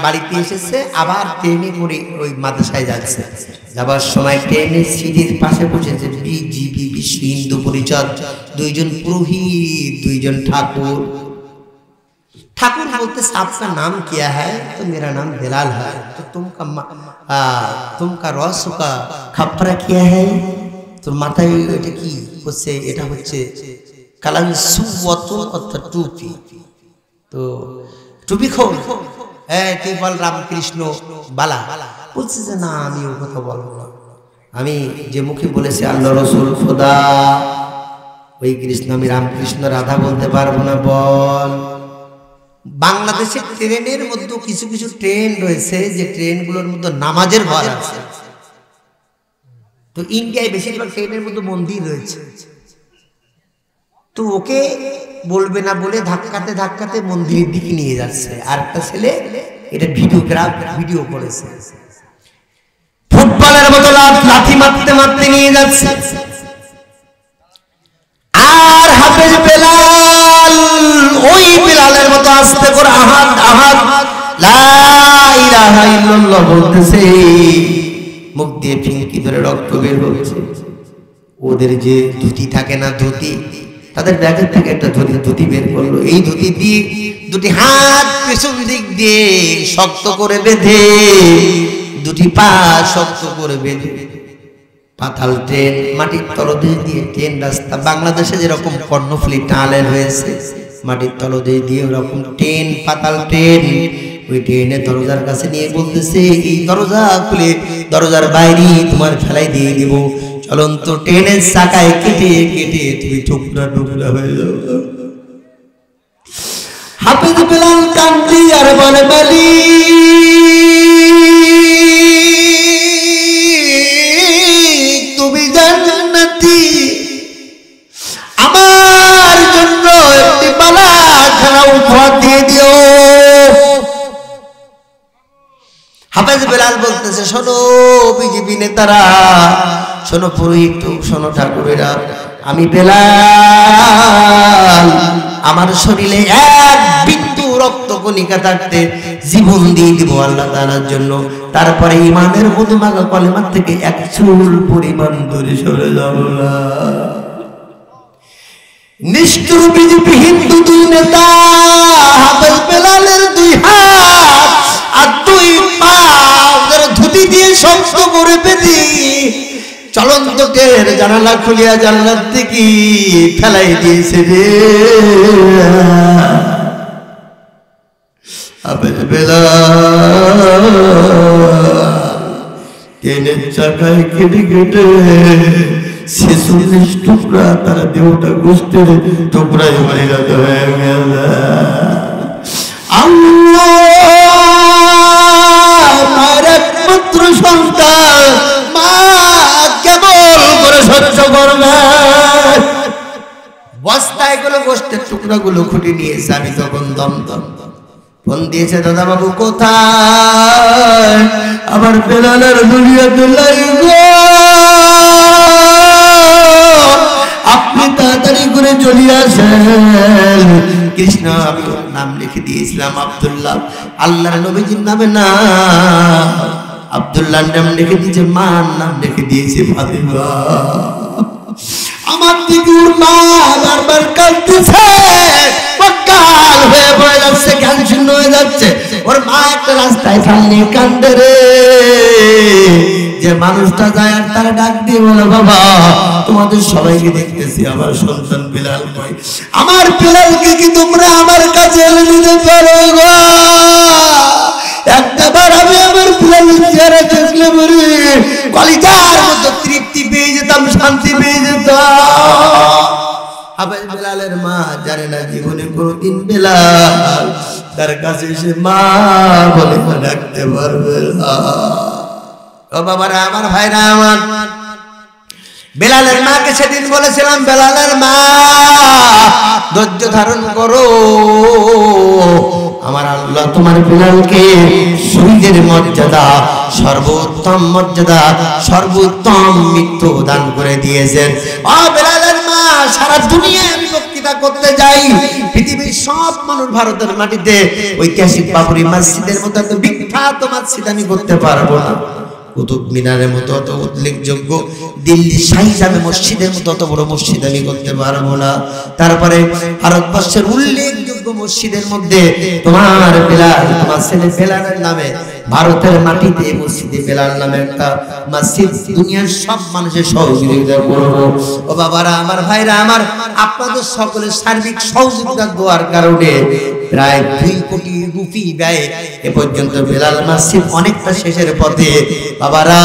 বাড়িতে এসেছে, আবার ট্রেনে করে ওই মাদ্রাসায় যাচ্ছে। যাবার সময় ট্রেনে সিটের পাশে বসেছে বিজিবি, বিশ্ব হিন্দু পরিষদ, 2 জন পুরোহিত, 2 জন ঠাকুর। ठाकुर बोलते आपका नाम क्या है? तो मेरा नाम बिलाल है। तो तुमका रस का खपरा क्या है? तो माथाय এটা কি হচ্ছে? এটা হচ্ছে কালাম সুওয়াতুন অর্থাৎ টুপি। তো টুপি খোল, তুই বল রামকৃষ্ণ বালা। বলছে যে না, আমি ও কথা বলবো না, আমি যে মুখে বলেছি আল্লাহ রসুল খোদা, ওই কৃষ্ণ আমি রামকৃষ্ণ রাধা বলতে পারবো না। বল। বাংলাদেশের ট্রেনের মধ্যে কিছু কিছু ট্রেন রয়েছে যে ট্রেনগুলোর মধ্যে নামাজের ঘর আছে। তো ইন্ডিয়ায় বেশিরভাগ ট্রেনের মধ্যে মন্দির রয়েছে। তো ওকে বলবে না বলে ধাক্কাতে ধাক্কাতে মন্দিরের দিকে নিয়ে যাচ্ছে। আর একটা ছেলে এটা ভিডিও করেছে, ফুটবলের মতো লাথি মারতে মারতে নিয়ে যাচ্ছে। আর হাফেজ বেলাল ওই বেলালের মতো আস্তে আস্তে করে আহাদ আহাদ লা ইলাহা ইল্লাল্লাহ বলতেছে, মুখ দিয়ে ফিনকি ধরে রক্ত বের হচ্ছে। ওদের যে ধুতি থাকে না, ধুতি, তাদের ব্যাগের থেকে একটা ধুতি বের করলো। এই ধুতি দিয়ে দুটি হাত পেছন দিক দিয়ে শক্ত করে বেঁধে, দুটি পা শক্ত করে বেঁধে পাতাল ট্রেন, মাটির তলদেশ দিয়ে ট্রেন রাস্তা, বাংলাদেশে যেরকম কর্ণফুলী টানেল হয়েছে মাটির তলদেশ দিয়ে ওরকম ট্রেন, পাতাল ট্রেন, ওই ট্রেনের দরজার কাছে নিয়ে বলতেছে, এই দরজা খুলে দরজার বাইরে তোমার ফেলাই দিয়ে দিব, চলন্ত ট্রেনের চাকায় কেটে কেটে তুমি টুকরা টুকরা হয়ে যাও। হাফেজ বেলাল কান্দি আর বলে, বলি তুমি জান্নাতি, আমার জন্য একটি মালা খানা উপহার দিয়ে দিও। হাফেজ বেলাল বলতেছে, শোনো বিজেপি নেতারা, শোনো পুরোহিত, শোনো ঠাকুরেরা, আমি বেলাল আমার শরীরে এক বিন্দু রক্ত কণিকা থাকতে জীবন দিয়ে দিব আল্লাহ তাআলার জন্য, তারপরে ইমানের মধুমাখা কলেমার থেকে এক চুল পরিমাণ দূরে সরে যাব না। নিষ্ঠুর বিজেপি হিন্দু দুই নেতা হাফেজ বেলালের দুই হাত আর দুই পা ধুতি দিয়ে শক্ত করে বেঁধে চলন্ত ট্রেনের জানালা খুলিয়া জান্নাত থেকে ফেলাই দিয়েছে রে। হাফেজ বেলাল ট্রেনের চাকায় কেটে কেটে 46 টুকরা তার দেহটা গোস্তের টুকরায় পরিণত হয়ে গেল। মায়ের একমাত্র সন্তান, মা কেমন করে সহ্য করবে? বস্তায় গুলো গোস্তের টুকরা গুলো খুঁটে নিয়েছে। আমি তখন দমদম ফোন দিয়েছে, দাদা বাবু কোথায়? আমার বেলালের দুনিয়াতে লাগো, আপনি তাড়াতাড়ি করে চলে আসেন। কৃষ্ণ, আমি নাম লিখে দিয়েছিলাম আব্দুল্লাহ, আল্লাহর নবীজির নামে না, আব্দুল্লাহর নাম লিখে দিয়েছে, মার নাম লিখে দিয়েছে ফাতিমা। আমার দিকে ওর মা বারবার কাঁদতেছে, কাল হয়ে পড়ে যাচ্ছে, জ্ঞান শূন্য হয়ে যাচ্ছে। ওর মা একটা রাস্তায় সামনে কান্দে রে, যে মানুষটা যায় আর তারা ডাক দিয়ে বলে, বাবা তোমাদের সবাইকে দেখতেছি, আমার সন্তান বেলাল কই? আমার বেলালকে কি তোমরা আমার কাছে এনে দিতে পারো গো? একটাবার আমি আমার বেলালের চেহারা দেখলে মরে কলিজার মতো তৃপ্তি পেয়ে যেতাম, শান্তি পেয়ে যেতাম। হাফেজ বেলালের মা জানে না জীবনে কোনদিন বেলাল তার কাছে এসে মা বলে ডাকতে পারবে না। ও বাবারা, আমার ভাইরা আমার, বেলালের মাকে সেদিন বলেছিলাম, বেলালের মা ধৈর্য ধারণ করো, আমার আল্লাহ তোমার বেলালকে শহীদের মর্যাদা, সর্বোত্তম মর্যাদা, সর্বোত্তম মৃত্যু দান করে দিয়েছেন। ও বেলালের মা, সারা দুনিয়ায় আমি বক্তৃতা করতে যাই, পৃথিবীর সব মানুষ ভারতের মাটিতে ঐতিহাসিক বাবরি মসজিদের মতো এত বিখ্যাত মসজিদ আমি করতে পারবো না, কুতুব মিনারের মতো অত উল্লেখযোগ্য, দিল্লি শাহী মসজিদের মতো অত বড় মসজিদ আমি করতে পারবো না। তারপরে ভারতবর্ষের উল্লেখযোগ্য মসজিদের মধ্যে তোমার বেলাল, তোমার ছেলে বেলালের নামে ভারতের মাটিতে মসজিদে বেলাল নামে একটা মসজিদ দুনিয়ার সব মানুষের সহযোগিতা করবো। ও বাবারা, আমার ভাইরা আমার, আপনাদের সকলের সার্বিক সহযোগিতা দেওয়ার কারণে প্রায় 2 কোটি রুপি ব্যয় এ পর্যন্ত বেলাল মসজিদ অনেকটা শেষের পথে। বাবারা,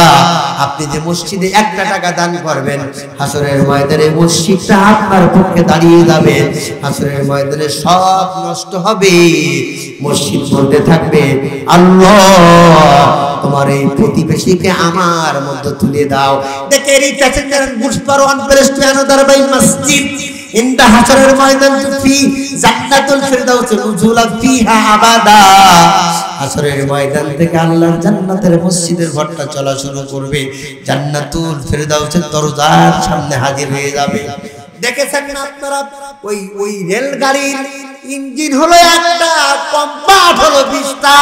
আপনি যে মসজিদে 1 টাকা দান করবেন, হাসরের ময়দানে মসজিদটা আপনার পক্ষে দাঁড়িয়ে যাবে। হাসরের ময়দানে সব নষ্ট হবে, মসজিদ বলতে থাকবে, আল্লাহ তোমার এই প্রতিবেশীকে আমার মধ্যে তুলে দাও। দেখে এই passenger goods for one place to another বাই মসজিদ ইন দা হাসরের ময়দান ফি জান্নাতুল ফিরদাউস নুজুলা ফিহা আবাদা। হাসরের ময়দান থেকে আল্লাহর জান্নাতের মসজিদের ঘরটা চলা শুরু করবে, জান্নাতুল ফিরদাউসের দরজার সামনে হাজির হয়ে যাবে। দেখেছেন না আপনারা, ওই রেলগাড়ির ইঞ্জিন হলো একটা, কম্পার্ট হলো 20টা।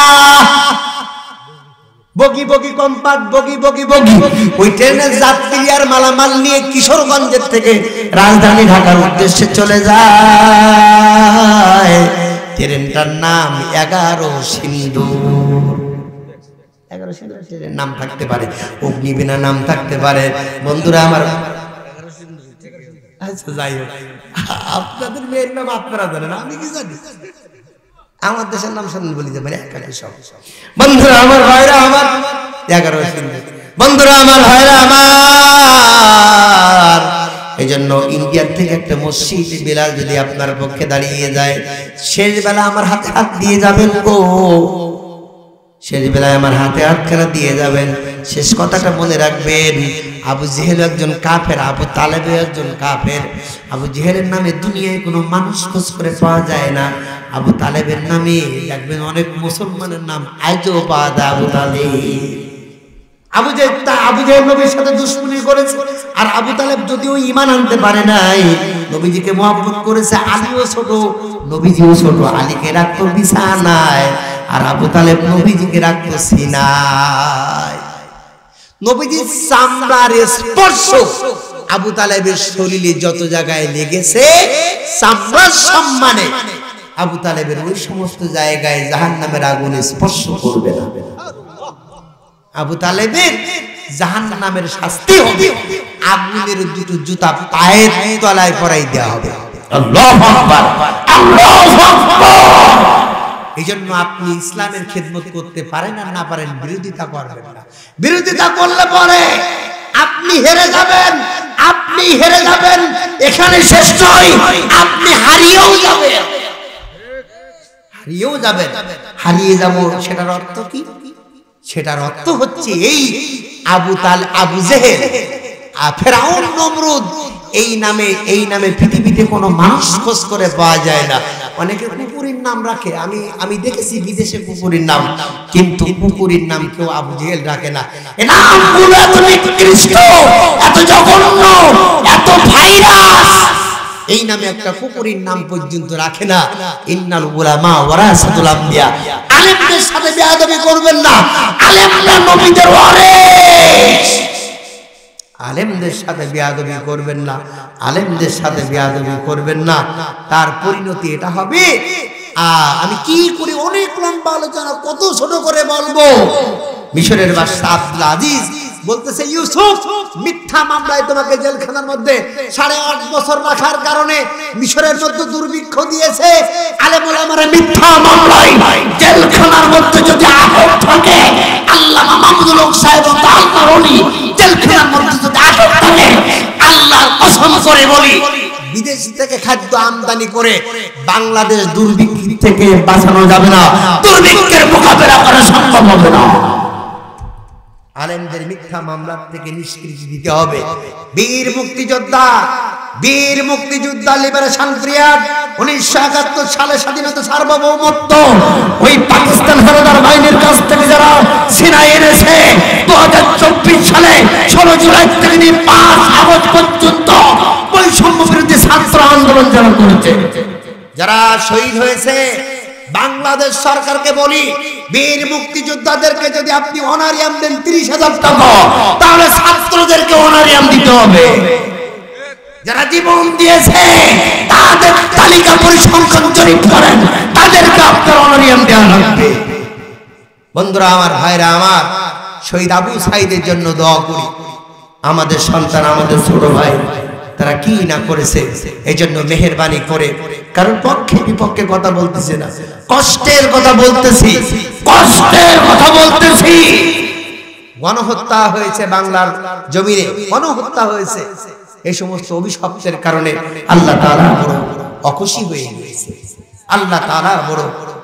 বগি বগি কম্পার্ট, বগি বগি বগি। ওই ট্রেনের যাত্রী আর মালামাল নিয়ে কিশোরগঞ্জের থেকে রাজধানী ঢাকার উদ্দেশ্যে চলে যায়। ট্রেনটার নাম 11 সিন্দুর। 11 সিন্দুর ট্রেনের নাম থাকতে পারে, অগ্নিবীণা নাম থাকতে পারে। বন্ধুরা আমার, আচ্ছা যাই হোক, আপনাদের মেয়ের নাম আপনারা জানেন, আমি কি জানি? আমার দেশের নাম শুনুন বলি যে একাকি সব। বন্ধুরা আমার, ভাইরা আমার, 11 সিন্দুর। বন্ধুরা আমার, ভাইরা আমার, এই জন্য ইন্ডিয়ার থেকে একটা মসজিদ বিলাল যদি আপনার পক্ষে দাঁড়িয়ে যায়, শেষ বেলা আমার হাতে হাত দিয়ে যাবেন গো, শেষ বেলায় আমার হাতে হাতখানা দিয়ে যাবেন। শেষ কথাটা মনে রাখবেন, আবু জেহেল একজন কাফের, আবু তালেব একজন কাফের। আবু জেহেলের নামে দুনিয়ায় কোনো মানুষ খোঁজ করে পাওয়া যায় না। আবু তালেবের নামে দেখবেন অনেক মুসলমানের নাম আজও পাওয়া যায় আবু তালেব। আবু জেহেল নবীর সাথে দুশমনি করেছে, আর আবু তালেব যদিও ঈমান আনতে পারে নাই, নবীজিকে মহব্বত করেছে। আলীও ছোট, নবীজিও ছোট। আলীকে রাখতো বিছানায়, আর আবু তালেব নবীজিকে রাখতো সিনায়। নবীজির চামড়ার স্পর্শ আবু তালেবের শরীরে যত জায়গায় লেগেছে, চামড়ার সম্মানে আবু তালেবের ওই সমস্ত জায়গায় জাহান্নামের আগুন স্পর্শ করবে না। আবু তালেবের জাহান্নামের শাস্তি হবে, আগুনের দুটো জুতা পায়ের তলায় পরাই দেওয়া হবে। আল্লাহু আকবার, আল্লাহু আকবার। এই জন্য আপনি ইসলামের খেদমত করতে পারেন আর না পারেন, বিরোধিতা করবেন না। বিরোধিতা করলে পরে আপনি হেরে যাবেন, আপনি হেরে যাবেন। এখানে শেষ নয়, আপনি হারিয়েও যাবেন, হারিয়েও যাবেন। হারিয়ে যাব, সেটার অর্থ কি? সেটার অর্থ হচ্ছে এই আবু জেহেল, ফেরাউন, নমরুদ, এই নামে পৃথিবীতে কোনো মানুষ খোঁজ করে পাওয়া যায় না। অনেকে কুকুরের নাম রাখে, আমি দেখেছি বিদেশে কুকুরের নাম, কিন্তু কুকুরের নাম কেউ আবু জেহেল রাখে না। এ নামগুলো এত নিকৃষ্ট, এত জঘন্য, এত ভাইরাস, এই নামে একটা কুকুরের নাম পর্যন্ত রাখে না। ইন্নাল উলামা ওয়ারাসাতুল আমবিয়া। আলেমদের সাথে বেয়াদবি করবেন না, আলেমরা নবীদের ওয়ারিস। আলেমদের সাথে বেয়াদবি করবেন না, আলেমদের সাথে বেয়াদবি করবেন না। তার পরিণতি এটা হবে। আমি কি করে অনেক লম্বা আলোচনা, কত ছোট করে বলবো। মিশরের বাদশা আব্দুল আজিজ বলতেছে, ইউসুফ, মিথ্যা মামলায় তোমাকে জেলখানার মধ্যে 8.5 বছর রাখার কারণে মিশরের মধ্যে দুর্ভিক্ষ দিয়েছে। আলেম ওলামারা মিথ্যা মামলায় জেলখানার মধ্যে যদি আটক থাকে, আল্লামা মাহমুদুল হক সাহেব ও তার কারণে জেলখানার মধ্যে যদি আটক থাকে, আল্লাহর কসম করে বলি, বিদেশ থেকে খাদ্য আমদানি করে বাংলাদেশ দুর্ভিক্ষ থেকে বাঁচানো যাবে না, দুর্ভিক্ষের মোকাবেলা করা সম্ভব হবে না। আলেমদের মিথ্যা মামলার থেকে নিষ্কৃতি দিতে হবে। বীর মুক্তিযোদ্ধা লিবারেশন পিরিয়ড 1971 সালে স্বাধীনতা সার্বভৌমত্ব ওই পাকিস্তান হানাদার বাহিনীর কাছ থেকে যারা ছিনাই এনেছে, 2024 সালে 16 জুলাই থেকে 5 আগস্ট পর্যন্ত বৈষম্য বিরোধী ছাত্র আন্দোলন যারা করেছে, যারা শহীদ হয়েছে, বাংলাদেশ সরকারকে বলি, বীর মুক্তিযোদ্ধাদেরকে যদি আপনি অনারিয়াম দেন 30,000 টাকা, তাহলে ছাত্রদেরকে অনারিয়াম দিতে হবে। যারা জীবন দিয়েছে তাদের তালিকা পরিসংখ্যান জরিপ করেন, তাদেরকে আপনার অনারিয়াম দেওয়া লাগবে। বন্ধুরা আমার, ভাইরা আমার, শহীদ আবু সাঈদের জন্য দোয়া করি। আমাদের সন্তান, আমাদের ছোট ভাই, তারা কি না করেছে, এই জন্য মেহেরবানি করে, কারণ পক্ষে বিপক্ষে কথা বলতেছে না, কষ্টের কথা বলতেছি, কষ্টের কথা বলতেছি। গণহত্যা হয়েছে বাংলার জমিনে, গণহত্যা হয়েছে। এই সমস্ত অভিশপ্তের কারণে আল্লাহ তাআলা বড় অখুশি হয়ে গিয়েছে, আল্লাহ তাআলা বড়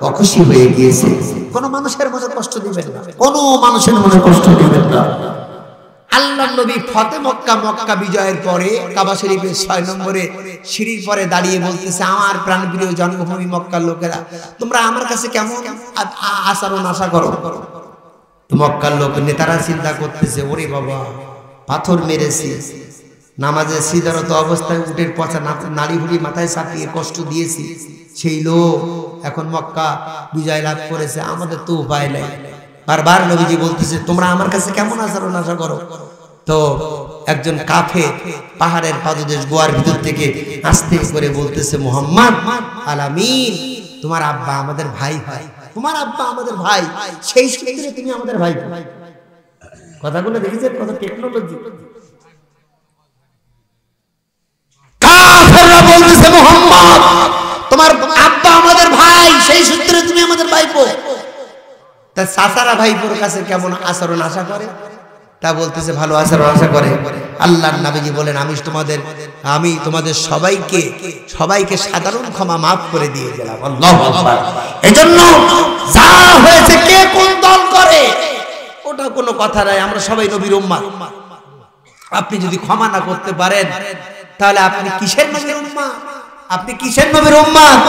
অখুশি হয়ে গিয়েছে। কোন মানুষের মনে কষ্ট দিবেন না, কোন মানুষের মনে কষ্ট দিবেন না। আল্লাহর নবী ফতে মক্কা বিজয়ের পরে কাবা শরীফের 6 নম্বরে সিঁড়ির পরে দাঁড়িয়ে বলতেছে, আমার প্রাণপ্রিয় জন্মভূমি মক্কার লোকেরা, তোমরা আমার কাছে কেমন আচরণ আশা করো? মক্কার লোক নেতারা চিন্তা করতেছে, ওরে বাবা, পাথর মেরেছি, নামাজে সিজদারত অবস্থায় উটের পচা নাড়ি ভুড়ি মাথায় চাপিয়ে কষ্ট দিয়েছি, সেই লোক এখন মক্কা বিজয় লাভ করেছে, আমাদের তো উপায় নাই। বারবার নবীজি বলতেছে তোমরা আমার কাছে কেমন আচরণ আশা করো। তো একজন কাফের পাহাড়ের পাদদেশ গোয়ার ভিতর থেকে আস্তে করে বলতেছে মুহাম্মদ আলামিন, তোমার আব্বা আমাদের ভাই হয়, তোমার আব্বা আমাদের ভাই, সেই সূত্রে তুমি আমাদের ভাই। কথাগুলো দেখেছেন কত টেকনোলজি। কাফেররা বলতেছে মুহাম্মদ তোমার আব্বা আমাদের ভাই, সেই সূত্রে তুমি আমাদের ভাইপো। তা চাচারা ভাইপোর কাছে কেমন আচরণ আশা করে? তা বলতেছে ভালো আচরণ আশা করে। আল্লাহর নবীজি বলেন আমি তোমাদের সবাইকে সাধারণ ক্ষমা মাফ করে দিয়ে গেলাম। আল্লাহু আকবার। এজন্য যা হয়েছে কে কোন দল করে ওটা কোনো কথা নাই, আমরা সবাই নবীর উম্মত। আপনি যদি ক্ষমা না করতে পারেন তাহলে আপনি কিসের নবীর উম্মত? আপনি কিসের নবীর উম্মত?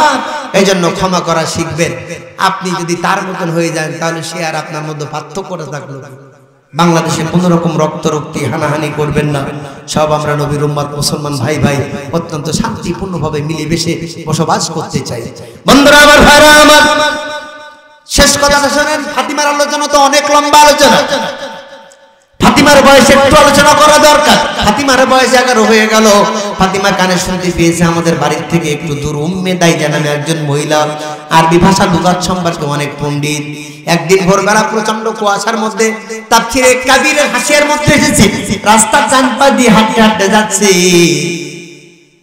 এইজন্য ক্ষমা করা শিখবেন। আপনি যদি তার মতন হয়ে যান তাহলে সে আর আপনার মধ্যে পার্থক্যটা থাকলো। বাংলাদেশে কোনো রকম রক্তরক্তি হানাহানি করবেন না। সব আমরা নবীর উম্মত মুসলমান ভাই ভাই অত্যন্ত শান্তিপূর্ণভাবে মিলেমিশে বসবাস করতে চাই। বন্ধুরা আমার, ভাইরা আমার, শেষ কথাটা শুনেন। ফাতিমার আলোচনা তো অনেক লম্বা আলোচনা, ফাতিমার বয়সে একটু আলোচনা করা দরকার। ফাতিমার বয়স 11 হয়ে গেল। ফাতিমা কানে শুনতে পেয়েছে আমাদের বাড়ির থেকে একটু দূর উম্মে দাইজা নামে একজন মহিলা, আরবি ভাষা লুগাত সম্পর্কে অনেক পণ্ডিত। একদিন ভোরবেলা প্রচন্ড কুয়াশার মধ্যে তাফসীরে কাবীরের হাসিয়ার মধ্যে এসেছে, রাস্তার ডান পা দিয়ে হাঁটতে হাঁটতে যাচ্ছে।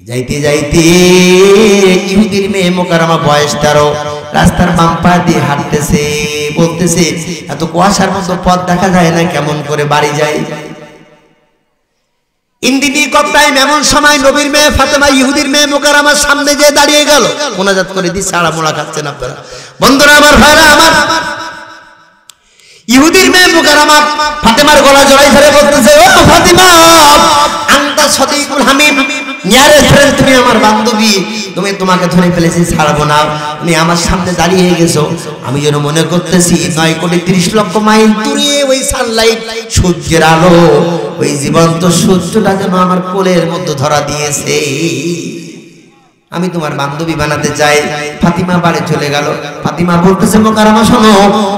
যাইতে যাইতে ইহুদির মেয়ে মুকাররমা বয়স 13 রাস্তার বাম পা দিয়ে হাঁটতেছে, বলতেছে এত কুয়াশার মধ্যে পথ দেখা যায় না, কেমন করে বাড়ি যাই। ইন্দিনি কপ্তাইম এমন সময় নবীর মেয়ে ফাতেমা ইহুদির মেয়ে মুকাররমার সামনে যে দাঁড়িয়ে গেল। মোনাজাত করে দিচ্ছে, আড়ামোড়া খাচ্ছেন আপনারা। বন্ধুরা আমার, ভাইরা আমার, ইহুদির মেয়ে মুকাররমা ফাতেমার গলা জড়াই ধরে বলতেছে ও ফাতেমা আনতা সদিকুল হামিম, নিয়ারে ফ্রেন্ড, তুমি আমার বান্ধবী, তোমাকে ধরে ফেলেছি, ছাড়বো না। তুমি আমার সামনে দাঁড়িয়ে গেছো, আমি যেন মনে করতেছি 9 কোটি 30 লক্ষ মাইল দূরে ওই সানলাইট, সূর্যের আলো, ওই জীবন্ত সূর্যটা যেন আমার কোলের মধ্যে ধরা দিয়েছে। আমি তোমার বান্ধবী বানাতে চাই। ফাতিমা বাড়ি চলে গেল। ফাতিমা বলতেছে মুকাররমা শোনো,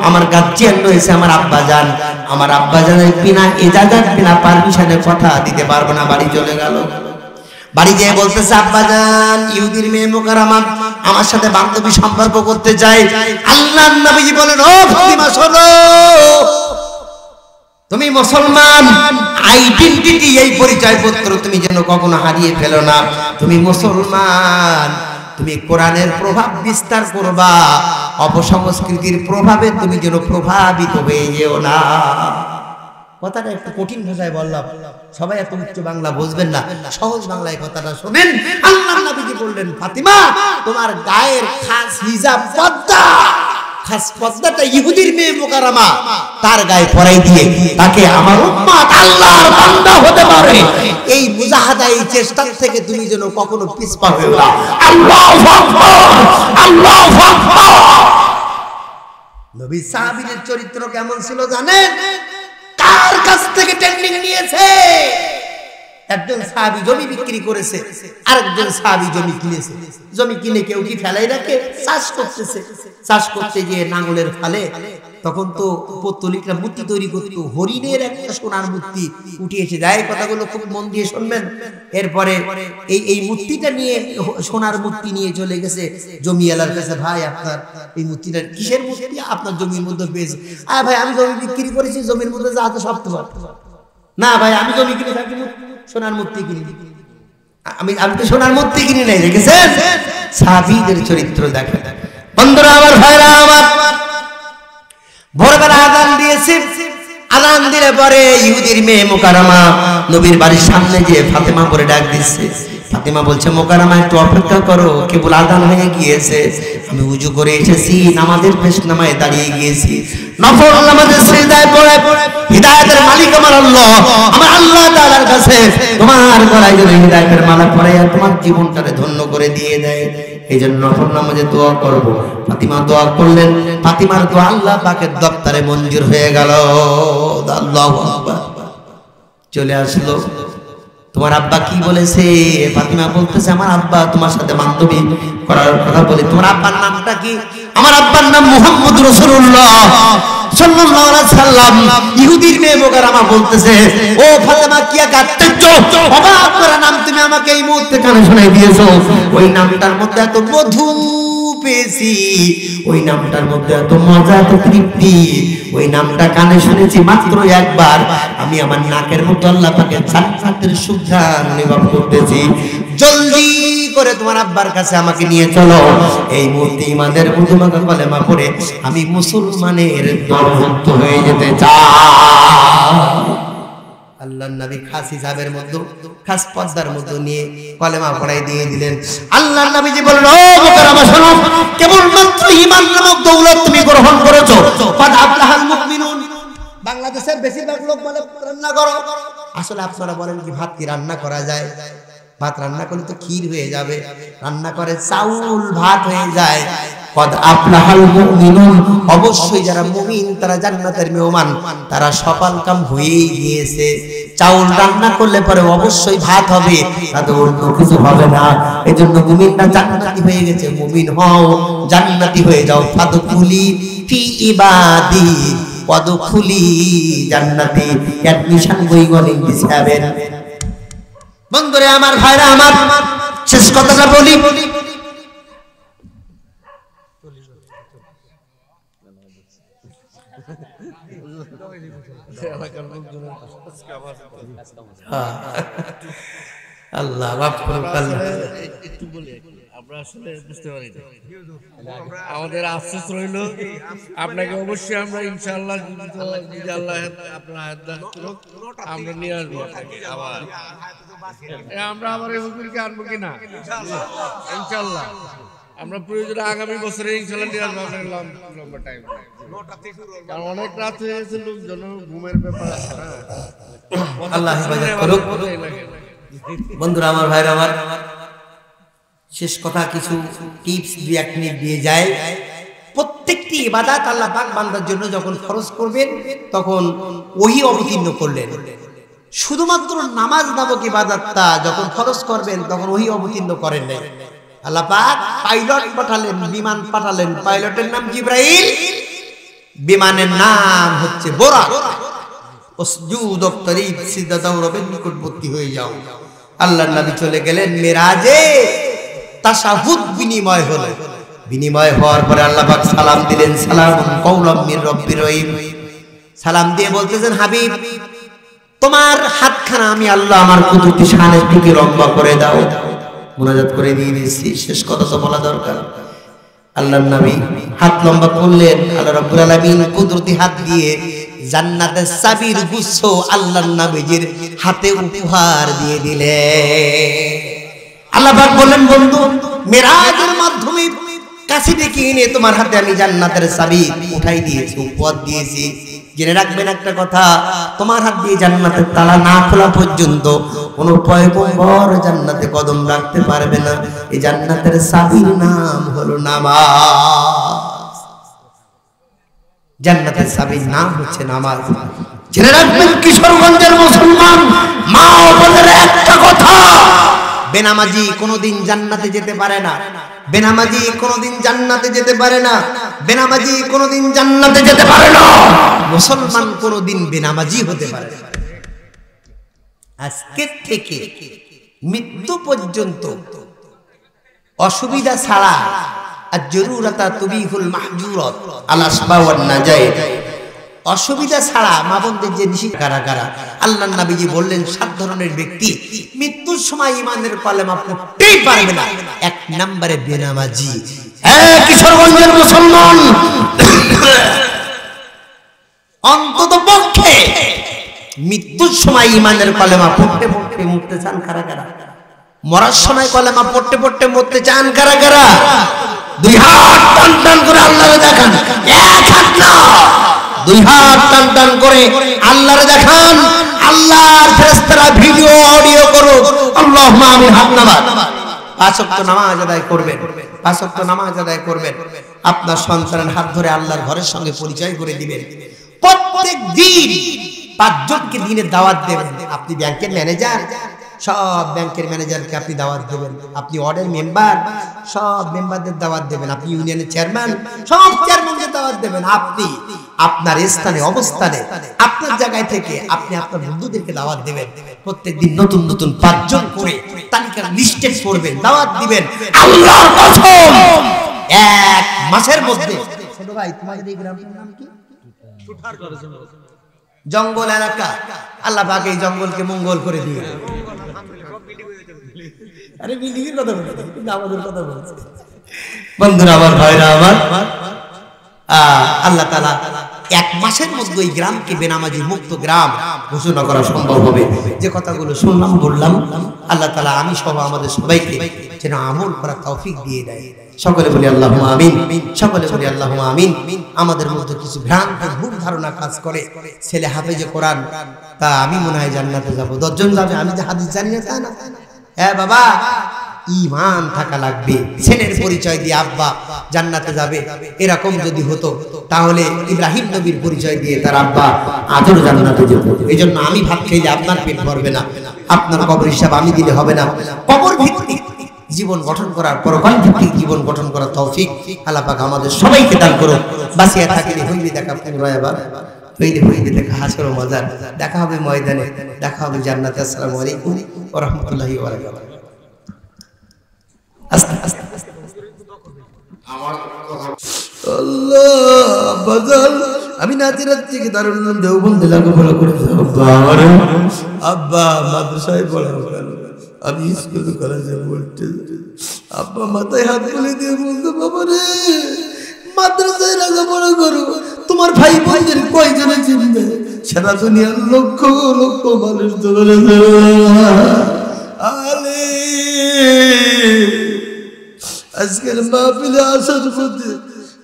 আমার গার্জিয়ান রয়েছে, আমার আব্বাজান, আমার আব্বাজানের বিনা ইজাজত বিনা পারমিশনে কথা দিতে পারবো না। বাড়ি চলে গেল। বাড়ি যেয়ে বলতেছে আব্বাজান ইহুদির মেয়ে মুকাররমা আমার সাথে বান্ধবী সম্পর্ক করতে চাই। আল্লাহর নবী বলেন ও ফাতিমা শোনো, তুমি মুসলমান, আইডেন্টিটি এই পরিচয় পত্র তুমি যেন কখনো হারিয়ে ফেলো না। তুমি মুসলমান, তুমি কোরআনের প্রভাব বিস্তার করবা, অপসংস্কৃতির প্রভাবে তুমি যেন প্রভাবিত হয়ে যেও না। কথাটা একটু কঠিন ভাষায় বললাম, সবাই এত উচ্চ বাংলা বুঝবেন না, সহজ বাংলায় কথাটা শুনেন। আল্লাহর নবী বললেন ফাতিমা তোমার গায়ের খাস হিজাব পর্দা, খাস পর্দাটা ইহুদির মেয়ে মুকাররমা তার গায়ে পরাই দিয়ে তাকে আমার উম্মত আল্লাহর বান্দা হতে পারে, এই মুজাহাদা, এই চেষ্টা থেকে তুমি যেন কখনো পিছপা হও না। আল্লাহু আকবার, আল্লাহু আকবার। নবী সাহাবীদের চরিত্র কেমন ছিল জানেন? কার কাছ থেকে ট্রেনিং নিয়েছে? একজন সাহাবী জমি বিক্রি করেছে, আরেকজন সাহাবী জমি কিনেছে। জমি কিনে কেউ কি ফেলাই রাখে? চাষ করতেছে। চাষ করতে গিয়ে নাঙ্গলের ফালে তখন তো পত্তলিকরা মূর্তি তৈরি করতো, হরিণের একটা সোনার মূর্তি উঠিয়েছে যায়। কথাগুলো খুব মন দিয়ে শুনবেন। এরপরে এই মূর্তিটা নিয়ে, সোনার মূর্তি নিয়ে চলে গেছে জমিওয়ালার কাছে। ভাই আপনার এই মূর্তিটা কিসের মূর্তি? আপনার জমির মধ্যে পেয়েছে। ভাই আমি জমি বিক্রি করেছি, জমির মধ্যে যা আছে সব তোমার। না ভাই আমি জমি কিনে থাকি, সোনার মূর্তি কিনি। আমি তো সোনার মূর্তি কিনে নাই। দেখেছেন সাহাবীদের চরিত্র দেখেন। বন্ধুরা আমার, ভাইরা আমার, ভোরবেলা আযান দিয়েছে। আযান দিলে পরে ইহুদির মেয়ে মুকাররমা নবীর বাড়ির সামনে গিয়ে ফাতেমা বলে ডাক দিচ্ছে। ফাতেমা বলছে মুকাররমা একটু অপেক্ষা করো, কেবল আযান হয়ে গিয়েছে, আমি ওযু করে এসেছি, নামাজের পেশ নামায় দাঁড়িয়ে গিয়েছি, নফল নামাজের সিজদায় পড়ে হিদায়াতের মালিক আমার আল্লাহ, আমার আল্লাহ তাআলার কাছে তোমার গলায় যদি হিদায়াতের মালা পরাইয়া তোমার জীবনটাকে ধন্য করে দিয়ে দেয়, এই জন্য নফল নামাজে দোয়া করব। ফাতিমা দোয়া করলেন। ফাতিমার দোয়া আল্লাহ পাকের দপ্তরে মঞ্জুর হয়ে গেল। আল্লাহু আকবার। চলে আসলো তোমার আব্বা কি বলেছে? ফাতিমা বলতেছে আমার আব্বা তোমার সাথে বান্ধবী করার কথা বলে। তোমার আব্বার নামটা কি? আমার আব্বার নাম মুহাম্মদ রাসূলুল্লাহ সাল্লাল্লাহু আলাইহি সাল্লাম। ইহুদির মেয়ে মোকাররমা বলতেছে ও ফাতিমা কি কাটতেছ? অবাক করা নাম তুমি আমাকে এই মুহূর্তে কানে শোনাই দিয়েছো। ওই নামটার মধ্যে এত মধু পেয়েছি, ওই নামটার মধ্যে এত মজা, এত তৃপ্তি, ওই নামটা কানে শুনেছি মাত্র একবার। আমি আমার নাকের মধ্যে আল্লাহ পাকের জান্নাতের সুঘ্রাণ অনুভব করতেছি। জলদি করে তোমার আব্বার কাছে আমাকে নিয়ে চলো। এই মুহূর্তে ইমানের মধুমাখা কলেমা পড়ে আমি মুসলমানের দলভুক্ত হয়ে যেতে চাই। আল্লাহর নবী খাস হিসাবের মধ্যে খাস পর্দার মধ্যে নিয়ে কলেমা পড়াই দিয়ে দিলেন। আল্লাহর নবীজি বললেন ও মুকাররমা শোনো, কেবলমাত্র ঈমান নামক দৌলত তুমি গ্রহণ করেছো। কাদ আফলাহাল মুমিনুন। বাংলাদেশের বেশিরভাগ লোক বলে রান্না করো। আসলে আপনারা বলেন কি ভাত কি রান্না করা যায়? ভাত রান্না করলে তো ক্ষীর হয়ে যাবে, রান্না করে চাউল ভাত হয়ে যায়। কদ আফলাহাল মুমিনুন, অবশ্যই যারা মুমিন তারা জান্নাতের মেহমান, তারা সফল কাম হয়েই গিয়েছে। চাউল রান্না করলে পরে অবশ্যই ভাত হবে, তাতে অন্য কিছু হবে না। এজন্য মুমিনরা জান্নাতি হয়ে গেছে। মুমিন হও, জান্নাতি হয়ে যাও। ফাদখুলি ফি ইবাদি ওয়াদখুলি জান্নাতি। অ্যাডমিশন বইগুলো ইংলিশে হবে। বন্ধুরে আমার, ভাইরা আমার, শেষ কথাটা বলি। আল্লাহ মাফ করুক। একটু বলি, আমরা আসলে বুঝতে পারি না। আমাদের আফসোস রইল, আপনাকে অবশ্যই আমরা ইনশাআল্লাহ যদি আল্লাহ আপনার হায়াত দান করুক আমরা নিয়ে আসবো আবার। আমরা আবার এই হুজুরকে আনবো কিনা ইনশাআল্লাহ। আমরা প্রয়োজনে আগামী বছরে ইনশাআল্লাহ নিয়ে আসবো। আপনার লম্বা টাইম, কারণ অনেক রাত হয়ে গেছে, লোকজন ঘুমের ব্যাপার আছে না। আল্লাহ হেফাজত করুক। বন্ধুরা আমার, ভাইরা আমার, শেষ কথা কিছু টিপস দুই এক মিনিট দিয়ে যায়। প্রত্যেকটি ইবাদত আল্লাহ পাক বান্দার জন্য যখন ফরজ করবেন তখন ওহী অবতীর্ণ করলেন। শুধুমাত্র নামাজ নামক ইবাদতটা যখন ফরজ করবেন তখন ওহী অবতীর্ণ করেন নাই। আল্লাহ পাক পাইলট পাঠালেন, বিমান পাঠালেন। পাইলটের নাম জিবরাইল, বিমানের নাম হচ্ছে বোরাক। উসজুদ ওয়াক্তারিব, সিজদা দাও, রবের নিকটবর্তী হয়ে যাও। আল্লাহর নবী চলে গেলেন মেরাজে। তাশাহুদ বিনিময় হলো। বিনিময় হওয়ার পরে আল্লাহ পাক সালাম দিলেন, সালামুন কাওলাম মির রাব্বির রহিম। সালাম দিয়ে বলতেছেন হাবিব তোমার হাতখানা আমি আল্লাহ আমার কুদরতি শানের দিকে লম্বা করে দাও। মুনাজাত করে দিয়ে দিয়েছি, শেষ কথা তো বলা দরকার। আল্লাহর নবী হাত লম্বা করলেন। আল্লাহ রাব্বুল আলামিন কুদরতি হাত দিয়ে জান্নাতের চাবির গুচ্ছ আল্লাহর নবীজির হাতে উপহার দিয়ে দিলেন। আল্লাহ পাক বললেন বন্ধু মেরাজের মাধ্যমে কাছে ডেকে এনে তোমার হাতে আমি জান্নাতের চাবি উঠাই দিয়েছি, উপহার দিয়েছি। জেনে রাখবেন একটা কথা, তোমার হাত দিয়ে জান্নাতের তালা না খোলা পর্যন্ত কোন পয়গম্বর জান্নাতে কদম রাখতে পারবে না। এই জান্নাতের চাবির নাম হলো নামাজ। জান্নাতের চাবির নাম হচ্ছে নামাজ। জেনে রাখবেন কিশোরগঞ্জের মুসলমান মা ও বোনেরা একটা কথা, বেনামাজি কোনোদিন জান্নাতে যেতে পারে না। বেনামাজি কোনোদিন জান্নাতে যেতে পারে না। বেনামাজি কোনোদিন জান্নাতে যেতে পারে না। মুসলমান কোনোদিন বেনামাজি হতে পারে না। আজকে থেকে মৃত্যু পর্যন্ত অসুবিধা ছাড়া আর জরুরাতা তুবিহুল মাহজুরাত আল আসবা ওয়ান নাজাইদ, অসুবিধা ছাড়া মা বোনদের যে নিষেধ কারা কারা। আল্লাহর নবীজি বললেন 7 ধরনের ব্যক্তি মৃত্যুর সময় ঈমানের কলেমা পড়তেই পারবে না। 1 নম্বরে বেনামাজি। কিশোরগঞ্জের মুসলমান অন্তত পক্ষে মৃত্যুর সময় ঈমানের কলেমা পড়তে পড়তে মরতে চান কারা কারা? মরার সময় কলেমা পড়তে পড়তে মরতে চান কারা কারা? 2 হাত টান টান করে আল্লাহরে দেখান। 1 হাত না, 2 হাত টান টান করে আল্লাহরে দেখান। আল্লাহর ফেরেশতারা ভিডিও অডিও করো। আল্লাহুম্মা আমিন। হাত নামান। 5 ওয়াক্ত নামাজ আদায় করবেন। 5 ওয়াক্ত নামাজ আদায় করবেন। আপনার সন্তানের হাত ধরে আল্লাহর ঘরের সঙ্গে পরিচয় করে দিবেন। প্রত্যেক দিন 5 জনকে দিনের দাওয়াত দেবেন। আপনি ব্যাংকের ম্যানেজার, সব ব্যাংকের ম্যানেজারকে আপনি দাওয়াত দেবেন, আপনি ওয়ার্ডের মেম্বার সব মেম্বারদের দাওয়াত দেবেন, আপনি ইউনিয়নের চেয়ারম্যান সব চেয়ারম্যানদের দাওয়াত দেবেন। আপনি আপনার স্থানে অবস্থানে আপনার জায়গায় থেকে আপনি আপনার বন্ধুদেরকে দাওয়াত দেবেন। প্রত্যেকদিন নতুন নতুন 5 জন করে তালিকার লিস্টে করবেন, দাওয়াত দিবেন। আল্লাহর কসম 1 মাসের মধ্যে। ছোট ভাই তোমাদের এই গ্রামটার নাম কি? জঙ্গল এলাকা। আল্লাহ পাক এই জঙ্গলকে মঙ্গল করে দিয়ে, আরে বিল্ডিং এর কথা বলছি কিন্তু আমাদের কথা বলছি। বন্ধুরা আমার, ভাইরা আমার, আল্লাহ তাআলা 1 মাসের মধ্যে এই গ্রামকে বেনামাজি মুক্ত গ্রাম ঘোষণা করা সম্ভব হবে। যে কথাগুলো শুনলাম বললাম, আল্লাহ তাআলা আমি সহ আমাদের সবাইকে যেন আমল করার তৌফিক দিয়ে দেয়। সকলে বলি আল্লাহুম্মা আমিন, সকলে বলি আল্লাহুম্মা আমিন। আমাদের মধ্যে কিছু ভ্রান্ত ভুল ধারণা কাজ করে, ছেলে হাফেজে কোরআন, তা আমি মনে হয় জান্নাতে যাব। 10 জন যাবে, আমি যে হাদিস জানি না তা না। হ্যাঁ বাবা, ঈমান থাকা লাগবে। ছেলের পরিচয় দিয়ে আব্বা জান্নাতে যাবে, এরকম যদি হতো তাহলে ইব্রাহিম নবীর পরিচয় দিয়ে তার আব্বা আজও জান্নাতে যেত। এইজন্য আমি ভাত খেলে আপনার পেট ভরবে না, আপনার কবর হিসাব আমি দিলে হবে না। কবর ভিত্তিক জীবন গঠন করার, পরকাল ভিত্তিক জীবন গঠন করার তৌফিক আল্লাহ পাক আমাদের সবাইকে দান করুন। বাঁচিয়ে থাকলে হইলে দেখা পুনরায় আবার হইলে দেখা হাসর মজার, দেখা হবে ময়দানে, দেখা হবে জান্নাতে। আসসালামু আলাইকুম ওয়া রাহমাতুল্লাহি ওয়া বারাকাতুহু। আল্লাহ বাজার আমি নাজিরাত থেকে দারুল উলুম দেওবন্দে লেখাপড়া করেছি। আব্বা মাদ্রাসায় পড়াশোনা, আমি স্কুল কলেজে পড়তে। আব্বা মাথায় হাত তুলে দিয়ে বলতো, বাবা রে মাদ্রাসায় লেখাপড়া করো, তোমার ভাই বোনদের কয়জনে চিনবে? সারা দুনিয়ার লক্ষ লক্ষ মানুষ ধরে আলে আজকের মাহফিলে আসার মধ্যে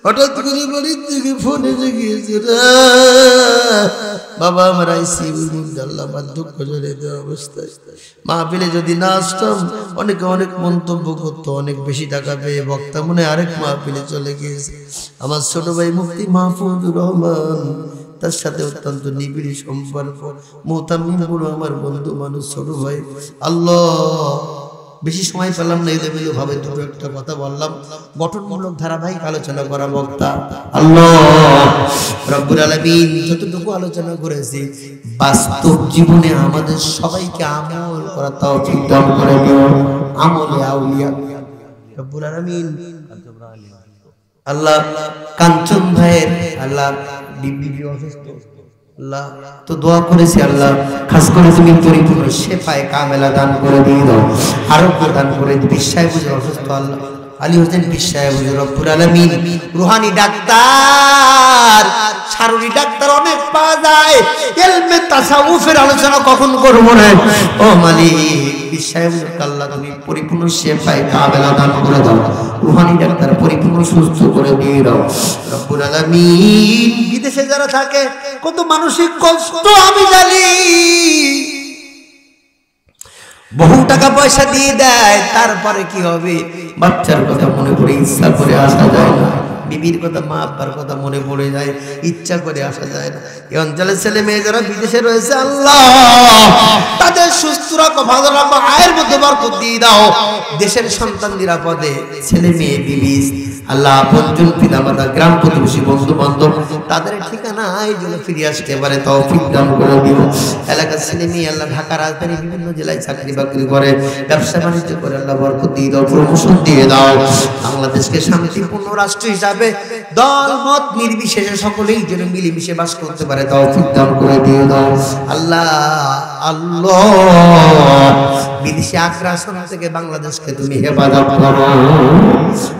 হঠাৎ করে বাড়ির থেকে ফোন এসে গিয়েছে, বাবা আমার আইসিইউর মধ্যে, আল্লাহ আমার দুঃখ জড়িয়ে দেওয়া অবস্থায়। মাহফিলে যদি না আসতাম অনেকে অনেক মন্তব্য করতো, অনেক বেশি টাকা পেয়ে বক্তা মনে আরেক মাহফিলে চলে গিয়েছে। আমার ছোট ভাই মুফতি মাহফুজুর রহমান, তার সাথে অত্যন্ত নিবিড় সম্পর্ক। মোহতামিম বড় আমার বন্ধু মানুষ, ছোট ভাই। আল্লাহ বেশি সময় পেলাম না, এলোমেলো ভাবে দুটো একটা কথা বললাম। গঠনমূলক ধারাবাহিক আলোচনা করা বক্তা। আল্লাহ রব্বুল আলামিন যতটুকু আলোচনা করেছি বাস্তব জীবনে আমাদের সবাইকে আমল করা তৌফিক দান করে দিও। আমলে আউলিয়া রব্বুল আলামিন। আল্লাহ কাঞ্চন ভাইয়ের আল্লাহ বিবি অসুস্থ, আল্লাহ তো দোয়া করেছি, আল্লাহ খাস করে তুমি পরিপূর্ণ শেফায়ে কামেলা দান করে দিয়ে দাও, আরোগ্য দান করে দিও। বিশ্বায় বুঝে অসুস্থ আল্লাহ আলী হোসেন বিশ্বায় বুঝে রব্বুল আলামিন। রুহানি ডাক্তার, শারীরিক ডাক্তার অনেক পাওয়া যায়, ইলমে তাসাউফের আলোচনা কখন করব না। ও মালিক বিশ্বায় বুঝে আল্লাহ তুমি পরিপূর্ণ শেফায়ে কামেলা দান করে দাও, রুহানি ডাক্তার পরিপূর্ণ সুস্থ করে দিয়ে দাও রব্বুল আলামিন। বিদেশে যারা থাকে কত মানসিক কষ্ট আমি জানি, বহু টাকা পয়সা দিয়ে দেয়, তারপরে কি হবে? বাচ্চার কথা মনে পড়ে ইচ্ছা করে আসা যায় না, বিবির কথা মা আব্বার কথা মনে পড়ে যায়, ইচ্ছা করে আসা যায় না। এই অঞ্চলের ছেলে মেয়ে যারা বিদেশে রয়েছে আল্লাহ তাদের সুস্থ রাখো, ভালো রাখো, আয়ের মধ্যে বরকত দিয়ে দাও। দেশের সন্তান নিরাপদে, ছেলে মেয়ে বিবি আল্লাহ আপনজন পিতা মাতা গ্রাম প্রতিবেশী বন্ধু বান্ধব তাদের ঠিকানা এই জন্য ফিরে আসতে পারে তৌফিক দান করে দিও। এলাকার ছেলে মেয়ে আল্লাহ ঢাকা রাজধানী বিভিন্ন জেলায় চাকরি বাকরি করে, ব্যবসা বাণিজ্য করে, আল্লাহ বরকত দিয়ে দাও, প্রমোশন দিয়ে দাও। বাংলাদেশকে শান্তিপূর্ণ রাষ্ট্র হিসাবে দল মত নির্বিশেষে সকলেই যেন মিলেমিশে বাস করতে পারে তৌফিক দান করে দিয়ে দাও আল্লাহ। আল্লাহ বিদেশি আগ্রাসন থেকে বাংলাদেশকে তুমি হেফাজত করো।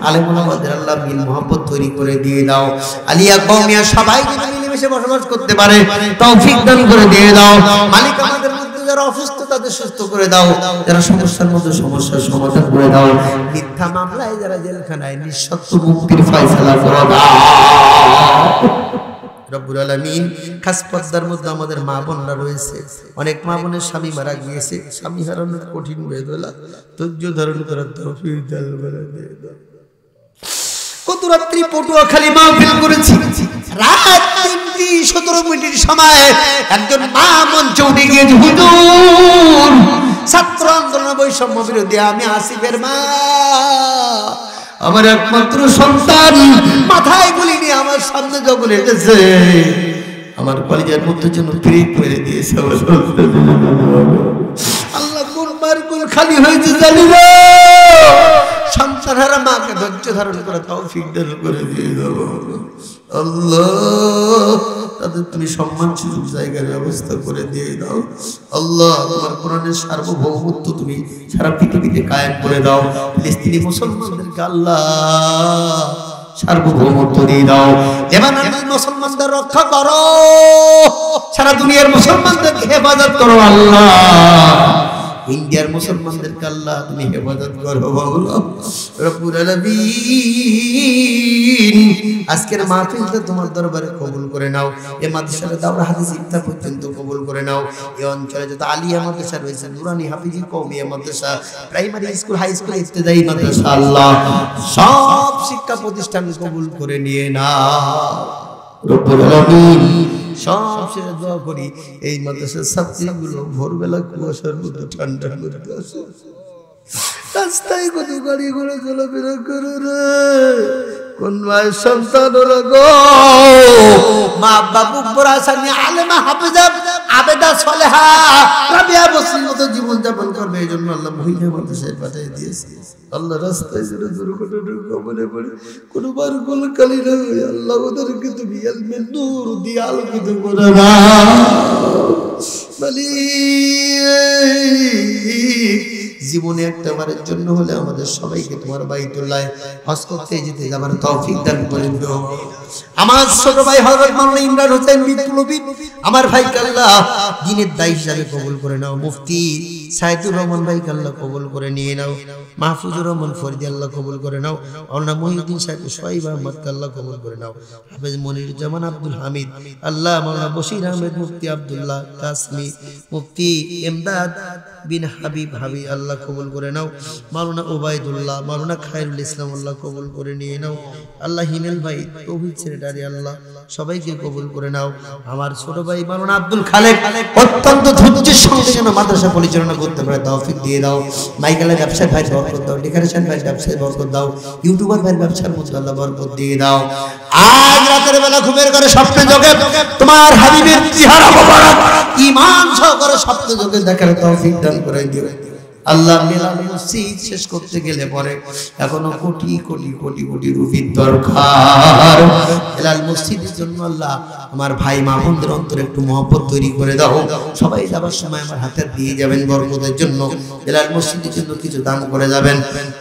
আলেমুল আমাদের আল্লাহ মিল মোহাম্মত তৈরি করে দিয়ে দাও। আলিয়া কওমিয়া সবাই যেন মিলেমিশে বসবাস করতে পারে তৌফিক দান করে দিয়ে দাও। মালিক আমাদের মধ্যে যারা অসুস্থ তাদের সুস্থ করে দাও, যারা সমস্যার মধ্যে সমস্যার সমাধান করে দাও, মিথ্যা মামলায় যারা জেলখানায় নিঃশর্ত মুক্তির ফয়সালা করে দাও রব্বুল আলামিন। খাস পর্দার মধ্যে আমাদের মা বোনরা রয়েছে, অনেক মা বোনের স্বামী মারা গিয়েছে, স্বামী হারানোর কঠিন বেদনা ধৈর্য ধারণ করার তৌফিক দান করে দাও। কত রাত্রি পটুয়াখালী মাহফিল করেছি, রাত 3:17 সময় একজন মা মঞ্চে উঠে গিয়েছে, হুজুর ছাত্র আন্দোলন বৈষম্য বিরোধী আমি আসিফের মা, আমার একমাত্র সন্তান মাথায় গুলি নিয়ে আমার সামনে যখন এসেছে, আমার কলেজের মধ্যে যেন ব্রেক মেরে দিয়েছে। আল্লাহ কোন বার কোন খালি হয়েছে জানি না। সন্তানহারা মাকে ধৈর্য ধারণ করে তৌফিক দান করে দিয়ে দাও আল্লাহ। তাদের তুমি সম্মানসূচক জায়গার ব্যবস্থা করে দিয়ে দাও আল্লাহ। তোমার কোরআনের সার্বভৌমত্ব তুমি সারা পৃথিবীতে কায়েম করে দাও। ফিলিস্তিনি মুসলমানদেরকে আল্লাহ সার্বভৌমত্ব দিয়ে দাও। লেবাননের মুসলমানদের রক্ষা করো, সারা দুনিয়ার মুসলমানদেরকে হেফাজত করো আল্লাহ। ইন্ডিয়ার মুসলমানদেরকে আল্লাহ তুমি হেফাজত করো রব্বুল আলামিন। আজকের মাহফিলটা তোমার দরবারে কবুল করে নাও। এই মাদ্রাসার দাওরা হাদিস ইফতার পর্যন্ত কবুল করে নাও। এই অঞ্চলে যত আলিয়া মাদ্রাসা রয়েছে, নুরানি হাফিজি কওমিয়া মাদ্রাসা, প্রাইমারি স্কুল, হাই স্কুল, ইবতেদায়ী মাদ্রাসা, আল্লাহ সব শিক্ষা প্রতিষ্ঠান কবুল করে নিয়ে নাও রব্বুল আলামিন। সব শেষে দোয়া করি এই মাদ্রাসার ছাত্রীগুলো ভোরবেলা কুয়াশার মধ্যে ঠান্ডার মধ্যে আসে, রাস্তায় কত গাড়ি ঘোড়া চলাফেরা করে রে, কোন মায়ের সন্তান ওরা গো, মা বাবু পড়াশানি আলেমা হাফেজা আবেদা সলেহা রাবিয়া বসরির মতো জীবন যাপন করবে। এই জন্য আল্লাহ মহিলা মাদ্রাসায় পাঠিয়ে দিয়েছে আল্লাহ। রাস্তায় যেন দুর্ঘটনার কবলে পড়ে কোনো বার গোলকালি না হয় আল্লাহ, ওদেরকে তুমি ইলমের নূর দিয়ে আলোকিত করে দাও মালিক। জীবনে একটা বারের জন্য হলে আমাদের সবাইকে তোমার বাইতুল্লাহ হজ করতে যেতে যাবার তৌফিক দান করে দিও। আমার ছোট ভাই হযরত মাওলানা ইমরান হোসেন বিপ্লবী আমার ভাইকে আল্লাহ দ্বীনের দায়ী হিসাবে কবুল করে নাও। মুফতি সাইদুর রহমান ভাইকে আল্লাহ কবুল করে নিয়ে নাও। মাহফুজুর রহমান ফরিদি আল্লাহ কবুল করে নাও। আল্লাহ মহিউদ্দিন সাহেব সোহাইব আহমদকে আল্লাহ কবুল করে নাও। হাফেজ মনিরুজ্জামান আব্দুল হামিদ আল্লাহ, মাওলানা বশির আহমেদ, মুফতি আব্দুল্লাহ কাসমি, মুফতি এমদাদ বিন হাবিব হাবি আল্লাহ কবুল করে নাও। মাওলানা ওবায়দুল্লাহ, মাওলানা খায়রুল ইসলাম আল্লাহ কবুল করে নিয়ে নাও। আল্লাহ হিমেল ভাই, তৌহিদ সেক্রেটারি আল্লাহ সবাইকে কবুল করে নাও। আমার ছোট ভাই মাওলানা আব্দুল খালেক অত্যন্ত ধৈর্যের সঙ্গে যেন মাদ্রাসা পরিচালনা করতে পারে তৌফিক দিয়ে দাও। মাইকেলের ব্যবসায় ভাই বরকত দাও, ডেকোরেশন ভাই ব্যবসায় বরকত দাও, ইউটিউবার ভাই ব্যবসার মধ্যে আল্লাহ বরকত দিয়ে দাও। আজ রাতের বেলা ঘুমের ঘরে স্বপ্নে যোগে তোমার হাবিবের চেহারা মোবারক ঈমান সহকারে স্বপ্নে যোগে দেখার তৌফিক দান করে দিও আল্লাহ। মিলাদ মসজিদ শেষ করতে গেলে পরে এখনো কোটি কোটি কোটি কোটি রুপির দরকার। মিলাদ মসজিদের জন্য আল্লাহ আমার ভাই মাহমুদের অন্তরে একটু মহব্বত তৈরি করে দাও। সবাই যাবার সময় আমার হাতে দিয়ে যাবেন বরকতের জন্য, মিলাদ মসজিদের জন্য কিছু দান করে যাবেন।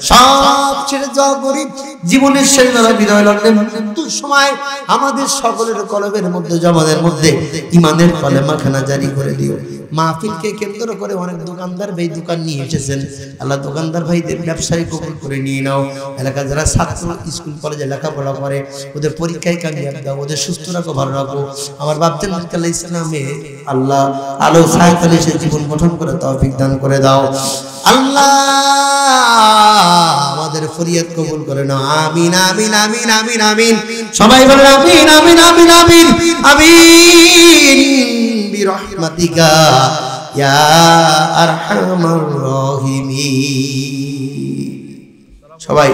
সব ছেড়ে যাওয়া গরিব জীবনের শেষ বেলা বিদায় লগ্নে মৃত্যুর সময় আমাদের সকলের কলবের মধ্যে জমাদের মধ্যে ইমানের কলেমাখানা জারি করে দিও। মাহফিলকে কেন্দ্র করে অনেক দোকানদার ভাই দোকান নিয়ে এসেছেন আল্লাহ, দোকানদার ভাইদের ব্যবসায়ী কবুল করে নিয়ে নাও। এলাকা যারা ছাত্র স্কুল কলেজে লেখাপড়া করে ওদের পরীক্ষায় কামিয়াব দাও, ওদের সুস্থ রাখো, ভালো রাখো। আমার বাপজান আল্লাহ ইসলামে আল্লাহ আলো সাইকেলে সে জীবন গঠন করে তৌফিক দান করে দাও আল্লাহ। আমাদের ফরিয়াদ কবুল করে নাও। আমিন আমিন আমিন আমিন আমিন। সবাই বলেন আমিন আমিন আমিন আমিন আমিন বিরহমাতিকা ইয়া আরহামার রাহিমিন। সবাই